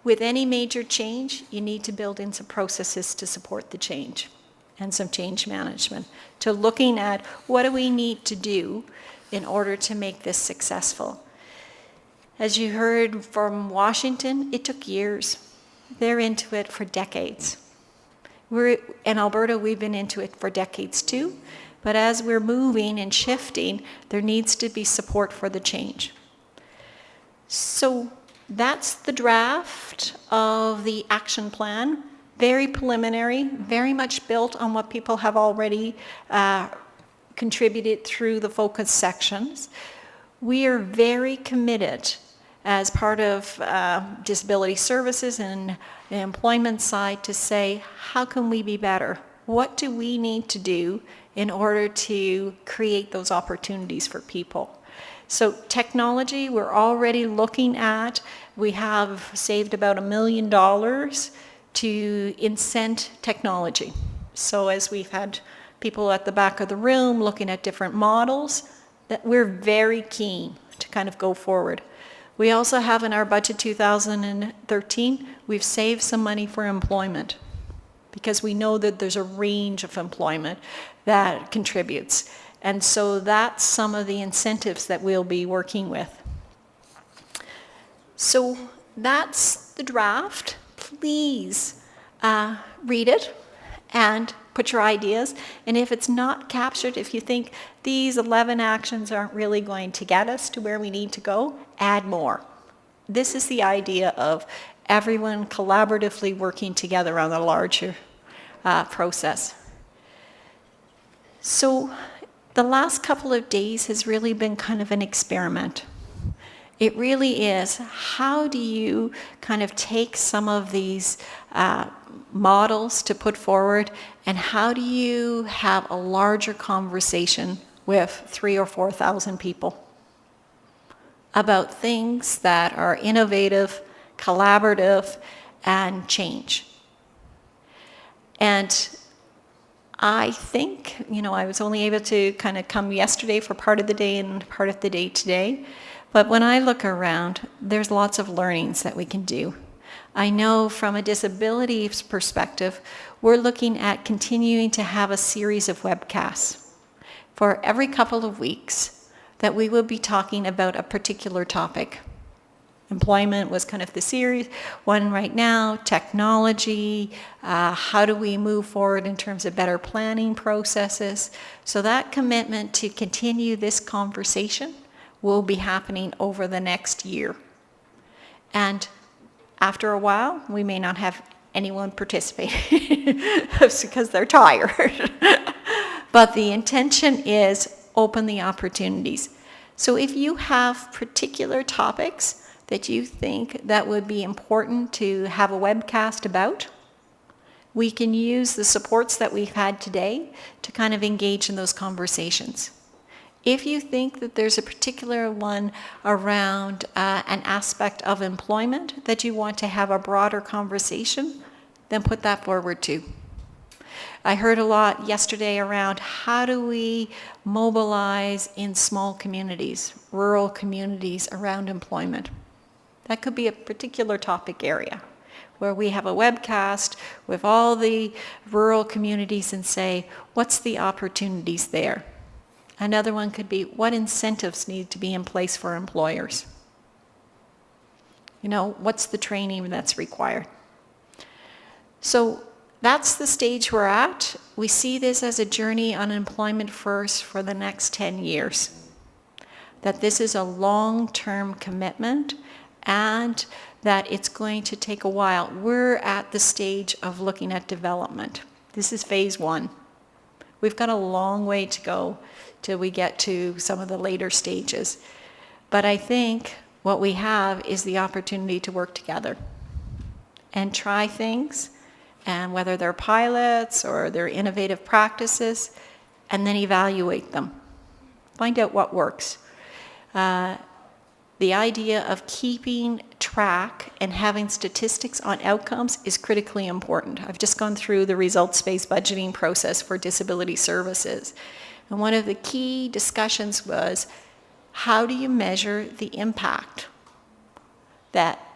With any major change, you need to build in some processes to support the change and some change management, to looking at what do we need to do in order to make this successful. As you heard from Washington, it took years. They're into it for decades. In Alberta, we've been into it for decades too, but as we're moving and shifting, there needs to be support for the change. So that's the draft of the action plan. Very preliminary, very much built on what people have already contributed through the focus sections. We are very committed as part of disability services and the employment side to say, how can we be better? What do we need to do in order to create those opportunities for people? So technology, we're already looking at. We have saved about $1 million to incent technology. So as we've had people at the back of the room looking at different models, that we're very keen to kind of go forward. We also have in our budget 2013, we've saved some money for employment because we know that there's a range of employment that contributes. And so that's some of the incentives that we'll be working with. So that's the draft. Please read it and put your ideas. And if it's not captured, if you think these 11 actions aren't really going to get us to where we need to go, add more. This is the idea of everyone collaboratively working together on a larger process. So the last couple of days has really been kind of an experiment. It really is. How do you kind of take some of these models to put forward, and how do you have a larger conversation with 3,000 or 4,000 people about things that are innovative, collaborative, and change? And I think, I was only able to kind of come yesterday for part of the day and part of the day today. But when I look around, there's lots of learnings that we can do. I know from a disabilities perspective, we're looking at continuing to have a series of webcasts for every couple of weeks that we will be talking about a particular topic. Employment was kind of the series one right now, technology, how do we move forward in terms of better planning processes. So that commitment to continue this conversation will be happening over the next year. And after a while, we may not have anyone participate because they're tired. But the intention is open the opportunities. So if you have particular topics that you think that would be important to have a webcast about, we can use the supports that we've had today to kind of engage in those conversations. If you think that there's a particular one around an aspect of employment that you want to have a broader conversation, then put that forward too. I heard a lot yesterday around how do we mobilize in small communities, rural communities around employment. That could be a particular topic area where we have a webcast with all the rural communities and say, what's the opportunities there? Another one could be, what incentives need to be in place for employers? You know, what's the training that's required? So that's the stage we're at. We see this as a journey on employment first for the next 10 years. That this is a long-term commitment and that it's going to take a while. We're at the stage of looking at development. This is phase 1. We've got a long way to go till we get to some of the later stages. But I think what we have is the opportunity to work together and try things, and whether they're pilots or they're innovative practices, and then evaluate them. Find out what works. The idea of keeping track and having statistics on outcomes is critically important. I've just gone through the results-based budgeting process for disability services. And one of the key discussions was, how do you measure the impact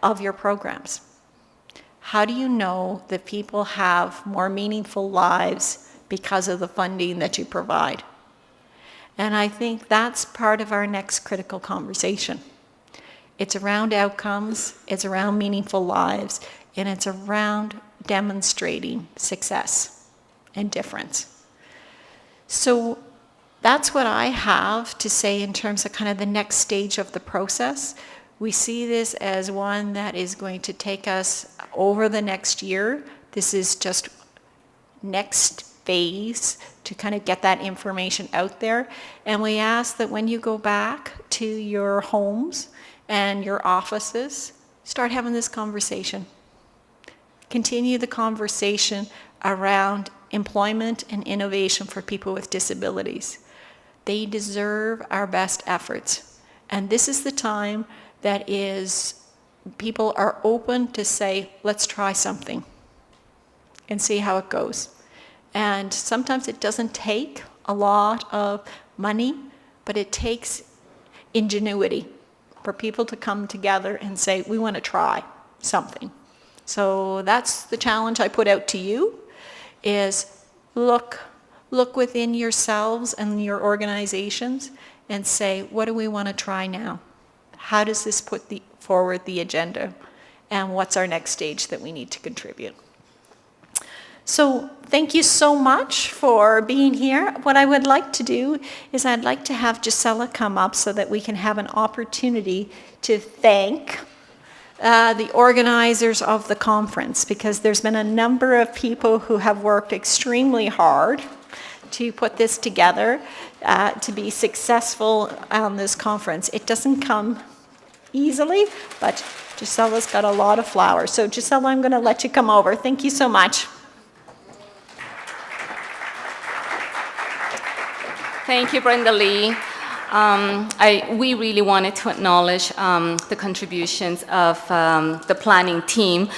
of your programs? How do you know that people have more meaningful lives because of the funding that you provide? And I think that's part of our next critical conversation. It's around outcomes, it's around meaningful lives, and it's around demonstrating success and difference. So that's what I have to say in terms of kind of the next stage of the process. We see this as one that is going to take us over the next year. This is just next phase to kind of get that information out there. And we ask that when you go back to your homes and your offices, start having this conversation. Continue the conversation around employment and innovation for people with disabilities. They deserve our best efforts. And this is the time that people are open to say, let's try something and see how it goes. And sometimes it doesn't take a lot of money, but it takes ingenuity for people to come together and say, we want to try something. So that's the challenge I put out to you, is look within yourselves and your organizations and say, what do we want to try now? How does this put forward the agenda? And what's our next stage that we need to contribute? So thank you so much for being here. What I would like to do is I'd like to have Gisela come up so that we can have an opportunity to thank the organizers of the conference, because there's been a number of people who have worked extremely hard to put this together, to be successful on this conference. It doesn't come easily, but Gisela's got a lot of flowers. So Gisela, I'm going to let you come over. Thank you so much. Thank you, Brenda Lee. We really wanted to acknowledge the contributions of the planning team.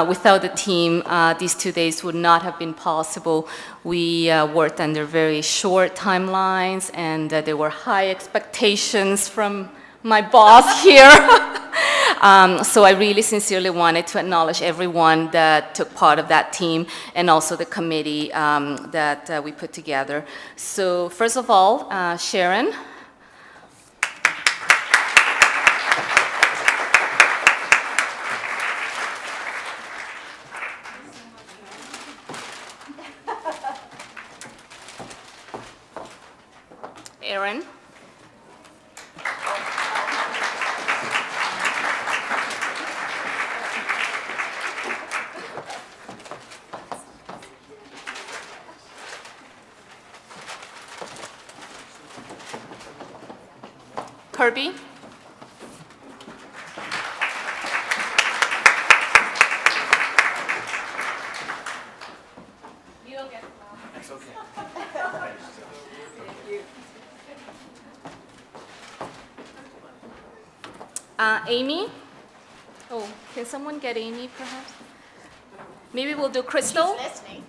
Without the team, these 2 days would not have been possible. We worked under very short timelines, and there were high expectations from my boss here. So I really sincerely wanted to acknowledge everyone that took part of that team, and also the committee that we put together. So first of all, Sharon. Aaron. Kirby. You don't get it. That's okay. Amy? Oh, can someone get Amy, perhaps? Maybe we'll do Crystal? She's listening.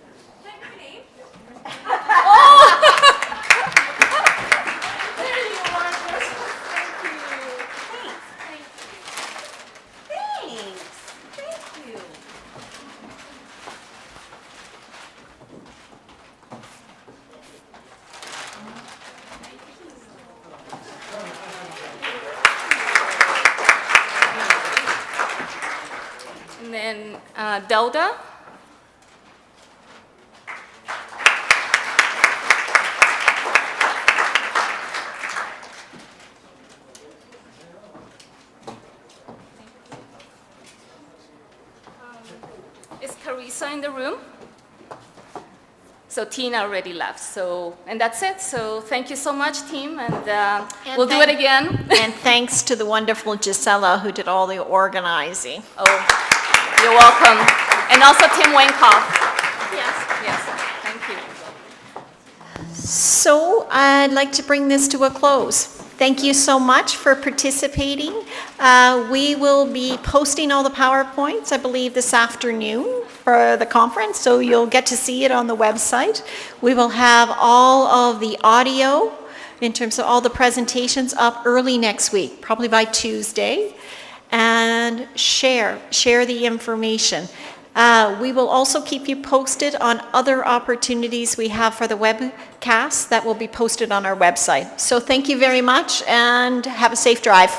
then Delda. Is Carissa in the room? So Tina already left. So, and that's it. So thank you so much, team, and we'll do it again. And thanks to the wonderful Gisela who did all the organizing. Oh, you're welcome. And also Tim Wenkoff. Yes, thank you. So I'd like to bring this to a close. Thank you so much for participating. We will be posting all the PowerPoints, I believe, this afternoon for the conference, so you'll get to see it on the website. We will have all of the audio in terms of all the presentations up early next week, probably by Tuesday, and share the information. We will also keep you posted on other opportunities we have for the webcast that will be posted on our website. So thank you very much and have a safe drive.